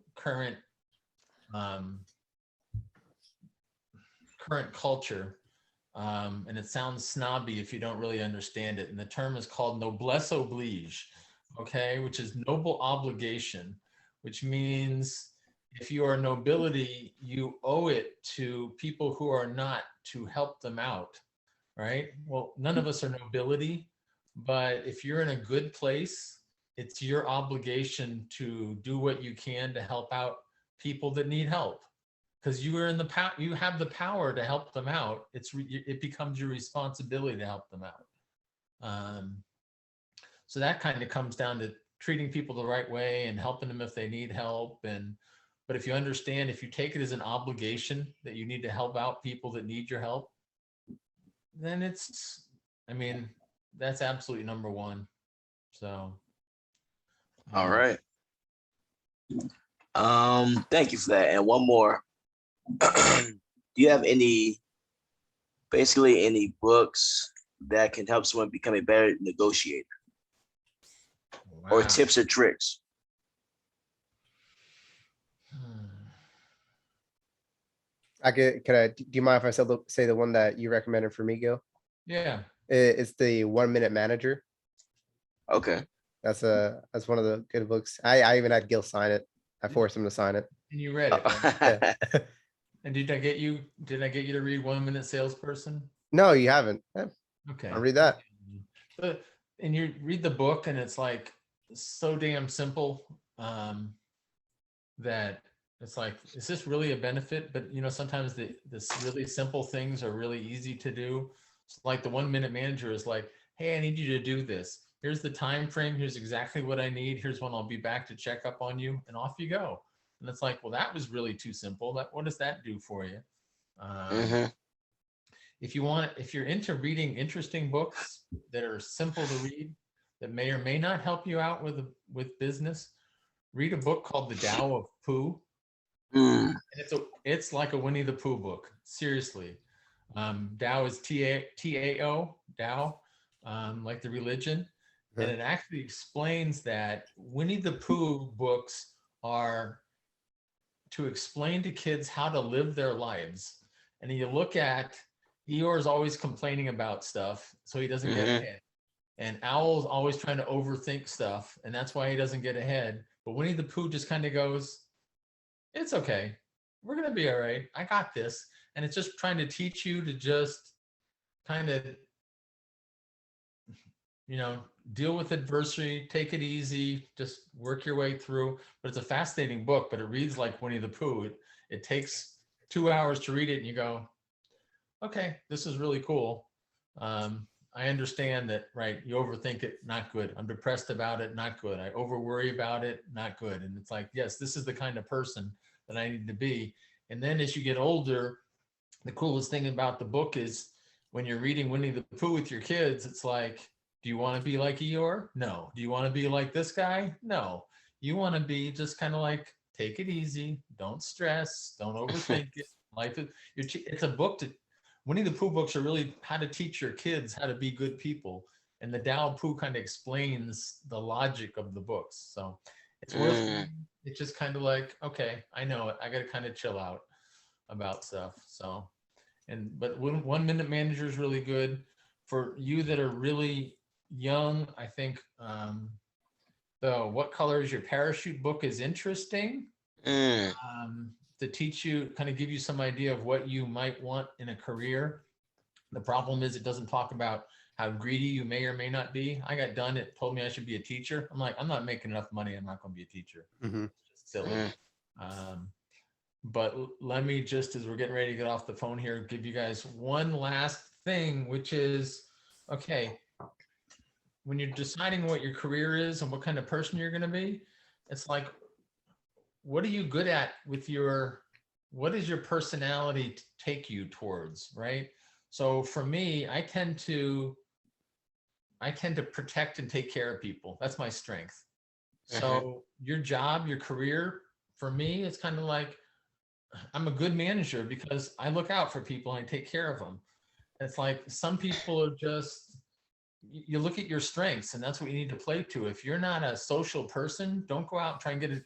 um, current culture, and it sounds snobby if you don't really understand it. And the term is called noblesse oblige, okay, which is noble obligation, which means if you are nobility, you owe it to people who are not to help them out, right? Well, none of us are nobility, but if you're in a good place, it's your obligation to do what you can to help out people that need help, because you are in the power. You have the power to help them out. It becomes your responsibility to help them out. Um, so that kind of comes down to treating people the right way and helping them if they need help. But if you understand, if you take it as an obligation that you need to help out people that need your help, then I mean, that's absolutely number one. So. All right. Thank you for that. And one more. Do you have basically any books that can help someone become a better negotiator, or Wow. tips or tricks? Do you mind if I say the one that you recommended for me, Gil? Yeah. It's the 1 Minute Manager. Okay. That's one of the good books. I even had Gil sign it. I forced him to sign it. And you read it, right? Yeah. And did I get you to read 1 Minute Salesperson? No, you haven't. Yeah, Okay. I'll read that. And you read the book and it's like so damn simple, that it's like, is this really a benefit? But sometimes this really simple things are really easy to do. It's like the 1 Minute Manager is like, hey, I need you to do this. Here's the time frame. Here's exactly what I need. Here's when I'll be back to check up on you, and off you go. And it's like, well, that was really too simple. What does that do for you? If you're into reading interesting books that are simple to read, that may or may not help you out with business, read a book called The Tao of Pooh. And it's like a Winnie the Pooh book. Seriously. Tao is Tao, Tao, like the religion. And it actually explains that Winnie the Pooh books are to explain to kids how to live their lives. And you look at Eeyore's always complaining about stuff, so he doesn't get ahead. And Owl's always trying to overthink stuff, and that's why he doesn't get ahead. But Winnie the Pooh just kind of goes, it's okay. We're going to be all right. I got this. And it's just trying to teach you to just kind of, deal with adversity, take it easy, just work your way through. But it's a fascinating book, but it reads like Winnie the Pooh. It takes 2 hours to read it, and you go, okay, this is really cool. I understand that, right? You overthink it, not good. I'm depressed about it, not good. I over worry about it, not good. And it's like, yes, this is the kind of person that I need to be. And then as you get older, the coolest thing about the book is when you're reading Winnie the Pooh with your kids, it's like, do you want to be like Eeyore? No. Do you want to be like this guy? No. You want to be just kind of like, take it easy, don't stress, don't overthink it. Life is, it's a book to, Winnie the Pooh books are really how to teach your kids how to be good people. And the Tao of Pooh kind of explains the logic of the books. So it's worth reading. It's just kind of like, okay, I know it. I got to kind of chill out about stuff. So, but 1 Minute Manager is really good for you that are really young. I think the What Color is Your Parachute book is interesting. To teach you, kind of give you some idea of what you might want in a career. The problem is it doesn't talk about how greedy you may or may not be. I got done. It told me I should be a teacher. I'm like, I'm not making enough money. I'm not going to be a teacher. It's just silly. But let me just, as we're getting ready to get off the phone here, give you guys one last thing, which is, okay, when you're deciding what your career is and what kind of person you're going to be, it's like, what are you good at with what does your personality take you towards, right? So for me, I tend to protect and take care of people. That's my strength. So your job, your career, for me, it's kind of like I'm a good manager because I look out for people and I take care of them. It's like some people are just, you look at your strengths and that's what you need to play to. If you're not a social person, don't go out and try and get a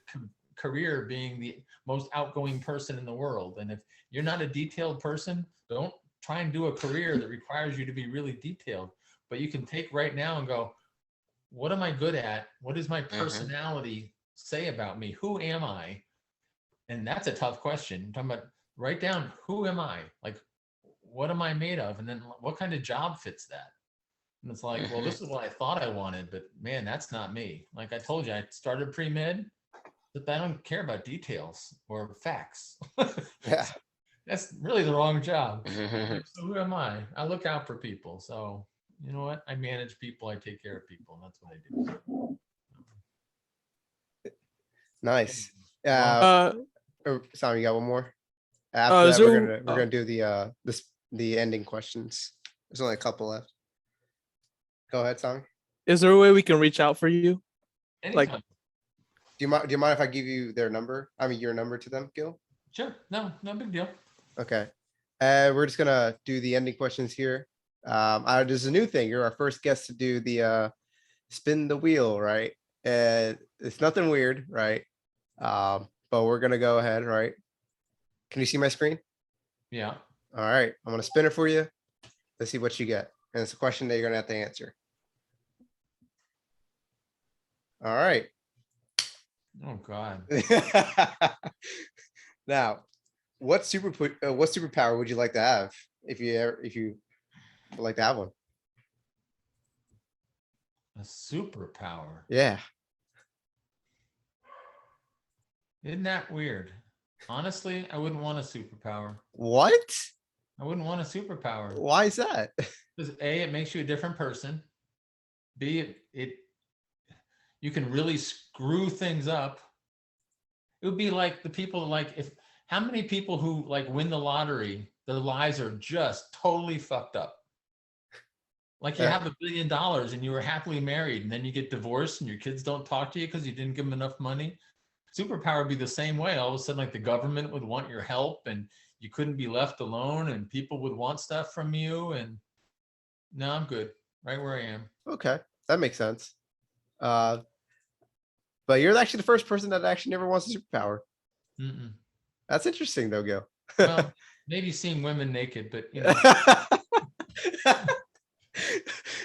career being the most outgoing person in the world. And if you're not a detailed person, don't try and do a career that requires you to be really detailed. But you can take right now and go, what am I good at? What does my personality say about me? Who am I? And that's a tough question. I'm talking about, write down, who am I? Like, what am I made of? And then what kind of job fits that? And it's like, well, this is what I thought I wanted, but man, that's not me. Like I told you, I started pre-med, but I don't care about details or facts. Yeah. That's really the wrong job. Like, so who am I? I look out for people. So you know what? I manage people. I take care of people. And that's what I do. Nice. Uh, Sam, you got one more? After is that, there- we're gonna do the ending questions. There's only a couple left. Go ahead, Sam. is there a way we can reach out for you? Anytime. Do you mind if I give you their number? I mean your number to them, Gil? Sure. No big deal. Okay. We're just gonna do the ending questions here. There's a new thing. You're our first guest to do the spin the wheel, right? And it's nothing weird, right? But we're gonna go ahead, right? Can you see my screen? Yeah. All right, I'm gonna spin it for you. Let's see what you get. And it's a question that you're gonna have to answer. All right. Oh God. Now, what superpower would you like to have if you would like to have one? A superpower. Yeah. Isn't that weird? Honestly, I wouldn't want a superpower. What? I wouldn't want a superpower. Why is that? Because A, it makes you a different person. B, you can really screw things up. It would be like the people how many people who like win the lottery, their lives are just totally fucked up. Like you have $1 billion and you were happily married and then you get divorced and your kids don't talk to you because you didn't give them enough money. Superpower would be the same way. All of a sudden, like the government would want your help and you couldn't be left alone and people would want stuff from you. And no, I'm good right where I am. Okay, that makes sense. But you're actually the first person that actually never wants a superpower. Mm-mm. That's interesting though, Gil. Well, maybe seeing women naked, but you know.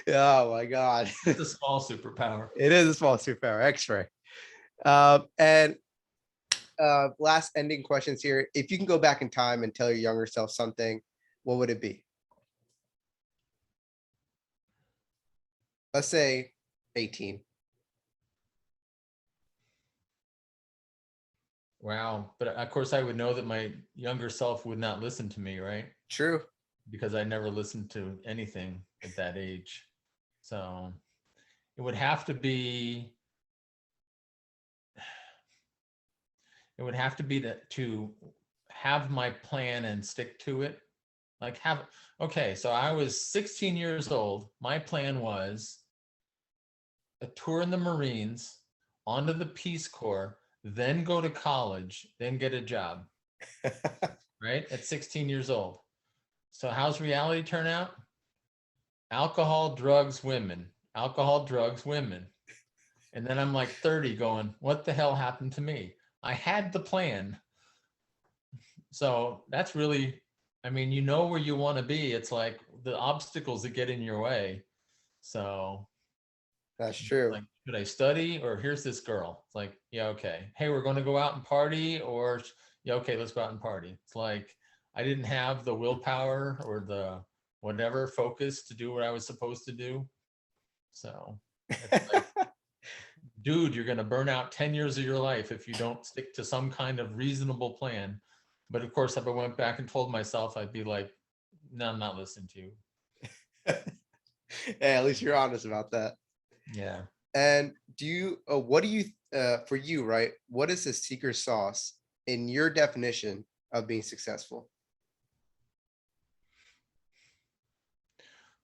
Oh my God. It's a small superpower. It is a small superpower, X-ray. And last ending questions here. If you can go back in time and tell your younger self something, what would it be? Let's say 18. Wow. But of course, I would know that my younger self would not listen to me, right? True. Because I never listened to anything at that age. So it would have to be to have my plan and stick to it. Like so I was 16 years old. My plan was a tour in the Marines, onto the Peace Corps, then go to college, then get a job. Right? At 16 years old. So how's reality turn out? Alcohol, drugs, women. Alcohol, drugs, women. And then I'm like 30 going, what the hell happened to me? I had the plan. So that's really, I mean, you know where you want to be. It's like the obstacles that get in your way. So That's true. like, should I study or here's this girl? It's like, yeah, okay. Hey, we're going to go out and party, or yeah, okay, let's go out and party. It's like, I didn't have the willpower or the whatever focus to do what I was supposed to do. So it's like, dude, you're going to burn out 10 years of your life if you don't stick to some kind of reasonable plan. But of course, if I went back and told myself, I'd be like, no, I'm not listening to you. Hey, at least you're honest about that. Yeah. And what do you, for you, right? What is the secret sauce in your definition of being successful?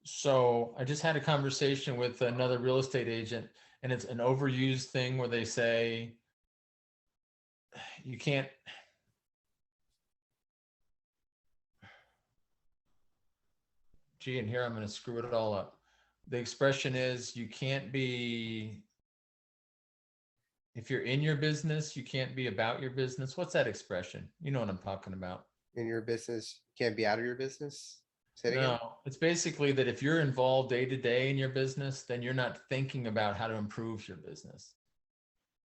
So I just had a conversation with another real estate agent, and it's an overused thing where they say you can't. Gee, and here I'm going to screw it all up. The expression is you can't be, if you're in your business, you can't be about your business. What's that expression? You know what I'm talking about. In your business, you can't be out of your business. Say it again. No, it's basically that if you're involved day to day in your business, then you're not thinking about how to improve your business.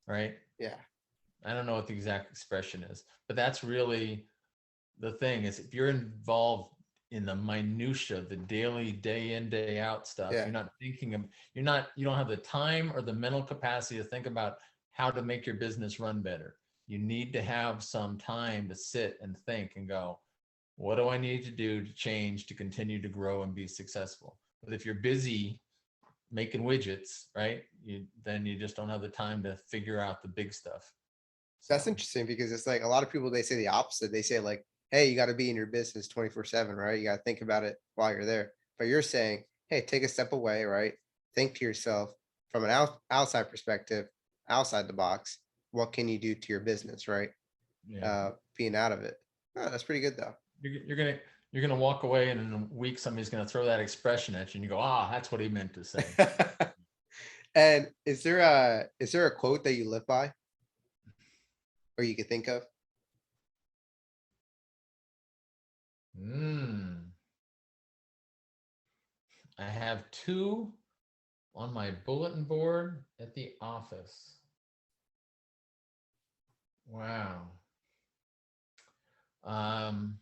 Right? Yeah. I don't know what the exact expression is, but that's really the thing is if you're involved in the minutia, the daily, day in, day out stuff, Yeah. you're not thinking of, you don't have the time or the mental capacity to think about how to make your business run better. You need to have some time to sit and think and go, what do I need to do to change to continue to grow and be successful? But if you're busy making widgets, right, then you just don't have the time to figure out the big stuff. That's So, interesting because it's like a lot of people, they say the opposite. They say like, hey, you got to be in your business 24/7, right? You got to think about it while you're there. But you're saying, hey, take a step away, right? Think to yourself from an outside perspective, outside the box. What can you do to your business, right? yeah. Being out of it. Oh, that's pretty good though. You're gonna walk away, and in a week somebody's gonna throw that expression at you, and you go, "Ah, that's what he meant to say." And is there a quote that you live by or you could think of? I have two on my bulletin board at the office. Wow. Um,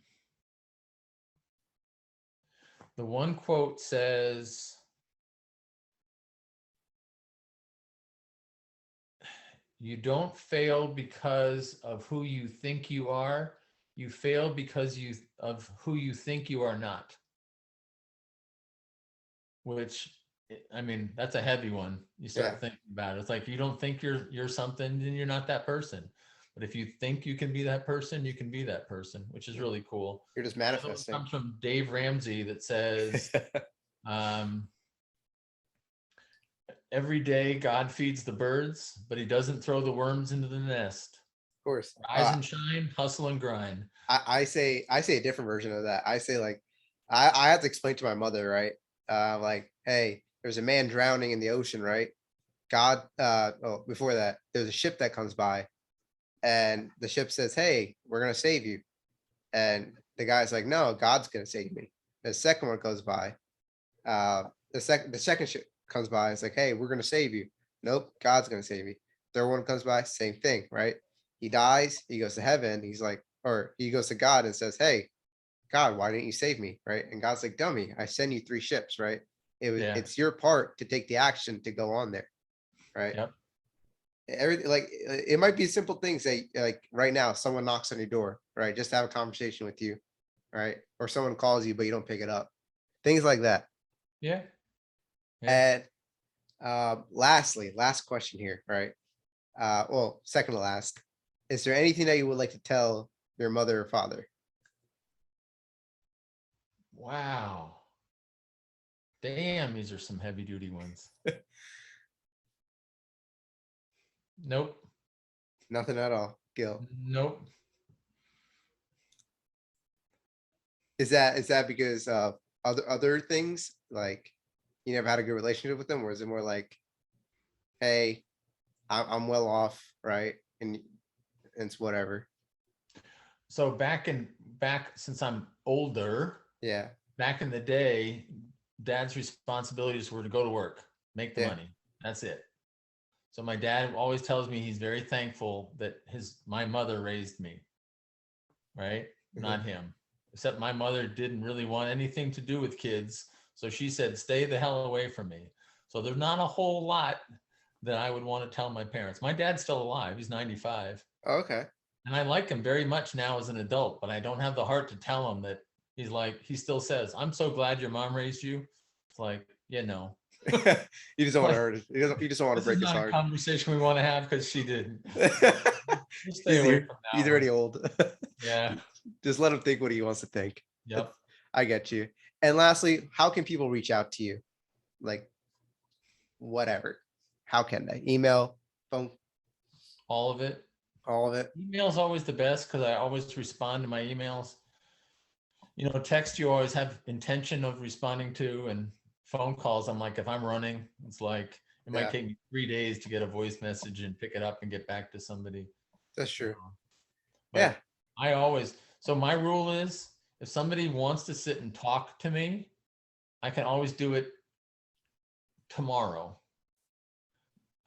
the one quote says, "You don't fail because of who you think you are. You fail because of who you think you are not." Which, I mean, that's a heavy one. You Yeah. start thinking about it. It's like you don't think you're something, then you're not that person. But if you think you can be that person, you can be that person, which is really cool. You're just Another one manifesting. comes from Dave Ramsey that says, every day God feeds the birds, but he doesn't throw the worms into the nest. Of course. Rise and shine, hustle and grind. I say a different version of that. I say like I have to explain to my mother, right? Like, hey, there's a man drowning in the ocean, right? God, before that, there's a ship that comes by, and the ship says, hey, we're gonna save you. And the guy's like, no, God's gonna save me. The second one goes by. The second ship comes by, it's like, hey, we're gonna save you. Nope, God's gonna save you. Third one comes by, same thing, right? He dies, he goes to heaven, he's like, or he goes to God and says, hey, God, why didn't you save me? Right. And God's like, dummy, I send you 3 ships, right? Yeah. It's your part to take the action to go on there. Right. Yep. Everything, like it might be simple things that like right now, someone knocks on your door, right? Just to have a conversation with you, right? Or someone calls you, but you don't pick it up. Things like that. Yeah. Yeah. And lastly, last question here, right? Well, second to last. Is there anything that you would like to tell your mother or father? Wow. Damn, these are some heavy duty ones. Nope. Nothing at all, Gil. Nope. Is that because of other things? Like you never had a good relationship with them, or is it more like, hey, I'm well off, right? And it's whatever. So back since I'm older, Yeah. back in the day, dad's responsibilities were to go to work, make the Yeah. money. That's it. So my dad always tells me he's very thankful that my mother raised me, right? Not him. Except my mother didn't really want anything to do with kids. So she said, stay the hell away from me. So there's not a whole lot that I would want to tell my parents. My dad's still alive. He's 95. Okay. And I like him very much now as an adult, but I don't have the heart to tell him that he still says, I'm so glad your mom raised you. It's like, yeah, no. You just don't want to hurt it. You just don't want to This is break his not a heart. conversation we want to have because she didn't. We'll stay He's, away already- from he's that already one. old. Yeah. Just let him think what he wants to think. Yep. I get you. And lastly, how can people reach out to you? Like, whatever. How can they? Email, phone, All of it. all of it. Email's always the best because I always respond to my emails. You know, text you always have intention of responding to, and phone calls, I'm like, if I'm running, it's like, it might Yeah. take me 3 days to get a voice message and pick it up and get back to somebody. That's true. But Yeah. I always, so my rule is if somebody wants to sit and talk to me, I can always do it tomorrow.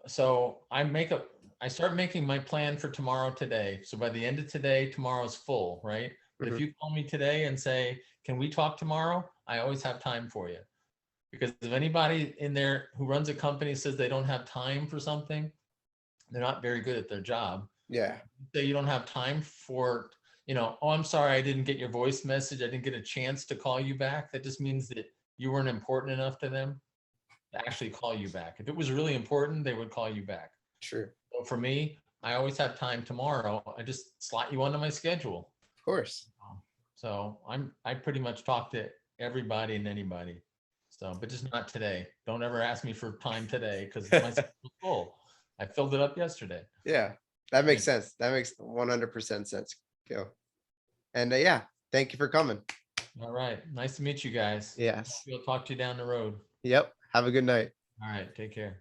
So I start making my plan for tomorrow today. So by the end of today, tomorrow's full, right? But if you call me today and say, can we talk tomorrow? I always have time for you. Because if anybody in there who runs a company says they don't have time for something, they're not very good at their job. Yeah. Say you don't have time for, oh, I'm sorry, I didn't get your voice message. I didn't get a chance to call you back. That just means that you weren't important enough to them to actually call you back. If it was really important, they would call you back. True. So for me, I always have time tomorrow. I just slot you onto my schedule. Of course. So I pretty much talk to everybody and anybody. So, but just not today. Don't ever ask me for time today because my schedule's full. I filled it up yesterday. Yeah. That makes sense. That makes 100% sense. Go. And yeah, thank you for coming. All right. Nice to meet you guys. Yes. We'll talk to you down the road. Yep. Have a good night. All right. Take care.